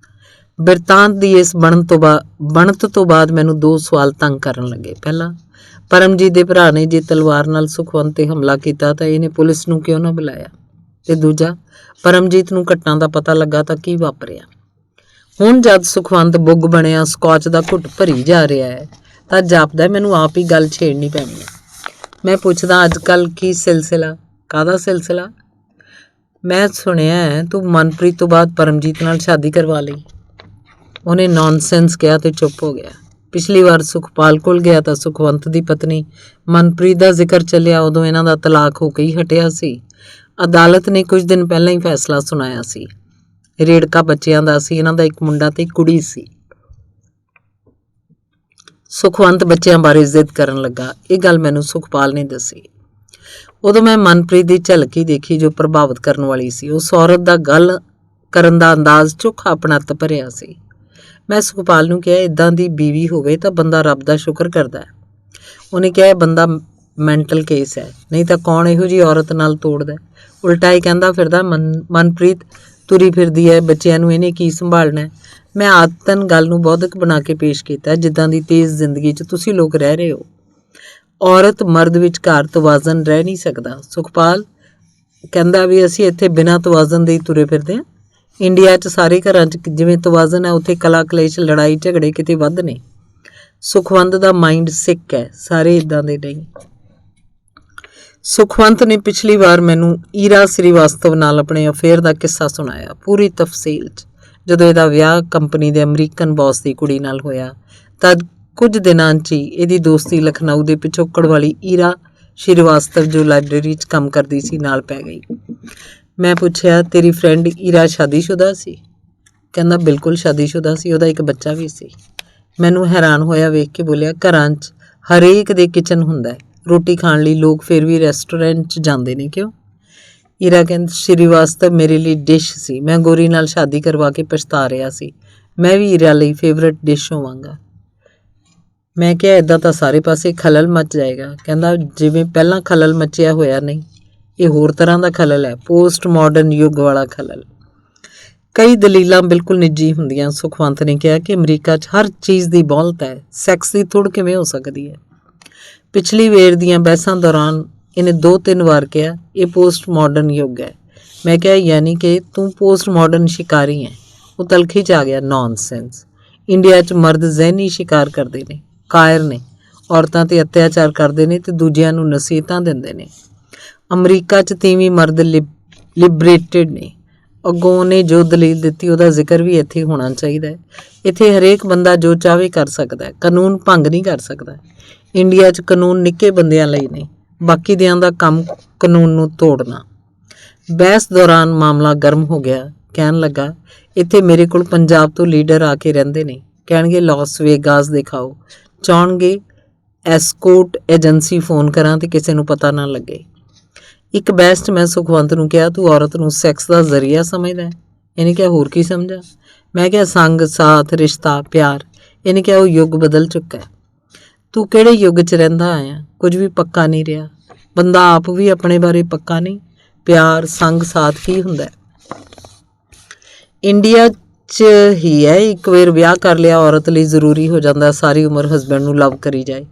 ਬਿਰਤਾਂਤ ਦੀ ਇਸ ਬਣਤ ਤੋਂ ਬਾਅਦ ਮੈਨੂੰ ਦੋ ਸਵਾਲ ਤੰਗ ਕਰਨ ਲੱਗੇ। ਪਹਿਲਾ, ਪਰਮਜੀਤ ਦੇ ਭਰਾ ਨੇ ਜੇ ਤਲਵਾਰ ਨਾਲ ਸੁਖਵੰਤ ਤੇ ਹਮਲਾ ਕੀਤਾ ਤਾਂ ਇਹਨੇ ਪੁਲਿਸ ਨੂੰ ਕਿਉਂ ਨਾ ਬੁਲਾਇਆ, ਤੇ ਦੂਜਾ, ਪਰਮਜੀਤ ਨੂੰ ਘਟਨਾ ਦਾ ਪਤਾ ਲੱਗਾ ਤਾਂ ਕੀ ਵਾਪਰਿਆ। ਹੁਣ ਜਦ ਸੁਖਵੰਤ ਬੁੱਗ ਬਣਿਆ ਸਕੌਚ ਦਾ ਘੁੱਟ ਭਰੀ ਜਾ ਰਿਹਾ ਹੈ ਤਾਂ ਜਾਪਦਾ ਮੈਨੂੰ ਆਪ ਹੀ ਗੱਲ ਛੇੜਨੀ ਪੈਣੀ ਹੈ। ਮੈਂ ਪੁੱਛਦਾ, ਅੱਜ ਕੱਲ੍ਹ ਕੀ ਸਿਲਸਿਲਾ? ਕਾਹਦਾ ਸਿਲਸਿਲਾ? ਮੈਂ ਸੁਣਿਆ ਹੈ ਤੂੰ ਮਨਪ੍ਰੀਤ ਤੋਂ ਬਾਅਦ ਪਰਮਜੀਤ ਨਾਲ ਸ਼ਾਦੀ ਕਰਵਾ ਲਈ। ਉਹਨੇ ਨੌਨਸੈਂਸ ਕਿਹਾ ਤੇ ਚੁੱਪ ਹੋ ਗਿਆ। ਪਿਛਲੀ ਵਾਰ ਸੁਖਪਾਲ ਕੋਲ ਗਿਆ ਤਾਂ ਸੁਖਵੰਤ ਦੀ ਪਤਨੀ ਮਨਪ੍ਰੀਤ ਦਾ ਜ਼ਿਕਰ ਚੱਲਿਆ। ਉਦੋਂ ਇਹਨਾਂ ਦਾ ਤਲਾਕ ਹੋ ਕੇ ਹੀ ਹਟਿਆ ਸੀ। ਅਦਾਲਤ ਨੇ ਕੁਝ ਦਿਨ ਪਹਿਲਾਂ ਹੀ ਫੈਸਲਾ ਸੁਣਾਇਆ ਸੀ। ਰੇੜਕਾ ਬੱਚਿਆਂ ਦਾ ਸੀ। ਇਹਨਾਂ ਦਾ ਇੱਕ ਮੁੰਡਾ ਤੇ ਇੱਕ ਕੁੜੀ ਸੀ। ਸੁਖਵੰਤ ਬੱਚਿਆਂ ਬਾਰੇ ਜ਼ਿੱਦ ਕਰਨ ਲੱਗਾ। ਇਹ ਗੱਲ ਮੈਨੂੰ ਸੁਖਪਾਲ ਨੇ ਦੱਸੀ। ਉਦੋਂ ਮੈਂ ਮਨਪ੍ਰੀਤ ਦੀ ਝਲਕੀ ਦੇਖੀ ਜੋ ਪ੍ਰਭਾਵਿਤ ਕਰਨ ਵਾਲੀ ਸੀ। ਉਸ ਔਰਤ ਦਾ ਗੱਲ ਕਰਨ ਦਾ ਅੰਦਾਜ਼ ਚੋਖਾ ਆਪਣੱਤ ਭਰਿਆ ਸੀ। ਮੈਂ ਸੁਖਪਾਲ ਨੂੰ ਕਿਹਾ, ਇੱਦਾਂ ਦੀ ਬੀਵੀ ਹੋਵੇ ਤਾਂ ਬੰਦਾ ਰੱਬ ਦਾ ਸ਼ੁਕਰ ਕਰਦਾ ਹੈ। ਉਹਨੇ ਕਿਹਾ, ਇਹ ਬੰਦਾ ਮੈਂਟਲ ਕੇਸ ਹੈ, ਨਹੀਂ ਤਾਂ ਕੌਣ ਇਹੋ ਜਿਹੀ ਔਰਤ ਨਾਲ ਤੋੜਦਾ। ਉਲਟਾ ਹੀ ਕਹਿੰਦਾ ਫਿਰਦਾ, ਮਨਪ੍ਰੀਤ ਤੁਰੀ ਫਿਰਦੀ ਹੈ, ਬੱਚਿਆਂ ਨੂੰ ਇਹਨੇ ਕੀ ਸੰਭਾਲਣਾ। ਮੈਂ ਆਦਤਨ ਗੱਲ ਨੂੰ ਬੌਧਿਕ ਬਣਾ ਕੇ ਪੇਸ਼ ਕੀਤਾ, ਜਿੱਦਾਂ ਦੀ ਤੇਜ਼ ਜ਼ਿੰਦਗੀ 'ਚ ਤੁਸੀਂ ਲੋਕ ਰਹਿ ਰਹੇ ਹੋ। ਔਰਤ ਮਰਦ ਵਿਚਕਾਰ ਤਵਾਜ਼ਨ ਰਹਿ ਨਹੀਂ ਸਕਦਾ। ਸੁਖਪਾਲ ਕਹਿੰਦਾ ਵੀ ਅਸੀਂ ਇੱਥੇ ਬਿਨਾਂ ਤਵਾਜ਼ਨ ਦੇ ਹੀ ਤੁਰੇ ਫਿਰਦੇ ਹਾਂ। ਇੰਡੀਆ 'ਚ ਸਾਰੇ ਘਰਾਂ 'ਚ ਜਿਵੇਂ ਤਵਾਜ਼ਨ ਹੈ, ਉੱਥੇ ਕਲਾ ਕਲੇਸ਼, ਲੜਾਈ ਝਗੜੇ ਕਿਤੇ ਵੱਧ ਨੇ। ਸੁਖਵੰਤ ਦਾ ਮਾਈਂਡ ਸਿੱਕ ਹੈ, ਸਾਰੇ ਇੱਦਾਂ ਦੇ ਨਹੀਂ। ਸੁਖਵੰਤ ਨੇ ਪਿਛਲੀ ਵਾਰ ਮੈਨੂੰ ਈਰਾ ਸ੍ਰੀਵਾਸਤਵ ਨਾਲ ਆਪਣੇ ਅਫੇਅਰ ਦਾ ਕਿੱਸਾ ਸੁਣਾਇਆ, ਪੂਰੀ ਤਫਸੀਲ 'ਚ। ਜਦੋਂ ਇਹਦਾ ਵਿਆਹ ਕੰਪਨੀ ਦੇ ਅਮਰੀਕਨ ਬੌਸ ਦੀ ਕੁੜੀ ਨਾਲ ਹੋਇਆ ਤਾਂ ਕੁਝ ਦਿਨਾਂ 'ਚ ਹੀ ਇਹਦੀ ਦੋਸਤੀ ਲਖਨਊ ਦੇ ਪਿਛੋਕੜ ਵਾਲੀ ਈਰਾ ਸ੍ਰੀਵਾਸਤਵ ਜੋ ਲਾਇਬ੍ਰੇਰੀ 'ਚ ਕੰਮ ਕਰਦੀ ਸੀ ਨਾਲ ਪੈ ਗਈ। ਮੈਂ ਪੁੱਛਿਆ, ਤੇਰੀ ਫਰੈਂਡ ਈਰਾ ਸ਼ਾਦੀशुदा ਸੀ? ਕਹਿੰਦਾ ਬਿਲਕੁਲ ਸ਼ਾਦੀशुदा ਸੀ, ਉਹਦਾ ਇੱਕ ਬੱਚਾ ਵੀ ਸੀ। ਮੈਨੂੰ ਹੈਰਾਨ ਹੋਇਆ ਵੇਖ ਕੇ ਬੋਲਿਆ, ਘਰਾਂ 'ਚ ਹਰੇਕ ਦੇ ਕਿਚਨ ਹੁੰਦਾ ਹੈ, ਰੋਟੀ ਖਾਣ ਲਈ ਲੋਕ ਫਿਰ ਵੀ ਰੈਸਟੋਰੈਂਟ 'ਚ ਜਾਂਦੇ ਨੇ, ਕਿਉਂ? ਈਰਾ ਕਹਿੰਦੀ, ਸ੍ਰੀਵਾਸਤਵ ਮੇਰੇ ਲਈ ਡਿਸ਼ ਸੀ। ਮੈਂ ਗੋਰੀ ਨਾਲ ਸ਼ਾਦੀ ਕਰਵਾ ਕੇ ਪਛਤਾ ਰਿਹਾ ਸੀ। ਮੈਂ ਵੀ ਈਰਾ ਲਈ ਫੇਵਰੇਟ ਡਿਸ਼ ਹੋਵਾਂਗਾ। ਮੈਂ ਕਿਹਾ, ਇੱਦਾਂ ਤਾਂ ਸਾਰੇ ਪਾਸੇ ਖਲਲ ਮਚ ਜਾਏਗਾ। ਕਹਿੰਦਾ, ਜਿਵੇਂ ਪਹਿਲਾਂ ਖਲਲ ਮਚਿਆ ਹੋਇਆ ਨਹੀਂ, ਇਹ ਹੋਰ ਤਰ੍ਹਾਂ ਦਾ ਖਲਲ ਹੈ, ਪੋਸਟ ਮਾਡਰਨ ਯੁੱਗ ਵਾਲਾ ਖਲਲ। ਕਈ ਦਲੀਲਾਂ ਬਿਲਕੁਲ ਨਿੱਜੀ ਹੁੰਦੀਆਂ। ਸੁਖਵੰਤ ਨੇ ਕਿਹਾ ਕਿ ਅਮਰੀਕਾ 'ਚ ਹਰ ਚੀਜ਼ ਦੀ ਬਹੁਲਤ ਹੈ, ਸੈਕਸ ਦੀ ਥੁੜ ਕਿਵੇਂ ਹੋ ਸਕਦੀ ਹੈ? ਪਿਛਲੀ ਵੇਰ ਦੀਆਂ ਬਹਿਸਾਂ ਦੌਰਾਨ ਇਹਨੇ 2-3 ਵਾਰ ਕਿਹਾ ਇਹ ਪੋਸਟ ਮਾਡਰਨ ਯੁੱਗ ਹੈ। ਮੈਂ ਕਿਹਾ, ਯਾਨੀ ਕਿ ਤੂੰ ਪੋਸਟ ਮਾਡਰਨ ਸ਼ਿਕਾਰੀ ਹੈ। ਉਹ ਤਲਖੀ 'ਚ ਆ ਗਿਆ, ਨੌਨਸੈਂਸ। ਇੰਡੀਆ 'ਚ ਮਰਦ ਜ਼ਹਿਨੀ ਸ਼ਿਕਾਰ ਕਰਦੇ ਨੇ, ਕਾਇਰ ਨੇ, ਔਰਤਾਂ 'ਤੇ ਅਤਿਆਚਾਰ ਕਰਦੇ ਨੇ ਤੇ ਦੂਜਿਆਂ ਨੂੰ ਨਸੀਹਤਾਂ ਦਿੰਦੇ ਨੇ। ਅਮਰੀਕਾ 'ਚ ਤੀਵੀਂ ਮਰਦ ਲਿਬਰੇਟਡ ਨੇ। ਅੱਗੋਂ ਉਹਨੇ ਜੋ ਦਲੀਲ ਦਿੱਤੀ ਉਹਦਾ ਜ਼ਿਕਰ ਵੀ ਇੱਥੇ ਹੋਣਾ ਚਾਹੀਦਾ ਹੈ। ਇੱਥੇ ਹਰੇਕ ਬੰਦਾ ਜੋ ਚਾਹਵੇ ਕਰ ਸਕਦਾ ਹੈ, ਕਾਨੂੰਨ ਭੰਗ ਨਹੀਂ ਕਰ ਸਕਦਾ। ਇੰਡੀਆ 'ਚ ਕਾਨੂੰਨ ਨਿੱਕੇ ਬੰਦਿਆਂ ਲਈ ਨੇ, ਬਾਕੀ ਦਿਆਂ ਦਾ ਕੰਮ ਕਾਨੂੰਨ ਨੂੰ ਤੋੜਨਾ। ਬਹਿਸ ਦੌਰਾਨ ਮਾਮਲਾ ਗਰਮ ਹੋ ਗਿਆ। ਕਹਿਣ ਲੱਗਾ, ਇੱਥੇ ਮੇਰੇ ਕੋਲ ਪੰਜਾਬ ਤੋਂ ਲੀਡਰ ਆ ਕੇ ਰਹਿੰਦੇ ਨੇ, ਕਹਿਣਗੇ ਲਾਸ ਵੇਗਾਸ ਦਿਖਾਓ, ਚਾਹਣਗੇ ਐਸਕੋਟ ਏਜੰਸੀ ਫੋਨ ਕਰਾਂ ਤੇ ਕਿਸੇ ਨੂੰ ਪਤਾ ਨਾ ਲੱਗੇ। ਇੱਕ ਬਹਿਸ 'ਚ ਮੈਂ ਸੁਖਵੰਤ ਨੂੰ ਕਿਹਾ, ਤੂੰ ਔਰਤ ਨੂੰ ਸੈਕਸ ਦਾ ਜ਼ਰੀਆ ਸਮਝਦਾ ਹੈ? ਇਹਨੇ ਕਿਹਾ, ਹੋਰ ਕੀ ਸਮਝਾ? ਮੈਂ ਕਿਹਾ, ਸੰਗ, ਸਾਥ, ਰਿਸ਼ਤਾ, ਪਿਆਰ। ਇਹਨੇ ਕਿਹਾ, ਉਹ ਯੁੱਗ ਬਦਲ ਚੁੱਕਾ ਹੈ। ਤੂੰ ਕਿਹੜੇ ਯੁੱਗ 'ਚ ਰਹਿੰਦਾ ਆਇਆ? ਕੁਝ ਵੀ ਪੱਕਾ ਨਹੀਂ ਰਿਹਾ। ਬੰਦਾ ਆਪ ਵੀ ਆਪਣੇ ਬਾਰੇ ਪੱਕਾ ਨਹੀਂ। ਪਿਆਰ, ਸੰਗ, ਸਾਥ ਕੀ ਹੁੰਦਾ? ਇੰਡੀਆ 'ਚ ਹੀ ਹੈ, ਇੱਕ ਵਾਰ ਵਿਆਹ ਕਰ ਲਿਆ ਔਰਤ ਲਈ ਜ਼ਰੂਰੀ ਹੋ ਜਾਂਦਾ ਸਾਰੀ ਉਮਰ ਹਸਬੈਂਡ ਨੂੰ ਲਵ ਕਰੀ ਜਾਏ,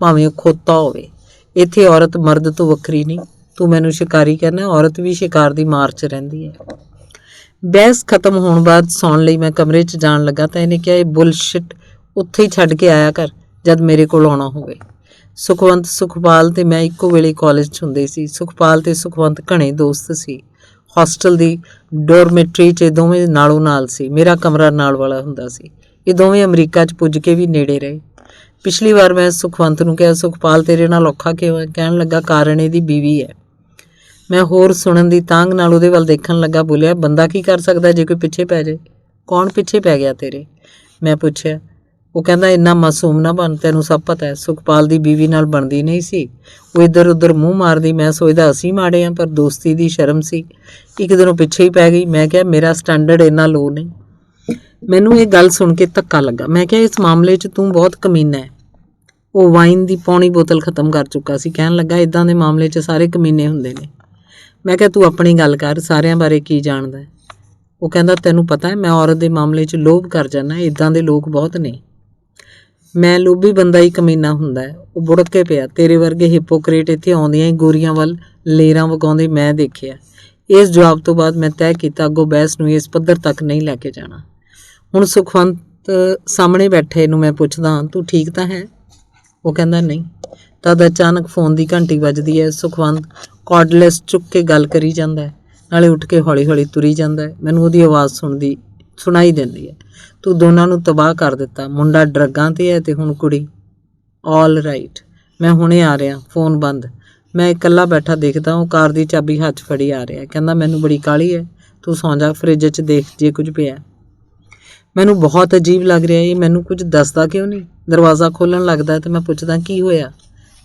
ਭਾਵੇਂ ਉਹ ਖੋਤਾ ਹੋਵੇ। ਇੱਥੇ ਔਰਤ ਮਰਦ ਤੋਂ ਵੱਖਰੀ ਨਹੀਂ। ਤੂੰ ਮੈਨੂੰ ਸ਼ਿਕਾਰੀ ਕਹਿੰਦਾ, ਔਰਤ ਵੀ ਸ਼ਿਕਾਰ ਦੀ ਮਾਰ 'ਚ ਰਹਿੰਦੀ ਹੈ। ਬਹਿਸ ਖਤਮ ਹੋਣ ਬਾਅਦ ਸੌਣ ਲਈ ਮੈਂ ਕਮਰੇ 'ਚ ਜਾਣ ਲੱਗਾ ਤਾਂ ਇਹਨੇ ਕਿਹਾ, ਇਹ ਬੁਲਸ਼ਿਟ ਉੱਥੇ ਹੀ ਛੱਡ ਕੇ ਆਇਆ ਕਰ ਜਦ ਮੇਰੇ ਕੋਲ ਆਉਣਾ ਹੋਵੇ। ਸੁਖਵੰਤ, ਸੁਖਪਾਲ ਤੇ ਮੈਂ ਇੱਕੋ ਵੇਲੇ ਕਾਲਜ 'ਚ ਹੁੰਦੇ ਸੀ। ਸੁਖਪਾਲ ਤੇ ਸੁਖਵੰਤ ਘਣੇ ਦੋਸਤ ਸੀ। ਹੌਸਟਲ ਦੀ ਡੋਰਮੈਟਰੀ 'ਚ ਇਹ ਦੋਵੇਂ ਨਾਲੋਂ ਨਾਲ ਸੀ। ਮੇਰਾ ਕਮਰਾ ਨਾਲ ਵਾਲਾ ਹੁੰਦਾ ਸੀ। ਇਹ ਦੋਵੇਂ ਅਮਰੀਕਾ 'ਚ ਪੁੱਜ ਕੇ ਵੀ ਨੇੜੇ ਰਹੇ। ਪਿਛਲੀ ਵਾਰ ਮੈਂ ਸੁਖਵੰਤ ਨੂੰ ਕਿਹਾ, ਸੁਖਪਾਲ ਤੇਰੇ ਨਾਲ ਔਖਾ ਕਿਉਂ ਹੈ? ਕਹਿਣ ਲੱਗਾ, ਕਾਰਨ ਇਹਦੀ ਬੀਵੀ ਹੈ। ਮੈਂ ਹੋਰ ਸੁਣਨ ਦੀ ਤਾਂਘ ਨਾਲ ਉਹਦੇ ਵੱਲ ਦੇਖਣ ਲੱਗਾ। ਬੋਲਿਆ, ਬੰਦਾ ਕੀ ਕਰ ਸਕਦਾ ਜੇ ਕੋਈ ਪਿੱਛੇ ਪੈ ਜਾਏ? ਕੌਣ ਪਿੱਛੇ ਪੈ ਗਿਆ ਤੇਰੇ? ਮੈਂ ਪੁੱਛਿਆ। ਉਹ ਕਹਿੰਦਾ, ਇੰਨਾ ਮਾਸੂਮ ਨਾ ਬਣ, ਤੈਨੂੰ ਸਭ ਪਤਾ ਹੈ। ਸੁਖਪਾਲ ਦੀ ਬੀਵੀ ਨਾਲ ਬਣਦੀ ਨਹੀਂ ਸੀ। ਉਹ ਇੱਧਰ ਉੱਧਰ ਮੂੰਹ ਮਾਰਦੀ। ਮੈਂ ਸੋਚਦਾ ਅਸੀਂ ਮਾੜੇ ਹਾਂ, ਪਰ ਦੋਸਤੀ ਦੀ ਸ਼ਰਮ ਸੀ। ਇੱਕ ਦਿਨੋਂ ਪਿੱਛੇ ਹੀ ਪੈ ਗਈ। ਮੈਂ ਕਿਹਾ, ਮੇਰਾ ਸਟੈਂਡਰਡ ਇੰਨਾ ਲੋ ਨਹੀਂ। ਮੈਨੂੰ ਇਹ ਗੱਲ ਸੁਣ ਕੇ ਧੱਕਾ ਲੱਗਾ। ਮੈਂ ਕਿਹਾ, ਇਸ ਮਾਮਲੇ 'ਚ ਤੂੰ ਬਹੁਤ ਕਮੀਨਾ ਹੈ। ਉਹ ਵਾਈਨ ਦੀ ਪੌਣੀ ਬੋਤਲ ਖ਼ਤਮ ਕਰ ਚੁੱਕਾ ਸੀ। ਕਹਿਣ ਲੱਗਾ, ਇੱਦਾਂ ਦੇ ਮਾਮਲੇ 'ਚ ਸਾਰੇ ਕਮੀਨੇ ਹੁੰਦੇ ਨੇ। ਮੈਂ ਕਿਹਾ, ਤੂੰ ਆਪਣੀ ਗੱਲ ਕਰ, ਸਾਰਿਆਂ ਬਾਰੇ ਕੀ ਜਾਣਦਾ? ਉਹ ਕਹਿੰਦਾ, ਤੈਨੂੰ ਪਤਾ ਹੈ ਮੈਂ ਔਰਤ ਦੇ ਮਾਮਲੇ 'ਚ ਲੋਭ ਕਰ ਜਾਂਦਾ। ਇੱਦਾਂ ਦੇ ਲੋਕ ਬਹੁਤ ਨੇ। ਮੈਂ ਲੋਭੀ ਬੰਦਾ ਹੀ ਕਮੀਨਾ ਹੁੰਦਾ ਹੈ। ਉਹ ਬੁੜਕ ਕੇ ਪਿਆ। ਤੇਰੇ ਵਰਗੇ ਹਿਪੋਕਰੇਟ ਇੱਥੇ ਆਉਂਦੀਆਂ ਹੀ ਗੋਰੀਆਂ ਵੱਲ ਲੇਰਾਂ ਵਗਾਉਂਦੇ ਮੈਂ ਦੇਖਿਆ। ਇਸ ਜਵਾਬ ਤੋਂ ਬਾਅਦ ਮੈਂ ਤੈਅ ਕੀਤਾ, ਅੱਗੋਂ ਬਹਿਸ ਨੂੰ ਇਸ ਪੱਧਰ ਤੱਕ ਨਹੀਂ ਲੈ ਕੇ ਜਾਣਾ। ਹੁਣ ਸੁਖਵੰਤ ਸਾਹਮਣੇ ਬੈਠੇ ਨੂੰ ਮੈਂ ਪੁੱਛਦਾ, ਤੂੰ ਠੀਕ ਤਾਂ ਹੈ? ਉਹ ਕਹਿੰਦਾ, ਨਹੀਂ। ਤਦ ਅਚਾਨਕ ਫੋਨ ਦੀ ਘੰਟੀ ਵੱਜਦੀ ਹੈ। ਸੁਖਵੰਤ ਕਾਰਡਲੈਸ ਚੁੱਕ ਕੇ ਗੱਲ ਕਰੀ ਜਾਂਦਾ ਹੈ, ਨਾਲੇ ਉੱਠ ਕੇ ਹੌਲੀ ਹੌਲੀ ਤੁਰੀ ਜਾਂਦਾ ਹੈ। ਮੈਨੂੰ ਉਹਦੀ ਆਵਾਜ਼ ਸੁਣਾਈ ਦਿੰਦੀ ਹੈ, ਤੂੰ ਦੋਨਾਂ ਨੂੰ ਤਬਾਹ ਕਰ ਦਿੱਤਾ। ਮੁੰਡਾ ਡਰੱਗਾਂ 'ਤੇ ਹੈ ਤੇ ਹੁਣ ਕੁੜੀ। ਆਲ ਰਾਈਟ, ਮੈਂ ਹੁਣੇ ਆ ਰਿਹਾ। ਫੋਨ ਬੰਦ। ਮੈਂ ਇਕੱਲਾ ਬੈਠਾ ਦੇਖਦਾ। ਉਹ ਕਾਰ ਦੀ ਚਾਬੀ ਹੱਥ ਫੜੀ ਆ ਰਿਹਾ। ਕਹਿੰਦਾ, ਮੈਨੂੰ ਬੜੀ ਕਾਹਲੀ ਹੈ, ਤੂੰ ਸੌਂ ਜਾ, ਫਰਿੱਜ 'ਚ ਦੇਖ ਜੇ ਕੁਝ ਪਿਆ। ਮੈਨੂੰ ਬਹੁਤ ਅਜੀਬ ਲੱਗ ਰਿਹਾ। ਇਹ ਮੈਨੂੰ ਕੁਝ ਦੱਸਦਾ ਕਿਉਂ ਨਹੀਂ? ਦਰਵਾਜ਼ਾ ਖੋਲ੍ਹਣ ਲੱਗਦਾ ਤੇ ਮੈਂ ਪੁੱਛਦਾ, ਕੀ ਹੋਇਆ?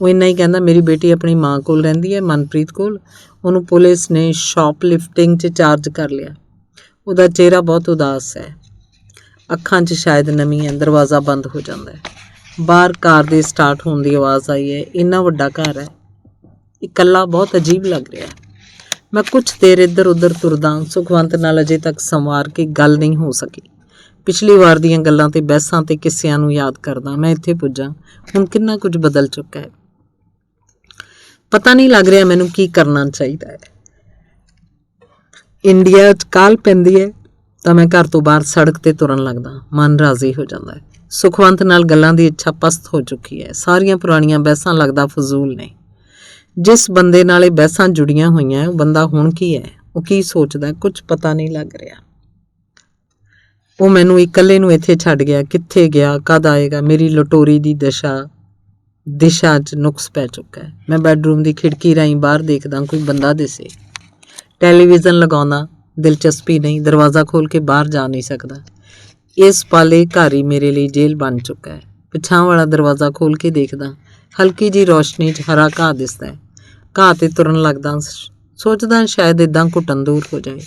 ਉਹ ਇੰਨਾ ਹੀ ਕਹਿੰਦਾ, ਮੇਰੀ ਬੇਟੀ ਆਪਣੀ ਮਾਂ ਕੋਲ ਰਹਿੰਦੀ ਹੈ, ਮਨਪ੍ਰੀਤ ਕੋਲ। ਉਹਨੂੰ ਪੁਲਿਸ ਨੇ ਸ਼ਾਪ ਲਿਫਟਿੰਗ 'ਚ ਚਾਰਜ ਕਰ ਲਿਆ। ਉਹਦਾ ਚਿਹਰਾ ਬਹੁਤ ਉਦਾਸ ਹੈ, ਅੱਖਾਂ 'ਚ ਸ਼ਾਇਦ ਨਮੀ ਹੈ। ਦਰਵਾਜ਼ਾ ਬੰਦ ਹੋ ਜਾਂਦਾ ਹੈ। ਬਾਹਰ ਕਾਰ ਦੇ ਸਟਾਰਟ ਹੋਣ ਦੀ ਆਵਾਜ਼ ਆਈ ਹੈ। ਇੰਨਾ ਵੱਡਾ ਘਰ ਹੈ, ਇਕੱਲਾ ਬਹੁਤ ਅਜੀਬ ਲੱਗ ਰਿਹਾ। ਮੈਂ ਕੁਝ ਦੇਰ ਇੱਧਰ ਉੱਧਰ ਤੁਰਦਾ। ਸੁਖਵੰਤ ਨਾਲ ਅਜੇ ਤੱਕ ਸੰਵਾਰ ਕੇ ਗੱਲ ਨਹੀਂ ਹੋ ਸਕੀ। ਪਿਛਲੀ ਵਾਰ ਦੀਆਂ ਗੱਲਾਂ ਤੇ ਬਹਿਸਾਂ ਤੇ ਕਿੱਸਿਆਂ ਨੂੰ ਯਾਦ ਕਰਦਾ। ਮੈਂ ਇੱਥੇ ਪੁੱਜਾ, ਹੁਣ ਕਿੰਨਾ ਕੁਝ ਬਦਲ ਚੁੱਕਾ ਹੈ। ਪਤਾ ਨਹੀਂ ਲੱਗ ਰਿਹਾ ਮੈਨੂੰ ਕੀ ਕਰਨਾ ਚਾਹੀਦਾ ਹੈ। ਇੰਡੀਆ 'ਚ ਕਾਹਲ ਪੈਂਦੀ ਹੈ ਤਾਂ ਮੈਂ ਘਰ ਤੋਂ ਬਾਹਰ ਸੜਕ 'ਤੇ ਤੁਰਨ ਲੱਗਦਾ। ਮਨ ਰਾਜ਼ੀ ਹੋ ਜਾਂਦਾ ਹੈ। ਸੁਖਵੰਤ ਨਾਲ ਗੱਲਾਂ ਦੀ ਇੱਛਾ ਪਸਤ ਹੋ ਚੁੱਕੀ ਹੈ। ਸਾਰੀਆਂ ਪੁਰਾਣੀਆਂ ਬਹਿਸਾਂ ਲੱਗਦਾ ਫਜ਼ੂਲ ਨੇ। ਜਿਸ ਬੰਦੇ ਨਾਲ ਇਹ ਬਹਿਸਾਂ ਜੁੜੀਆਂ ਹੋਈਆਂ, ਉਹ ਬੰਦਾ ਹੁਣ ਕੀ ਹੈ? ਉਹ ਕੀ ਸੋਚਦਾ? ਕੁਝ ਪਤਾ ਨਹੀਂ ਲੱਗ ਰਿਹਾ। ਉਹ ਮੈਨੂੰ ਇਕੱਲੇ ਨੂੰ ਇੱਥੇ ਛੱਡ ਗਿਆ। ਕਿੱਥੇ ਗਿਆ? ਕਦ ਆਏਗਾ? ਮੇਰੀ ਲਟੋਰੀ ਦੀ ਦਿਸ਼ਾ 'ਚ ਨੁਕਸ ਪੈ ਚੁੱਕਾ ਹੈ। ਮੈਂ ਬੈੱਡਰੂਮ ਦੀ ਖਿੜਕੀ ਰਾਹੀਂ ਬਾਹਰ ਦੇਖਦਾ, ਕੋਈ ਬੰਦਾ ਦਿਸੇ। ਟੈਲੀਵਿਜ਼ਨ ਲਗਾਉਂਦਾ, ਦਿਲਚਸਪੀ ਨਹੀਂ। ਦਰਵਾਜ਼ਾ ਖੋਲ੍ਹ ਕੇ ਬਾਹਰ ਜਾ ਨਹੀਂ ਸਕਦਾ। ਇਸ ਪਲ ਇਹ ਘਰ ਹੀ ਮੇਰੇ ਲਈ ਜੇਲ੍ਹ ਬਣ ਚੁੱਕਾ ਹੈ। ਪਿਛਾਂ ਵਾਲਾ ਦਰਵਾਜ਼ਾ ਖੋਲ੍ਹ ਕੇ ਦੇਖਦਾ, ਹਲਕੀ ਜਿਹੀ ਰੌਸ਼ਨੀ 'ਚ ਹਰਾ ਘਾਹ ਦਿਸਦਾ ਹੈ। ਘਾਹ 'ਤੇ ਤੁਰਨ ਲੱਗਦਾ। ਸੋਚਦਾ ਸ਼ਾਇਦ ਇੱਦਾਂ ਘੁੱਟਣ ਦੂਰ ਹੋ ਜਾਏ।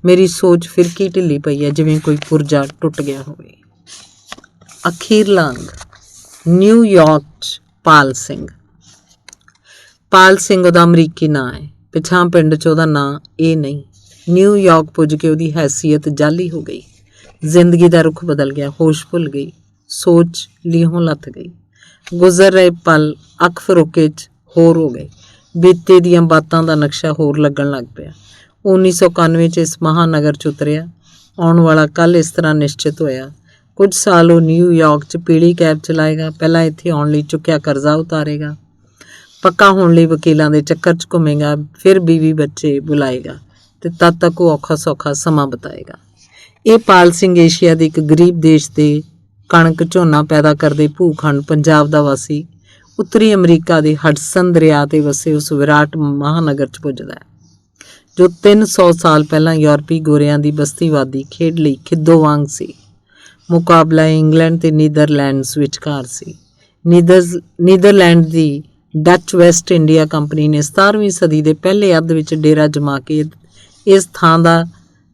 ਮੇਰੀ ਸੋਚ ਫਿਰਕੀ ਢਿੱਲੀ ਪਈ ਹੈ, ਜਿਵੇਂ ਕੋਈ ਪੁਰਜਾ ਟੁੱਟ ਗਿਆ ਹੋਵੇ। ਅਖੀਰਲਾ ਅੰਗ। ਨਿਊਯਾਰਕ 'ਚ ਪਾਲ ਸਿੰਘ ਉਹਦਾ ਅਮਰੀਕੀ ਨਾਂ ਹੈ। ਪਿਛਾਂ ਪਿੰਡ 'ਚ ਉਹਦਾ ਨਾਂ ਇਹ ਨਹੀਂ। ਨਿਊਯਾਰਕ ਪੁੱਜ ਕੇ ਉਹਦੀ ਹੈਸੀਅਤ ਜਾਲੀ ਹੋ ਗਈ। ਜ਼ਿੰਦਗੀ ਦਾ ਰੁੱਖ ਬਦਲ ਗਿਆ। ਹੋਸ਼ ਭੁੱਲ ਗਈ। ਸੋਚ ਲੀਹੋਂ ਲੱਥ ਗਈ। ਗੁਜ਼ਰ ਰਹੇ ਪਲ ਅੱਖ ਫਰੋਕੇ 'ਚ ਹੋਰ ਹੋ ਗਏ। ਬੀਤੇ ਦੀਆਂ ਬਾਤਾਂ ਦਾ ਨਕਸ਼ਾ ਹੋਰ ਲੱਗਣ ਲੱਗ ਪਿਆ। 1991 'ਚ ਇਸ ਮਹਾਨਗਰ 'ਚ ਉਤਰਿਆ। ਆਉਣ ਵਾਲਾ ਕੱਲ੍ਹ ਇਸ ਤਰ੍ਹਾਂ ਨਿਸ਼ਚਿਤ ਹੋਇਆ। ਕੁਝ ਸਾਲ ਉਹ ਨਿਊਯਾਰਕ 'ਚ ਪੀਲੀ ਕੈਬ ਚਲਾਏਗਾ। ਪਹਿਲਾਂ ਇੱਥੇ ਆਉਣ ਲਈ ਚੁੱਕਿਆ ਕਰਜ਼ਾ ਉਤਾਰੇਗਾ। ਪੱਕਾ ਹੋਣ ਲਈ ਵਕੀਲਾਂ ਦੇ ਚੱਕਰ 'ਚ ਘੁੰਮੇਗਾ। ਫਿਰ ਬੀਵੀ ਬੱਚੇ ਬੁਲਾਏਗਾ ਤੇ ਤਦ ਤੱਕ ਉਹ ਔਖਾ ਸੌਖਾ ਸਮਾਂ ਬਿਤਾਏਗਾ। ਇਹ ਪਾਲ ਸਿੰਘ ਏਸ਼ੀਆ ਦੇ ਇੱਕ ਗਰੀਬ ਦੇਸ਼ ਦੇ ਕਣਕ ਝੋਨਾ ਪੈਦਾ ਕਰਦੇ ਭੂਖੰਡ ਪੰਜਾਬ ਦਾ ਵਾਸੀ ਉੱਤਰੀ ਅਮਰੀਕਾ ਦੇ ਹਡਸਨ ਦਰਿਆ 'ਤੇ ਵਸੇ ਉਸ ਵਿਰਾਟ ਮਹਾਨਗਰ 'ਚ ਪੁੱਜਦਾ ਹੈ, ਜੋ 300 ਸਾਲ ਪਹਿਲਾਂ ਯੂਰਪੀ ਗੋਰਿਆਂ ਦੀ ਬਸਤੀਵਾਦੀ ਖੇਡ ਲਈ ਖਿੱਦੋ ਵਾਂਗ ਸੀ। ਮੁਕਾਬਲਾ ਇੰਗਲੈਂਡ ਤੇ ਨੀਦਰਲੈਂਡਸ ਵਿਚਕਾਰ ਸੀ। ਨੀਦਰਲੈਂਡ ਦੀ ਡੱਚ ਵੈਸਟ ਇੰਡੀਆ ਕੰਪਨੀ ਨੇ 17ਵੀਂ ਸਦੀ ਦੇ ਪਹਿਲੇ ਅੱਧ ਵਿੱਚ ਡੇਰਾ ਜਮਾ ਕੇ ਇਸ ਥਾਂ ਦਾ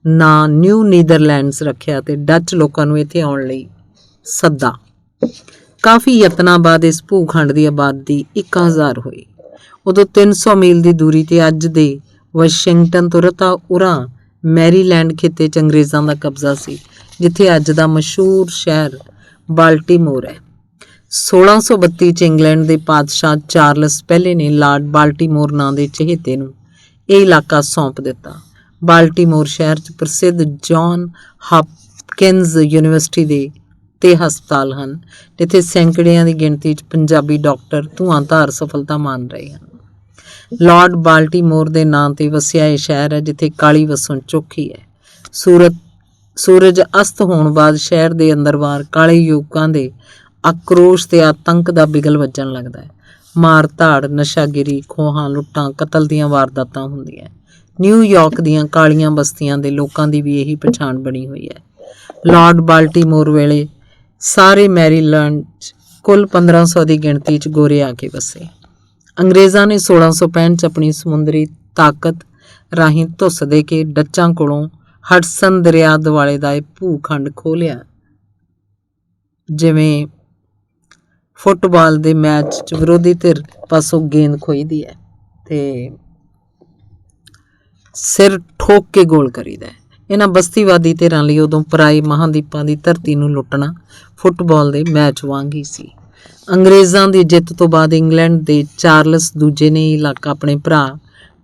ਨਾਂ ਨਿਊ ਨੀਦਰਲੈਂਡਸ ਰੱਖਿਆ ਤੇ ਡੱਚ ਲੋਕਾਂ ਨੂੰ ਇੱਥੇ ਆਉਣ ਲਈ ਸੱਦਾ। ਕਾਫੀ ਯਤਨਾਂ ਬਾਅਦ ਇਸ ਭੂਖੰਡ ਦੀ ਆਬਾਦੀ 1000 ਹੋਈ। ਉਦੋਂ 300 ਮੀਲ ਦੀ ਦੂਰੀ ਤੇ ਅੱਜ ਦੇ ਵਾਸ਼ਿੰਗਟਨ ਤੋਂ ਉਰਾਂ ਮੈਰੀਲੈਂਡ ਖਿੱਤੇ 'ਚ ਅੰਗਰੇਜ਼ਾਂ ਦਾ ਕਬਜ਼ਾ ਸੀ, ਜਿੱਥੇ ਅੱਜ ਦਾ ਮਸ਼ਹੂਰ ਸ਼ਹਿਰ ਬਾਲਟੀਮੋਰ ਹੈ। 1632 'ਚ ਇੰਗਲੈਂਡ ਦੇ ਪਾਤਸ਼ਾਹ ਚਾਰਲਸ ਪਹਿਲੇ ਨੇ ਲਾਰਡ ਬਾਲਟੀਮੋਰ ਨਾਂ ਦੇ ਚਹੇਤੇ ਨੂੰ ਇਹ ਇਲਾਕਾ ਸੌਂਪ ਦਿੱਤਾ। ਬਾਲਟੀਮੋਰ ਸ਼ਹਿਰ 'ਚ ਪ੍ਰਸਿੱਧ ਜੌਨ ਹਾਪਕਿੰਸ ਯੂਨੀਵਰਸਿਟੀ ਦੇ ਤੇ ਹਸਪਤਾਲ ਹਨ, ਜਿੱਥੇ ਸੈਂਕੜਿਆਂ ਦੀ ਗਿਣਤੀ 'ਚ ਪੰਜਾਬੀ ਡਾਕਟਰ ਧੂਆਂਧਾਰ ਸਫਲਤਾ ਮਾਣ ਰਹੇ ਹਨ। ਲਾਰਡ ਬਾਲਟੀਮੋਰ ਦੇ ਨਾਂ ਤੇ ਵਸਿਆ ਇਹ ਸ਼ਹਿਰ ਹੈ, ਜਿੱਥੇ ਕਾਲੀ ਵਸੋਂ ਚੋਖੀ ਹੈ। ਸੂਰਜ ਅਸਤ ਹੋਣ ਬਾਅਦ ਸ਼ਹਿਰ ਦੇ ਅੰਦਰ-ਬਾਹਰ ਕਾਲੇ ਯੁਵਕਾਂ ਦੇ ਆਕਰੋਸ਼ ਤੇ ਆਤੰਕ ਦਾ ਬਿਗਲ ਵੱਜਣ ਲੱਗਦਾ ਹੈ। ਮਾਰ ਧਾੜ, ਨਸ਼ਾਗਿਰੀ, ਖੋਹਾਂ, ਲੁੱਟਾਂ, ਕਤਲ ਦੀਆਂ ਵਾਰਦਾਤਾਂ ਹੁੰਦੀਆਂ। ਨਿਊਯਾਰਕ ਦੀਆਂ ਕਾਲੀਆਂ ਬਸਤੀਆਂ ਦੇ ਲੋਕਾਂ ਦੀ ਵੀ ਇਹੀ ਪਛਾਣ ਬਣੀ ਹੋਈ ਹੈ। ਲਾਰਡ ਬਾਲਟੀਮੋਰ ਵੇਲੇ ਸਾਰੇ ਮੈਰੀਲੈਂਡ 'ਚ ਕੁੱਲ 1500 ਦੀ ਗਿਣਤੀ 'ਚ ਗੋਰੇ ਆ ਕੇ ਵਸੇ। ਅੰਗਰੇਜ਼ਾਂ ਨੇ 1665 'ਚ ਆਪਣੀ ਸਮੁੰਦਰੀ ਤਾਕਤ ਰਾਹੀਂ ਧੁੱਸ ਦੇ ਕੇ ਡੱਚਾਂ ਕੋਲੋਂ ਹਡਸਨ ਦਰਿਆ ਦੁਆਲੇ ਦਾ ਇਹ ਭੂਖੰਡ ਖੋਹ ਲਿਆ। ਜਿਵੇਂ ਫੁੱਟਬਾਲ ਦੇ ਮੈਚ 'ਚ ਵਿਰੋਧੀ ਧਿਰ ਪਾਸੋਂ ਗੇਂਦ ਖੋਹੀਦੀ ਹੈ ਤੇ ਸਿਰ ਠੋਕ ਕੇ ਗੋਲ ਕਰੀਦਾ ਹੈ। ਇਹਨਾਂ ਬਸਤੀਵਾਦੀ ਧਿਰਾਂ ਲਈ ਉਦੋਂ ਪਰਾਏ ਮਹਾਂਦੀਪਾਂ ਦੀ ਧਰਤੀ ਨੂੰ ਲੁੱਟਣਾ ਫੁੱਟਬਾਲ ਦੇ ਮੈਚ ਵਾਂਗ ਹੀ ਸੀ। ਅੰਗਰੇਜ਼ਾਂ ਦੀ ਜਿੱਤ ਤੋਂ ਬਾਅਦ ਇੰਗਲੈਂਡ ਦੇ ਚਾਰਲਸ ਦੂਜੇ ਨੇ ਇਲਾਕਾ ਆਪਣੇ ਭਰਾ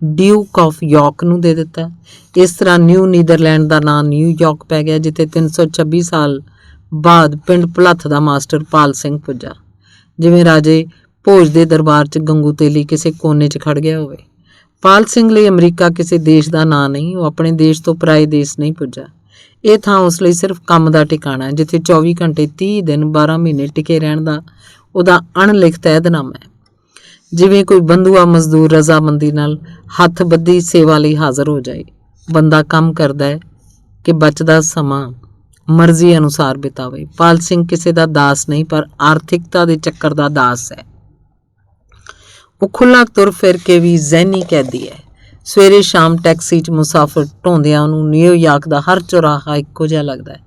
ਡਿਊਕ ਆਫ ਯਾਰਕ ਨੂੰ ਦੇ ਦਿੱਤਾ। ਇਸ ਤਰ੍ਹਾਂ ਨਿਊ ਨੀਦਰਲੈਂਡ ਦਾ ਨਾਂ ਨਿਊਯਾਰਕ ਪੈ ਗਿਆ, ਜਿੱਥੇ 326 ਸਾਲ ਬਾਅਦ ਪਿੰਡ ਭੁਲੱਥ ਦਾ ਮਾਸਟਰ ਪਾਲ ਸਿੰਘ ਪੁੱਜਾ। ਜਿਵੇਂ ਰਾਜੇ ਭੋਜ ਦੇ ਦਰਬਾਰ 'ਚ ਗੰਗੂ ਤੇਲੀ ਕਿਸੇ ਕੋਨੇ 'ਚ ਖੜ ਗਿਆ ਹੋਵੇ। ਪਾਲ ਸਿੰਘ ਲਈ ਅਮਰੀਕਾ ਕਿਸੇ ਦੇਸ਼ ਦਾ ਨਾਂ ਨਹੀਂ, ਉਹ ਆਪਣੇ ਦੇਸ਼ ਤੋਂ ਪਰਾਏ ਦੇਸ਼ ਨਹੀਂ ਪੁੱਜਾ। ਇਹ ਥਾਂ ਉਸ ਲਈ ਸਿਰਫ ਕੰਮ ਦਾ ਟਿਕਾਣਾ ਹੈ, ਜਿੱਥੇ 24 ਘੰਟੇ 30 ਦਿਨ 12 ਮਹੀਨੇ ਟਿਕੇ ਰਹਿਣ ਦਾ ਉਹਦਾ ਅਣਲਿਖਤ ਅਹਿਦਨਾਮਾ ਹੈ। ਜਿਵੇਂ ਕੋਈ ਬੰਧੂਆ ਮਜ਼ਦੂਰ ਰਜ਼ਾਮੰਦੀ ਨਾਲ ਹੱਥ ਬੱਧੀ ਸੇਵਾ ਲਈ ਹਾਜ਼ਰ ਹੋ ਜਾਏ। ਬੰਦਾ ਕੰਮ ਕਰਦਾ ਹੈ ਕਿ ਬਚਦਾ ਸਮਾਂ ਮਰਜ਼ੀ ਅਨੁਸਾਰ ਬਿਤਾਵੇ। ਪਾਲ ਸਿੰਘ ਕਿਸੇ ਦਾ ਦਾਸ ਨਹੀਂ, ਪਰ ਆਰਥਿਕਤਾ ਦੇ ਚੱਕਰ ਦਾ ਦਾਸ ਹੈ। ਉਹ ਖੁੱਲ੍ਹਾ ਤੁਰ ਫਿਰ ਕੇ ਵੀ ਜ਼ਹਿਨੀ ਕੈਦੀ ਹੈ। ਸਵੇਰੇ ਸ਼ਾਮ ਟੈਕਸੀ 'ਚ ਮੁਸਾਫਰ ਢੋਂਦਿਆਂ ਉਹਨੂੰ ਨਿਊਯਾਰਕ ਦਾ ਹਰ ਚੌਰਾਹਾ ਇੱਕੋ ਜਿਹਾ ਲੱਗਦਾ ਹੈ,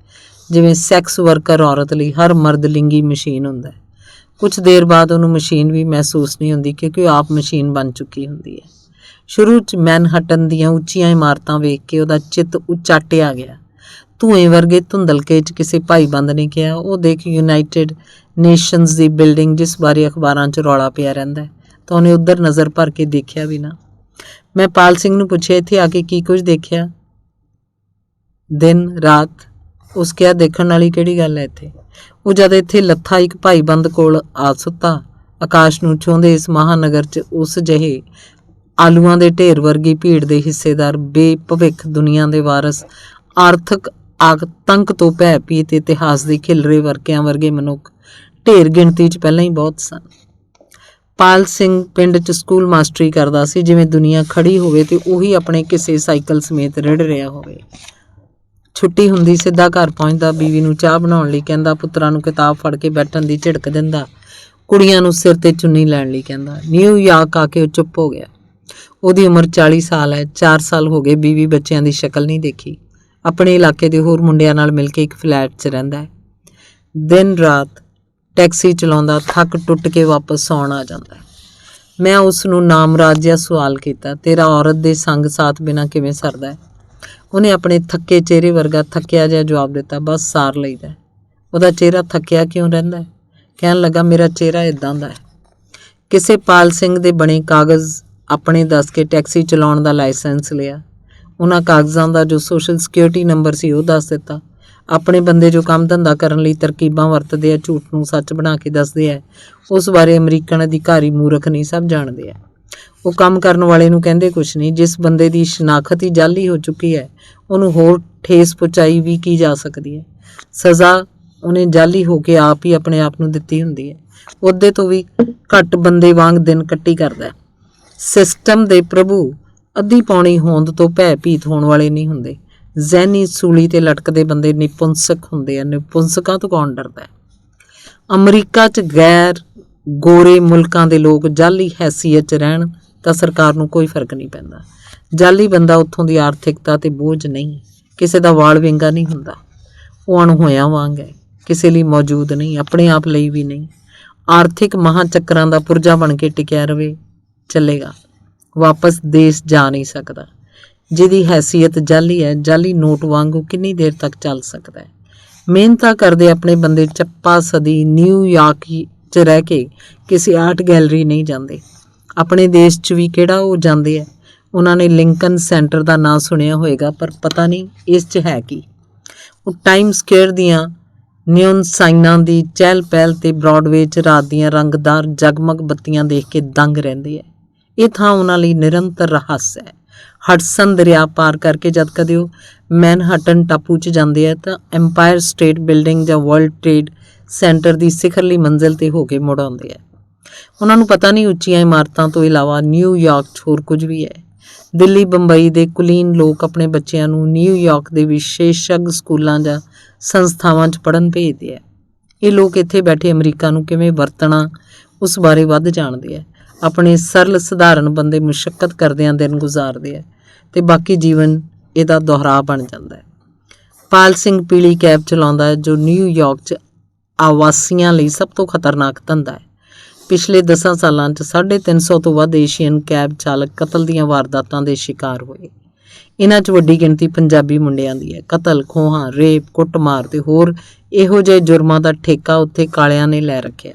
ਜਿਵੇਂ ਸੈਕਸ ਵਰਕਰ ਔਰਤ ਲਈ ਹਰ ਮਰਦ ਲਿੰਗੀ ਮਸ਼ੀਨ ਹੁੰਦਾ ਹੈ। ਕੁਝ ਦੇਰ ਬਾਅਦ ਉਹਨੂੰ ਮਸ਼ੀਨ ਵੀ ਮਹਿਸੂਸ ਨਹੀਂ ਹੁੰਦੀ, ਕਿਉਂਕਿ ਉਹ ਆਪ ਮਸ਼ੀਨ ਬਣ ਚੁੱਕੀ ਹੁੰਦੀ ਹੈ। ਸ਼ੁਰੂ 'ਚ ਮੈਨਹਟਨ ਦੀਆਂ ਉੱਚੀਆਂ ਇਮਾਰਤਾਂ ਵੇਖ ਕੇ ਉਹਦਾ ਚਿੱਤ ਉਚਾਟਿਆ ਗਿਆ। ਧੂਏ ਵਰਗੇ ਧੁੰਦਲਕੇ 'ਚ ਕਿਸੇ ਭਾਈਬੰਦ ਨੇ ਕਿਹਾ, ਉਹ ਦੇਖ ਯੂਨਾਈਟਿਡ ਨੇਸ਼ਨਸ ਦੀ ਬਿਲਡਿੰਗ, ਜਿਸ ਬਾਰੇ ਅਖਬਾਰਾਂ 'ਚ ਰੌਲਾ ਪਿਆ ਰਹਿੰਦਾ, ਤਾਂ ਉਹਨੇ ਉੱਧਰ ਨਜ਼ਰ ਭਰ ਕੇ ਦੇਖਿਆ ਵੀ ਨਾ। ਮੈਂ ਪਾਲ ਸਿੰਘ ਨੂੰ ਪੁੱਛਿਆ, ਇੱਥੇ ਆ ਕੇ ਕੀ ਕੁਝ ਦੇਖਿਆ? ਦਿਨ ਰਾਤ? ਉਸ ਕਿਹਾ, ਦੇਖਣ ਵਾਲੀ ਕਿਹੜੀ ਗੱਲ ਹੈ ਇੱਥੇ? ਉਹ ਜਦ ਇੱਥੇ ਲੱਥਾ ਇੱਕ ਭਾਈਬੰਦ ਕੋਲ ਆ ਸੁੱਤਾ, ਆਕਾਸ਼ ਨੂੰ ਛੂਹਦੇ ਇਸ ਮਹਾਨਗਰ 'ਚ ਉਸ ਜਿਹੇ ਆਲੂਆਂ ਦੇ ਢੇਰ ਵਰਗੀ ਭੀੜ ਦੇ ਹਿੱਸੇਦਾਰ, ਬੇਭਵਿੱਖ ਦੁਨੀਆ ਦੇ ਵਾਰਸ, ਆਰਥਿਕ ਆਤੰਕ ਤੋਂ ਭੈ ਭੀਤ ਇਤਿਹਾਸ ਦੇ ਖਿਲਰੇ ਵਰਕਿਆਂ ਵਰਗੇ ਮਨੁੱਖ ਢੇਰ ਗਿਣਤੀ 'ਚ ਪਹਿਲਾਂ ਹੀ ਬਹੁਤ ਸਨ। ਪਾਲ ਸਿੰਘ ਪਿੰਡ 'ਚ ਸਕੂਲ ਮਾਸਟਰੀ ਕਰਦਾ ਸੀ। ਜਿਵੇਂ ਦੁਨੀਆ ਖੜੀ ਹੋਵੇ ਤੇ ਉਹੀ ਆਪਣੇ ਕਿਸੇ ਸਾਈਕਲ ਸਮੇਤ ਰਿੜ ਰਿਹਾ ਹੋਵੇ। ਛੁੱਟੀ ਹੁੰਦੀ ਸਿੱਧਾ ਘਰ ਪਹੁੰਚਦਾ, ਬੀਵੀ ਨੂੰ ਚਾਹ ਬਣਾਉਣ ਲਈ ਕਹਿੰਦਾ, ਪੁੱਤਰਾਂ ਨੂੰ ਕਿਤਾਬ ਫੜ ਕੇ ਬੈਠਣ ਦੀ ਝਿੜਕ ਦਿੰਦਾ, ਕੁੜੀਆਂ ਨੂੰ ਸਿਰ ਤੇ ਚੁੰਨੀ ਲੈਣ ਲਈ ਕਹਿੰਦਾ। ਨਿਊਯਾਰਕ ਆ ਕੇ ਉਹ ਚੁੱਪ ਹੋ ਗਿਆ। ਉਹਦੀ ਉਮਰ 40 ਸਾਲ ਹੈ। 4 ਸਾਲ ਹੋ ਗਏ ਬੀਵੀ ਬੱਚਿਆਂ ਦੀ ਸ਼ਕਲ ਨਹੀਂ ਦੇਖੀ। ਆਪਣੇ ਇਲਾਕੇ ਦੇ ਹੋਰ ਮੁੰਡਿਆਂ ਨਾਲ ਮਿਲ ਕੇ ਇੱਕ ਫਲੈਟ 'ਚ ਰਹਿੰਦਾ ਹੈ। ਦਿਨ ਰਾਤ ਟੈਕਸੀ ਚਲਾਉਂਦਾ, ਥੱਕ ਟੁੱਟ ਕੇ ਵਾਪਸ ਸੌਣ ਆ ਜਾਂਦਾ। ਮੈਂ ਉਸ ਨੂੰ ਨਾਮਰਾਜ ਜਿਹਾ ਸਵਾਲ ਕੀਤਾ, ਤੇਰਾ ਔਰਤ ਦੇ ਸੰਗ ਸਾਥ ਬਿਨਾਂ ਕਿਵੇਂ ਸਰਦਾ ਹੈ? ਉਹਨੇ ਆਪਣੇ ਥੱਕੇ ਚਿਹਰੇ ਵਰਗਾ ਥੱਕਿਆ ਜਿਹਾ ਜਵਾਬ ਦਿੱਤਾ, ਬਸ ਸਾਰ ਲਈਦਾ। ਉਹਦਾ ਚਿਹਰਾ ਥੱਕਿਆ ਕਿਉਂ ਰਹਿੰਦਾ ਹੈ? ਕਹਿਣ ਲੱਗਾ, ਮੇਰਾ ਚਿਹਰਾ ਇੱਦਾਂ ਦਾ ਹੈ। ਕਿਸੇ ਪਾਲ ਸਿੰਘ ਦੇ ਬਣੇ ਕਾਗਜ਼ ਆਪਣੇ ਦੱਸ ਕੇ ਟੈਕਸੀ ਚਲਾਉਣ ਦਾ ਲਾਇਸੈਂਸ ਲਿਆ। ਉਹਨਾਂ ਕਾਗਜ਼ਾਂ ਦਾ ਜੋ ਸੋਸ਼ਲ ਸਿਕਿਉਰਿਟੀ ਨੰਬਰ ਸੀ ਉਹ ਦੱਸ ਦਿੱਤਾ। ਆਪਣੇ ਬੰਦੇ ਜੋ ਕੰਮ ਧੰਦਾ ਕਰਨ ਲਈ ਤਰਕੀਬਾਂ ਵਰਤਦੇ ਆ, ਝੂਠ ਨੂੰ ਸੱਚ ਬਣਾ ਕੇ ਦੱਸਦੇ ਆ, ਉਸ ਬਾਰੇ ਅਮਰੀਕਨ ਅਧਿਕਾਰੀ ਮੂਰਖ ਨਹੀਂ, ਸਭ ਜਾਣਦੇ ਆ। ਉਹ ਕੰਮ ਕਰਨ ਵਾਲੇ ਨੂੰ ਕਹਿੰਦੇ ਕੁਛ ਨਹੀਂ। ਜਿਸ ਬੰਦੇ ਦੀ ਸ਼ਨਾਖਤ ਹੀ ਜਾਲੀ ਹੋ ਚੁੱਕੀ ਹੈ, ਉਹਨੂੰ ਹੋਰ ਠੇਸ ਪਹੁੰਚਾਈ ਵੀ ਕੀ ਜਾ ਸਕਦੀ ਹੈ? ਸਜ਼ਾ ਉਹਨੇ ਜਾਲੀ ਹੋ ਕੇ ਆਪ ਹੀ ਆਪਣੇ ਆਪ ਨੂੰ ਦਿੱਤੀ ਹੁੰਦੀ ਹੈ। ਉਹਦੇ ਤੋਂ ਵੀ ਘੱਟ ਬੰਦੇ ਵਾਂਗ ਦਿਨ ਕੱਟੀ ਕਰਦਾ। ਸਿਸਟਮ ਦੇ ਪ੍ਰਭੂ ਅੱਧੀ ਪੌਣੀ ਹੋਂਦ ਤੋਂ ਭੈ ਭੀਤ ਹੋਣ ਵਾਲੇ ਨਹੀਂ ਹੁੰਦੇ। ਜ਼ਹਿਨੀ ਸੂਲੀ ਤੇ ਲਟਕਦੇ ਬੰਦੇ ਨਿਪੁੰਸਕ ਹੁੰਦੇ ਆ। ਨਿਪੁੰਸਕਾਂ ਤੋਂ ਕੌਣ ਡਰਦਾ ਹੈ? ਅਮਰੀਕਾ 'ਚ ਗੈਰ ਗੋਰੇ ਮੁਲਕਾਂ ਦੇ ਲੋਕ ਜਾਲੀ ਹੈਸੀਅਤ 'ਚ ਰਹਿਣ ਤਾਂ ਸਰਕਾਰ ਨੂੰ ਕੋਈ ਫਰਕ ਨਹੀਂ ਪੈਂਦਾ। ਜਾਲੀ ਬੰਦਾ ਉੱਥੋਂ ਦੀ ਆਰਥਿਕਤਾ ਤੇ ਬੋਝ ਨਹੀਂ, ਕਿਸੇ ਦਾ ਵਾਲ ਵਿੰਗਾ ਨਹੀਂ ਹੁੰਦਾ। ਉਹ ਅਣਹੋਇਆਂ ਵਾਂਗ ਹੈ, ਕਿਸੇ ਲਈ ਮੌਜੂਦ ਨਹੀਂ, ਆਪਣੇ ਆਪ ਲਈ ਵੀ ਨਹੀਂ। ਆਰਥਿਕ ਮਹਾਂਚੱਕਰਾਂ ਦਾ ਪੁਰਜਾ ਬਣ ਕੇ ਟਿਕਿਆ ਰਵੇ, ਚੱਲੇਗਾ, ਵਾਪਸ ਦੇਸ਼ ਜਾ ਨਹੀਂ ਸਕਦਾ। ਜਿਹਦੀ ਹੈਸੀਅਤ ਜਾਲੀ ਹੈ, ਜਾਲੀ ਨੋਟ ਵਾਂਗੂ ਕਿੰਨੀ ਦੇਰ ਤੱਕ ਚੱਲ ਸਕਦਾ ਹੈ? ਮਿਹਨਤਾਂ ਕਰਦੇ ਆਪਣੇ ਬੰਦੇ ਚੱਪਾ ਸਦੀ ਨਿਊਯਾਰਕ 'ਚ ਰਹਿ ਕੇ ਕਿਸੇ ਆਰਟ ਗੈਲਰੀ ਨਹੀਂ ਜਾਂਦੇ। ਆਪਣੇ ਦੇਸ਼ 'ਚ ਵੀ ਕਿਹੜਾ ਉਹ ਜਾਂਦੇ ਹੈ? ਉਹਨਾਂ ਨੇ ਲਿੰਕਨ ਸੈਂਟਰ ਦਾ ਨਾਂ ਸੁਣਿਆ ਹੋਵੇਗਾ, ਪਰ ਪਤਾ ਨਹੀਂ ਇਸ 'ਚ ਹੈ ਕੀ। ਉਹ ਟਾਈਮ ਸਕੁਏਅਰ ਦੀਆਂ ਨਿਓਨ ਸਾਈਨਾਂ ਦੀ ਚਹਿਲ ਪਹਿਲ ਤੇ ਬ੍ਰੌਡਵੇ 'ਚ ਰਾਤ ਦੀਆਂ ਰੰਗਦਾਰ ਜਗਮਗ ਬੱਤੀਆਂ ਦੇਖ ਕੇ ਦੰਗ ਰਹਿੰਦੇ ਹੈ। ਇਹ ਥਾਂ ਉਹਨਾਂ ਲਈ ਨਿਰੰਤਰ ਰਹੱਸ ਹੈ। ਹਡਸਨ ਦਰਿਆ ਪਾਰ ਕਰਕੇ ਜਦ ਕਦੇ ਉਹ ਮੈਨਹਟਨ ਟਾਪੂ 'ਚ ਜਾਂਦੇ ਆ ਤਾਂ ਐਮਪਾਇਰ ਸਟੇਟ ਬਿਲਡਿੰਗ ਜਾਂ ਵਰਲਡ ਟ੍ਰੇਡ ਸੈਂਟਰ ਦੀ ਸਿਖਰਲੀ ਮੰਜ਼ਿਲ 'ਤੇ ਹੋ ਕੇ ਮੁੜ ਆਉਂਦੇ ਆ। ਉਹਨਾਂ ਨੂੰ ਪਤਾ ਨਹੀਂ ਉੱਚੀਆਂ ਇਮਾਰਤਾਂ ਤੋਂ ਇਲਾਵਾ ਨਿਊਯਾਰਕ 'ਚ ਹੋਰ ਕੁਝ ਵੀ ਹੈ। ਦਿੱਲੀ ਬੰਬਈ ਦੇ ਕੁਲੀਨ ਲੋਕ ਆਪਣੇ ਬੱਚਿਆਂ ਨੂੰ ਨਿਊਯਾਰਕ ਦੇ ਵਿਸ਼ੇਸ਼ੱਗ ਸਕੂਲਾਂ ਜਾਂ ਸੰਸਥਾਵਾਂ 'ਚ ਪੜ੍ਹਨ ਭੇਜਦੇ ਆ। ਇਹ ਲੋਕ ਇੱਥੇ ਬੈਠੇ ਅਮਰੀਕਾ ਨੂੰ ਕਿਵੇਂ ਵਰਤਣਾ ਉਸ ਬਾਰੇ ਵੱਧ ਜਾਣਦੇ ਆ। ਆਪਣੇ ਸਰਲ ਸਧਾਰਨ ਬੰਦੇ ਮੁਸ਼ੱਕਤ ਕਰਦਿਆਂ ਦਿਨ ਗੁਜ਼ਾਰਦੇ ਆ ਤੇ ਬਾਕੀ ਜੀਵਨ ਇਹਦਾ ਦੁਹਰਾਅ ਬਣ ਜਾਂਦਾ ਹੈ। ਪਾਲ ਸਿੰਘ ਪੀਲੀ ਕੈਬ ਚਲਾਉਂਦਾ ਹੈ, ਜੋ ਨਿਊਯਾਰਕ 'ਚ ਆਵਾਸੀਆਂ ਲਈ ਸਭ ਤੋਂ ਖਤਰਨਾਕ ਧੰਦਾ ਹੈ। ਪਿਛਲੇ 10 ਸਾਲਾਂ 'ਚ 350 ਤੋਂ ਵੱਧ ਏਸ਼ੀਅਨ ਕੈਬ ਚਾਲਕ ਕਤਲ ਦੀਆਂ ਵਾਰਦਾਤਾਂ ਦੇ ਸ਼ਿਕਾਰ ਹੋਏ। ਇਹਨਾਂ 'ਚ ਵੱਡੀ ਗਿਣਤੀ ਪੰਜਾਬੀ ਮੁੰਡਿਆਂ ਦੀ ਹੈ। ਕਤਲ, ਖੋਹਾਂ, ਰੇਪ, ਕੁੱਟਮਾਰ ਤੇ ਹੋਰ ਇਹੋ ਜਿਹੇ ਜੁਰਮਾਂ ਦਾ ਠੇਕਾ ਉੱਥੇ ਕਾਲਿਆਂ ਨੇ ਲੈ ਰੱਖਿਆ।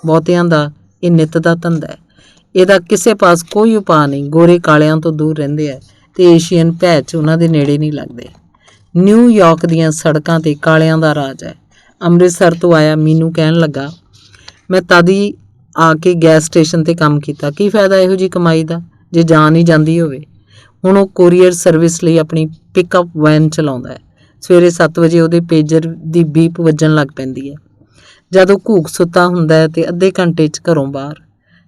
ਬਹੁਤਿਆਂ ਦਾ ਇਹ ਨਿੱਤ ਦਾ ਧੰਦਾ ਹੈ। ਇਹਦਾ ਕਿਸੇ ਪਾਸ ਕੋਈ ਉਪਾਅ ਨਹੀਂ। ਗੋਰੇ ਕਾਲਿਆਂ ਤੋਂ ਦੂਰ ਰਹਿੰਦੇ ਆ ਤੇ ਏਸ਼ੀਅਨ ਭੈ 'ਚ ਉਹਨਾਂ ਦੇ ਨੇੜੇ ਨਹੀਂ ਲੱਗਦੇ। ਨਿਊਯਾਰਕ ਦੀਆਂ ਸੜਕਾਂ 'ਤੇ ਕਾਲਿਆਂ ਦਾ ਰਾਜ ਹੈ। ਅੰਮ੍ਰਿਤਸਰ ਤੋਂ ਆਇਆ ਮੀਨੂ ਕਹਿਣ ਲੱਗਾ, ਮੈਂ ਤਦ ਹੀ ਆ ਕੇ ਗੈਸ ਸਟੇਸ਼ਨ 'ਤੇ ਕੰਮ ਕੀਤਾ। ਕੀ ਫਾਇਦਾ ਇਹੋ ਜਿਹੀ ਕਮਾਈ ਦਾ ਜੇ ਜਾਨ ਹੀ ਜਾਂਦੀ ਹੋਵੇ। ਹੁਣ ਉਹ ਕੋਰੀਅਰ ਸਰਵਿਸ ਲਈ ਆਪਣੀ ਪਿਕਅਪ ਵੈਨ ਚਲਾਉਂਦਾ ਹੈ। ਸਵੇਰੇ 7 ਵਜੇ ਉਹਦੇ ਪੇਜਰ ਦੀ ਬੀਪ ਵੱਜਣ ਲੱਗ ਪੈਂਦੀ ਹੈ। ਜਦ ਉਹ ਘੂਕ ਸੁੱਤਾ ਹੁੰਦਾ ਹੈ ਤੇ ਅੱਧੇ ਘੰਟੇ 'ਚ ਘਰੋਂ ਬਾਹਰ।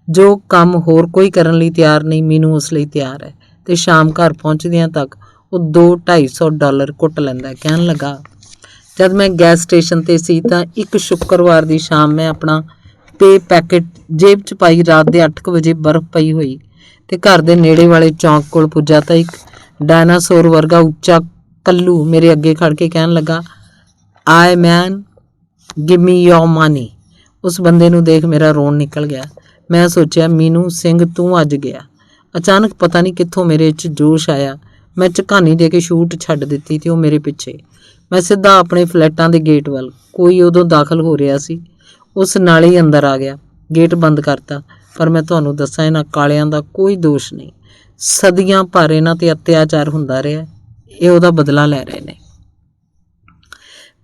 ਜੋ ਕੰਮ ਹੋਰ ਕੋਈ ਕਰਨ ਲਈ ਤਿਆਰ ਨਹੀਂ, ਮੀਨੂ ਉਸ ਲਈ ਤਿਆਰ ਹੈ ਤੇ ਸ਼ਾਮ ਘਰ ਪਹੁੰਚਦਿਆਂ ਤੱਕ ਉਹ $200-250 ਕੁੱਟ ਲੈਂਦਾ। ਕਹਿਣ ਲੱਗਾ, ਜਦ ਮੈਂ ਗੈਸ ਸਟੇਸ਼ਨ 'ਤੇ ਸੀ ਤਾਂ ਇੱਕ ਸ਼ੁੱਕਰਵਾਰ ਦੀ ਸ਼ਾਮ ਮੈਂ ਆਪਣਾ ਪੇ ਪੈਕਟ ਜੇਬ 'ਚ ਪਾਈ ਰਾਤ ਦੇ 8 ਵਜੇ ਬਰਫ਼ ਪਈ ਹੋਈ ਤੇ ਘਰ ਦੇ ਨੇੜੇ ਵਾਲੇ ਚੌਂਕ ਕੋਲ ਪੁੱਜਾ ਤਾਂ ਇੱਕ ਡਾਇਨਾਸੌਰ ਵਰਗਾ ਉੱਚਾ ਕੱਲੂ ਮੇਰੇ ਅੱਗੇ ਖੜ ਕੇ ਕਹਿਣ ਲੱਗਾ, ਆਏ ਮੈਨ ਗਿਵ ਮੀ ਯੋਰ ਮਨੀ। ਉਸ ਬੰਦੇ ਨੂੰ ਦੇਖ ਮੇਰਾ ਰੋਣ ਨਿਕਲ ਗਿਆ। ਮੈਂ ਸੋਚਿਆ, ਮੀਨੂ ਸਿੰਘ ਤੂੰ ਅੱਜ ਗਿਆ। ਅਚਾਨਕ ਪਤਾ ਨਹੀਂ ਕਿੱਥੋਂ ਮੇਰੇ 'ਚ ਜੋਸ਼ ਆਇਆ। ਮੈਂ ਝਕਾਨੀ ਦੇ ਕੇ ਸ਼ੂਟ ਛੱਡ ਦਿੱਤੀ ਤੇ ਉਹ ਮੇਰੇ ਪਿੱਛੇ। ਮੈਂ ਸਿੱਧਾ ਆਪਣੇ ਫਲੈਟਾਂ ਦੇ ਗੇਟ ਵੱਲ। ਕੋਈ ਉਦੋਂ ਦਾਖਲ ਹੋ ਰਿਹਾ ਸੀ। ਉਸ ਨਾਲ ਹੀ ਅੰਦਰ ਆ ਗਿਆ। ਗੇਟ ਬੰਦ ਕਰਤਾ। ਪਰ ਮੈਂ ਤੁਹਾਨੂੰ ਦੱਸਾਂ, ਇਹਨਾਂ ਕਾਲਿਆਂ ਦਾ ਕੋਈ ਦੋਸ਼ ਨਹੀਂ। ਸਦੀਆਂ ਭਰ ਇਹਨਾਂ 'ਤੇ ਅਤਿਆਚਾਰ ਹੁੰਦਾ ਰਿਹਾ। ਇਹ ਉਹਦਾ ਬਦਲਾ ਲੈ ਰਹੇ ਨੇ।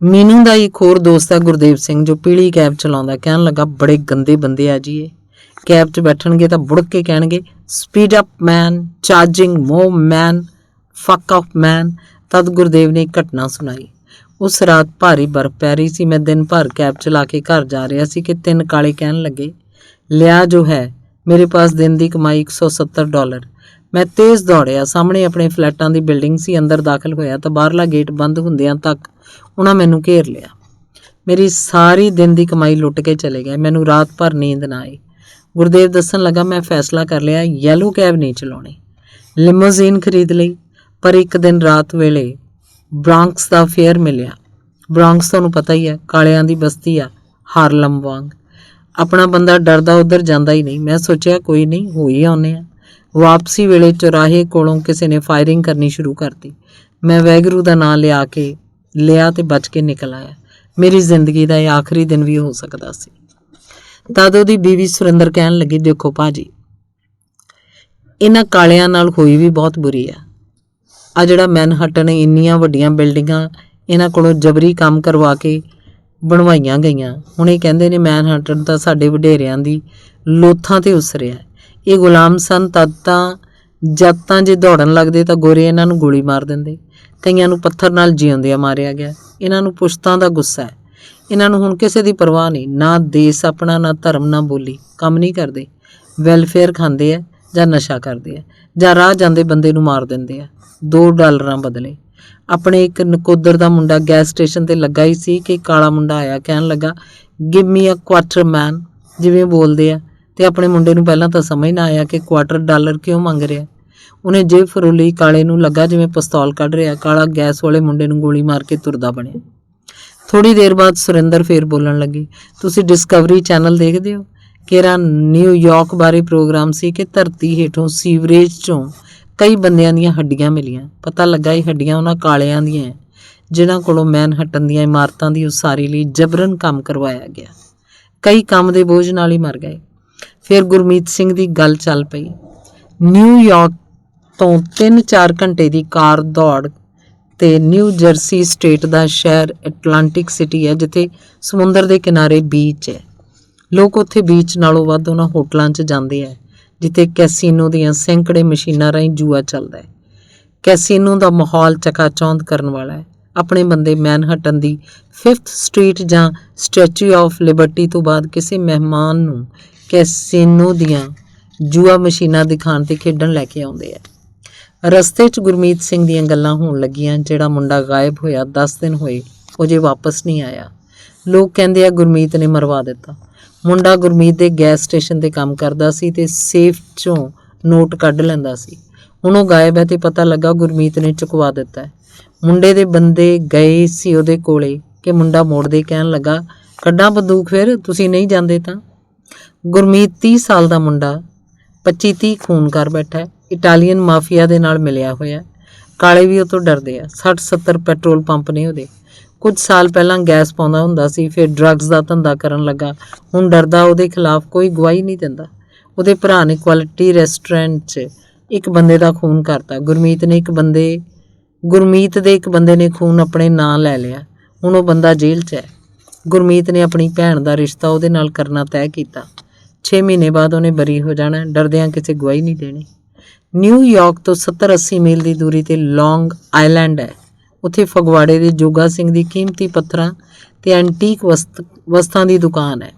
ਮੀਨੂ ਦਾ ਇੱਕ ਹੋਰ ਦੋਸਤ ਹੈ ਗੁਰਦੇਵ ਸਿੰਘ, ਜੋ ਪੀਲੀ ਕੈਬ ਚਲਾਉਂਦਾ। ਕਹਿਣ ਲੱਗਾ, ਬੜੇ ਗੰਦੇ ਬੰਦੇ ਆ ਜੀ ਇਹ। ਕੈਬ 'ਚ ਬੈਠਣਗੇ ਤਾਂ ਬੁੜਕ ਕੇ ਕਹਿਣਗੇ, ਸਪੀਡ ਅਪ ਮੈਨ, ਚਾਰਜਿੰਗ ਮੋਰ ਮੈਨ, ਫੱਕ ਅਪ ਮੈਨ। ਤਦ ਗੁਰਦੇਵ ਨੇ ਇੱਕ ਘਟਨਾ ਸੁਣਾਈ। ਉਸ ਰਾਤ ਭਾਰੀ ਬਰਫ਼ ਪੈ ਰਹੀ ਸੀ। ਮੈਂ ਦਿਨ ਭਰ ਕੈਬ ਚਲਾ ਕੇ ਘਰ ਜਾ ਰਿਹਾ ਸੀ ਕਿ 3 ਕਾਲੇ ਕਹਿਣ ਲੱਗੇ, ਲਿਆ ਜੋ ਹੈ। ਮੇਰੇ ਪਾਸ ਦਿਨ ਦੀ ਕਮਾਈ $170। ਮੈਂ ਤੇਜ਼ ਦੌੜਿਆ। ਸਾਹਮਣੇ ਆਪਣੇ ਫਲੈਟਾਂ ਦੀ ਬਿਲਡਿੰਗ ਸੀ। ਅੰਦਰ ਦਾਖਲ ਹੋਇਆ ਤਾਂ ਬਾਹਰਲਾ ਗੇਟ ਬੰਦ ਹੁੰਦਿਆਂ ਤੱਕ ਉਹਨਾਂ ਮੈਨੂੰ ਘੇਰ ਲਿਆ। ਮੇਰੀ ਸਾਰੀ ਦਿਨ ਦੀ ਕਮਾਈ ਲੁੱਟ ਕੇ ਚਲੇ ਗਏ। ਮੈਨੂੰ ਰਾਤ ਭਰ ਨੀਂਦ ਨਾ ਆਈ। ਗੁਰਦੇਵ ਦੱਸਣ ਲੱਗਾ, ਮੈਂ ਫੈਸਲਾ ਕਰ ਲਿਆ, ਯੈਲੋ ਕੈਬ ਨਹੀਂ ਚਲਾਉਣੀ। ਲਿਮੋਜ਼ੀਨ ਖਰੀਦ ਲਈ। ਪਰ ਇੱਕ ਦਿਨ ਰਾਤ ਵੇਲੇ ਬ੍ਰਾਂਕਸ ਦਾ ਫੇਅਰ ਮਿਲਿਆ। ਬ੍ਰਾਂਕਸ ਤੁਹਾਨੂੰ ਪਤਾ ਹੀ ਹੈ, ਕਾਲਿਆਂ ਦੀ ਬਸਤੀ ਆ, ਹਾਰਲਮ ਵਾਂਗ। ਆਪਣਾ ਬੰਦਾ ਡਰਦਾ ਉੱਧਰ ਜਾਂਦਾ ਹੀ ਨਹੀਂ। ਮੈਂ ਸੋਚਿਆ, ਕੋਈ ਨਹੀਂ, ਹੋ ਹੀ ਆਉਂਦੇ ਆ। ਵਾਪਸੀ ਵੇਲੇ ਚੁਰਾਹੇ ਕੋਲੋਂ ਕਿਸੇ ਨੇ ਫਾਇਰਿੰਗ ਕਰਨੀ ਸ਼ੁਰੂ ਕਰਤੀ। ਮੈਂ ਵਾਹਿਗੁਰੂ ਦਾ ਨਾਂ ਲਿਆ ਤੇ ਬਚ ਕੇ ਨਿਕਲ ਆਇਆ। ਮੇਰੀ ਜ਼ਿੰਦਗੀ ਦਾ ਇਹ ਆਖਰੀ ਦਿਨ ਵੀ ਹੋ ਸਕਦਾ ਸੀ। ਤਦ ਉਹਦੀ ਬੀਵੀ ਸੁਰਿੰਦਰ ਕਹਿਣ ਲੱਗੀ, ਦੇਖੋ ਭਾਜੀ, ਇਹਨਾਂ ਕਾਲਿਆਂ ਨਾਲ ਹੋਈ ਵੀ ਬਹੁਤ ਬੁਰੀ ਆ। ਜਿਹੜਾ ਮੈਨਹਟਨ ਇੰਨੀਆਂ ਵੱਡੀਆਂ ਬਿਲਡਿੰਗਾਂ ਇਹਨਾਂ ਕੋਲੋਂ ਜਬਰੀ ਕੰਮ ਕਰਵਾ ਕੇ ਬਣਵਾਈਆਂ ਗਈਆਂ। ਹੁਣ ਇਹ ਕਹਿੰਦੇ ਨੇ ਮੈਨਹਟਨ ਤਾਂ ਸਾਡੇ ਵਡੇਰਿਆਂ ਦੀ ਲੋਥਾਂ 'ਤੇ ਉਸਰਿਆ। ਇਹ ਗੁਲਾਮ ਸਨ ਜਦ ਤਾਂ ਜੇ ਦੌੜਨ ਲੱਗਦੇ ਤਾਂ ਗੋਰੇ ਇਹਨਾਂ ਨੂੰ ਗੋਲੀ ਮਾਰ ਦਿੰਦੇ। ਕਈਆਂ ਨੂੰ ਪੱਥਰ ਨਾਲ ਜਿਉਂਦਿਆਂ ਮਾਰਿਆ ਗਿਆ। ਇਹਨਾਂ ਨੂੰ ਪੁਸ਼ਤਾਂ ਦਾ ਗੁੱਸਾ ਹੈ। ਇਹਨਾਂ ਨੂੰ ਹੁਣ ਕਿਸੇ ਦੀ ਪਰਵਾਹ ਨਹੀਂ, ਨਾ ਦੇਸ਼ ਆਪਣਾ, ਨਾ ਧਰਮ, ਨਾ ਬੋਲੀ। ਕੰਮ ਨਹੀਂ ਕਰਦੇ, ਵੈਲਫੇਅਰ ਖਾਂਦੇ ਆ ਜਾਂ ਨਸ਼ਾ ਕਰਦੇ ਆ ਜਾਂ ਰਾਹ ਜਾਂਦੇ ਬੰਦੇ ਨੂੰ ਮਾਰ ਦਿੰਦੇ ਆ $2 ਬਦਲੇ। ਆਪਣੇ ਇੱਕ ਨਕੋਦਰ ਦਾ ਮੁੰਡਾ ਗੈਸ ਸਟੇਸ਼ਨ 'ਤੇ ਲੱਗਾ ਹੀ ਸੀ ਕਿ ਕਾਲਾ ਮੁੰਡਾ ਆਇਆ। ਕਹਿਣ ਲੱਗਾ, ਗਿਵ ਮੀ ਅ ਕੁਆਟਰ ਮੈਨ, ਜਿਵੇਂ ਬੋਲਦੇ ਆ। ਤੇ ਆਪਣੇ ਮੁੰਡੇ ਨੂੰ ਪਹਿਲਾਂ ਤਾਂ ਸਮਝ ਨਾ ਆਇਆ ਕਿ $2 ਕਿਉਂ ਮੰਗ ਰਿਹਾ। ਉਹਨੇ ਜੇਬ ਫਰੋਲੀ। ਕਾਲੇ ਨੂੰ ਲੱਗਾ ਜਿਵੇਂ ਪਿਸਤੌਲ ਕੱਢ ਰਿਹਾ। ਕਾਲਾ ਗੈਸ ਵਾਲੇ ਮੁੰਡੇ ਨੂੰ ਗੋਲੀ ਮਾਰ ਕੇ ਤੁਰਦਾ ਬਣਿਆ। ਥੋੜ੍ਹੀ ਦੇਰ ਬਾਅਦ ਸੁਰਿੰਦਰ ਫੇਰ ਬੋਲਣ ਲੱਗੀ, ਤੁਸੀਂ ਡਿਸਕਵਰੀ ਚੈਨਲ ਦੇਖਦੇ ਹੋ? ਕਿਹੜਾ ਨਿਊਯਾਰਕ ਬਾਰੇ ਪ੍ਰੋਗਰਾਮ ਸੀ ਕਿ ਧਰਤੀ ਹੇਠੋਂ ਸੀਵਰੇਜ 'ਚੋਂ ਕਈ ਬੰਦਿਆਂ ਦੀਆਂ ਹੱਡੀਆਂ ਮਿਲੀਆਂ। ਪਤਾ ਲੱਗਾ ਇਹ ਹੱਡੀਆਂ ਉਹਨਾਂ ਕਾਲਿਆਂ ਦੀਆਂ ਹੈ ਜਿਨ੍ਹਾਂ ਕੋਲੋਂ ਮੈਨਹਟਨ ਦੀਆਂ ਇਮਾਰਤਾਂ ਦੀ ਉਸਾਰੀ ਲਈ ਜਬਰਨ ਕੰਮ ਕਰਵਾਇਆ ਗਿਆ। ਕਈ ਕੰਮ ਦੇ ਬੋਝ ਨਾਲ ਹੀ ਮਰ ਗਏ। ਫਿਰ ਗੁਰਮੀਤ ਸਿੰਘ ਦੀ ਗੱਲ ਚੱਲ ਪਈ। ਨਿਊਯਾਰਕ ਤੋਂ 3-4 ਘੰਟੇ ਦੀ ਕਾਰ ਦੌੜ ਤੇ ਨਿਊ ਜਰਸੀ ਸਟੇਟ ਦਾ ਸ਼ਹਿਰ ਐਟਲਾਂਟਿਕ ਸਿਟੀ ਹੈ, ਜਿੱਥੇ ਸਮੁੰਦਰ ਦੇ ਕਿਨਾਰੇ ਬੀਚ ਹੈ। ਲੋਕ ਉੱਥੇ ਬੀਚ ਨਾਲੋਂ ਵੱਧ ਉਹਨਾਂ ਹੋਟਲਾਂ 'ਚ ਜਾਂਦੇ ਹੈ ਜਿੱਥੇ ਕੈਸੀਨੋ ਦੀਆਂ ਸੈਂਕੜੇ ਮਸ਼ੀਨਾਂ ਰਾਹੀਂ ਜੂਆ ਚੱਲਦਾ ਹੈ। ਕੈਸੀਨੋ ਦਾ ਮਾਹੌਲ ਚਕਾਚੌਂਧ ਕਰਨ ਵਾਲਾ ਹੈ। ਆਪਣੇ ਬੰਦੇ ਮੈਨਹਟਨ ਦੀ 5th ਸਟਰੀਟ ਜਾਂ ਸਟੈਚੂ ਆਫ ਲਿਬਰਟੀ ਤੋਂ ਬਾਅਦ ਕਿਸੇ ਮਹਿਮਾਨ ਨੂੰ ਕੈਸੀਨੋ ਦੀਆਂ ਜੂਆ ਮਸ਼ੀਨਾਂ ਦਿਖਾਉਣ ਤੇ ਖੇਡਣ ਲੈ ਕੇ ਆਉਂਦੇ ਆ। ਰਸਤੇ 'ਚ ਗੁਰਮੀਤ ਸਿੰਘ ਦੀਆਂ ਗੱਲਾਂ ਹੋਣ ਲੱਗੀਆਂ। ਜਿਹੜਾ ਮੁੰਡਾ ਗਾਇਬ ਹੋਇਆ 10 ਦਿਨ ਹੋਏ, ਉਹ ਜੇ ਵਾਪਸ ਨਹੀਂ ਆਇਆ। ਲੋਕ ਕਹਿੰਦੇ ਆ ਗੁਰਮੀਤ ਨੇ ਮਰਵਾ ਦਿੱਤਾ। ਮੁੰਡਾ ਗੁਰਮੀਤ ਦੇ ਗੈਸ ਸਟੇਸ਼ਨ ਤੇ ਕੰਮ ਕਰਦਾ ਸੀ ਤੇ ਸੇਫ 'ਚੋਂ ਨੋਟ ਕੱਢ ਲੈਂਦਾ ਸੀ। ਹੁਣ ਉਹ ਗਾਇਬ ਹੈ ਤੇ ਪਤਾ ਲੱਗਾ ਗੁਰਮੀਤ ਨੇ ਚੁਕਵਾ ਦਿੱਤਾ ਹੈ। ਮੁੰਡੇ ਦੇ ਬੰਦੇ ਗਏ ਸੀ ਉਹਦੇ ਕੋਲੇ ਕਿ ਮੁੰਡਾ ਮੋੜਦੇ ਕਹਿਣ ਲੱਗਾ, ਕੱਢਾਂ ਬੰਦੂਕ ਫਿਰ, ਤੁਸੀਂ ਨਹੀਂ ਜਾਂਦੇ ਤਾਂ। ਗੁਰਮੀਤ 30 ਸਾਲ ਦਾ ਮੁੰਡਾ 25-30 ਖੂਨ ਕਰ ਬੈਠਾ ਹੈ। ਇਟਾਲੀਅਨ ਮਾਫੀਆ ਦੇ ਨਾਲ ਮਿਲਿਆ ਹੋਇਆ। ਕਾਲੇ ਵੀ ਉਹ ਤੋਂ ਡਰਦੇ ਆ। 60-70 ਪੈਟਰੋਲ ਪੰਪ ਨੇ ਉਹਦੇ। ਕੁਝ ਸਾਲ ਪਹਿਲਾਂ ਗੈਸ ਪਾਉਂਦਾ ਹੁੰਦਾ ਸੀ, ਫਿਰ ਡਰੱਗਸ ਦਾ ਧੰਦਾ ਕਰਨ ਲੱਗਾ। ਹੁਣ ਡਰਦਾ ਉਹਦੇ ਖਿਲਾਫ ਕੋਈ ਗਵਾਹੀ ਨਹੀਂ ਦਿੰਦਾ। ਉਹਦੇ ਭਰਾ ਨੇ ਕੁਆਲਿਟੀ ਰੈਸਟੋਰੈਂਟ 'ਚ ਇੱਕ ਬੰਦੇ ਦਾ ਖੂਨ ਕਰਤਾ। ਗੁਰਮੀਤ ਦੇ ਇੱਕ ਬੰਦੇ ਨੇ ਖੂਨ ਆਪਣੇ ਨਾਂ ਲੈ ਲਿਆ। ਹੁਣ ਉਹ ਬੰਦਾ ਜੇਲ੍ਹ 'ਚ ਹੈ। ਗੁਰਮੀਤ ਨੇ ਆਪਣੀ ਭੈਣ ਦਾ ਰਿਸ਼ਤਾ ਉਹਦੇ ਨਾਲ ਕਰਨਾ ਤੈਅ ਕੀਤਾ। 6 ਮਹੀਨੇ ਬਾਅਦ ਉਹਨੇ ਬਰੀ ਹੋ ਜਾਣਾ। ਡਰਦਿਆਂ ਕਿਸੇ ਗਵਾਹੀ ਨਹੀਂ ਦੇਣੀ। ਨਿਊਯਾਰਕ ਤੋਂ 70-80 ਮੀਲ ਦੀ ਦੂਰੀ ਤੇ ਲੌਂਗ ਆਈਲੈਂਡ ਹੈ। ਉੱਥੇ ਫਗਵਾੜੇ ਦੇ ਜੋਗਾ ਸਿੰਘ ਦੀ ਕੀਮਤੀ ਪੱਥਰਾਂ ਤੇ ਐਂਟੀਕ ਵਸਤਾਂ ਦੀ ਦੁਕਾਨ ਹੈ।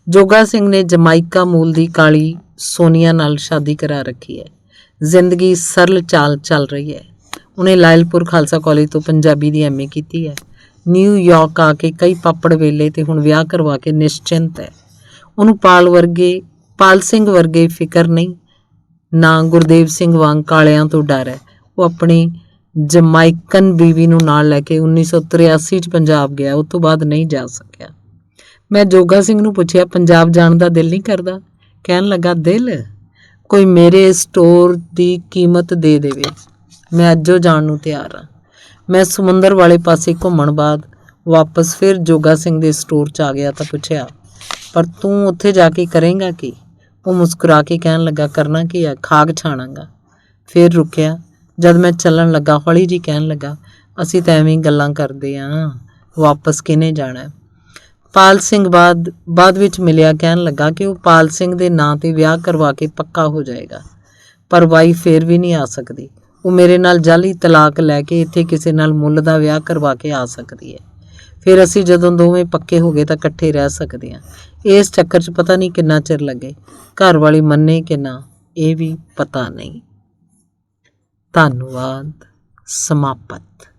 ਜੋਗਾ ਸਿੰਘ ਨੇ ਜਮਾਇਕਾ ਮੂਲ ਦੀ ਕਾਲੀ ਸੋਨੀਆ ਨਾਲ ਸ਼ਾਦੀ ਕਰਾ ਰੱਖੀ ਹੈ। ਜ਼ਿੰਦਗੀ ਸਰਲ ਚਾਲ ਚੱਲ ਰਹੀ ਹੈ। ਉਹਨੇ ਲਾਇਲਪੁਰ ਖਾਲਸਾ ਕਾਲਜ ਤੋਂ ਪੰਜਾਬੀ ਦੀ MA ਕੀਤੀ ਹੈ। ਨਿਊਯਾਰਕ ਆ ਕੇ ਕਈ ਪਾਪੜ ਵੇਲੇ ਤੇ ਹੁਣ ਵਿਆਹ ਕਰਵਾ ਕੇ ਨਿਸ਼ਚਿੰਤ ਹੈ। ਉਹਨੂੰ ਪਾਲ ਸਿੰਘ ਵਰਗੇ ਫਿਕਰ ਨਹੀਂ, ਨਾ ਗੁਰਦੇਵ ਸਿੰਘ ਵਾਂਗ ਕਾਲਿਆਂ ਤੋਂ ਡਰ ਹੈ। ਉਹ ਆਪਣੀ ਜਮਾਇਕਨ ਬੀਵੀ ਨੂੰ ਨਾਲ ਲੈ ਕੇ 1983 'ਚ ਪੰਜਾਬ ਗਿਆ। ਉਸ ਤੋਂ ਬਾਅਦ ਨਹੀਂ ਜਾ ਸਕਿਆ। ਮੈਂ ਜੋਗਾ ਸਿੰਘ ਨੂੰ ਪੁੱਛਿਆ, ਪੰਜਾਬ ਜਾਣ ਦਾ ਦਿਲ ਨਹੀਂ ਕਰਦਾ? ਕਹਿਣ ਲੱਗਾ, ਦਿਲ ਕੋਈ ਮੇਰੇ ਸਟੋਰ ਦੀ ਕੀਮਤ ਦੇ ਦੇਵੇ, ਮੈਂ ਅੱਜੋਂ ਜਾਣ ਨੂੰ ਤਿਆਰ ਹਾਂ। ਮੈਂ ਸਮੁੰਦਰ ਵਾਲੇ ਪਾਸੇ ਘੁੰਮਣ ਬਾਅਦ ਵਾਪਸ ਫਿਰ ਜੋਗਾ ਸਿੰਘ ਦੇ ਸਟੋਰ 'ਚ ਆ ਗਿਆ ਤਾਂ ਪੁੱਛਿਆ, ਪਰ ਤੂੰ ਉੱਥੇ ਜਾ ਕੇ ਕਰੇਂਗਾ ਕੀ? ਉਹ ਮੁਸਕਰਾ ਕੇ ਕਹਿਣ ਲੱਗਾ, ਕਰਨਾ ਕੀ ਆ, ਖਾਕ ਛਾਣਾਂਗਾ। ਫਿਰ ਰੁਕਿਆ। ਜਦ ਮੈਂ ਚੱਲਣ ਲੱਗਾ ਹੌਲੀ ਜੀ ਕਹਿਣ ਲੱਗਾ, ਅਸੀਂ ਤਾਂ ਐਵੇਂ ਗੱਲਾਂ ਕਰਦੇ ਹਾਂ, ਵਾਪਸ ਕਿਹਨੇ ਜਾਣਾ? ਪਾਲ ਸਿੰਘ ਬਾਅਦ ਵਿੱਚ ਮਿਲਿਆ। ਕਹਿਣ ਲੱਗਾ ਕਿ ਉਹ ਪਾਲ ਸਿੰਘ ਦੇ ਨਾਂ ਤੇ ਵਿਆਹ ਕਰਵਾ ਕੇ ਪੱਕਾ ਹੋ ਜਾਏਗਾ, ਪਰ ਵਾਈਫ ਫੇਰ ਵੀ ਨਹੀਂ ਆ ਸਕਦੀ। ਉਹ ਮੇਰੇ ਨਾਲ ਜਾਲੀ ਤਲਾਕ ਲੈ ਕੇ ਇੱਥੇ ਕਿਸੇ ਨਾਲ ਮੁੱਲ ਦਾ ਵਿਆਹ ਕਰਵਾ ਕੇ ਆ ਸਕਦੀ ਹੈ। ਫਿਰ ਅਸੀਂ ਜਦੋਂ ਦੋਵੇਂ ਪੱਕੇ ਹੋ ਗਏ ਤਾਂ ਇਕੱਠੇ ਰਹਿ ਸਕਦੇ ਹਾਂ। ਇਸ ਚੱਕਰ 'ਚ ਪਤਾ ਨਹੀਂ ਕਿੰਨਾ ਚਿਰ ਲੱਗੇ। ਘਰ ਵਾਲੀ ਮੰਨੇ ਕਿ ਨਾ, ਇਹ ਵੀ ਪਤਾ ਨਹੀਂ। ਧੰਨਵਾਦ। ਸਮਾਪਤ।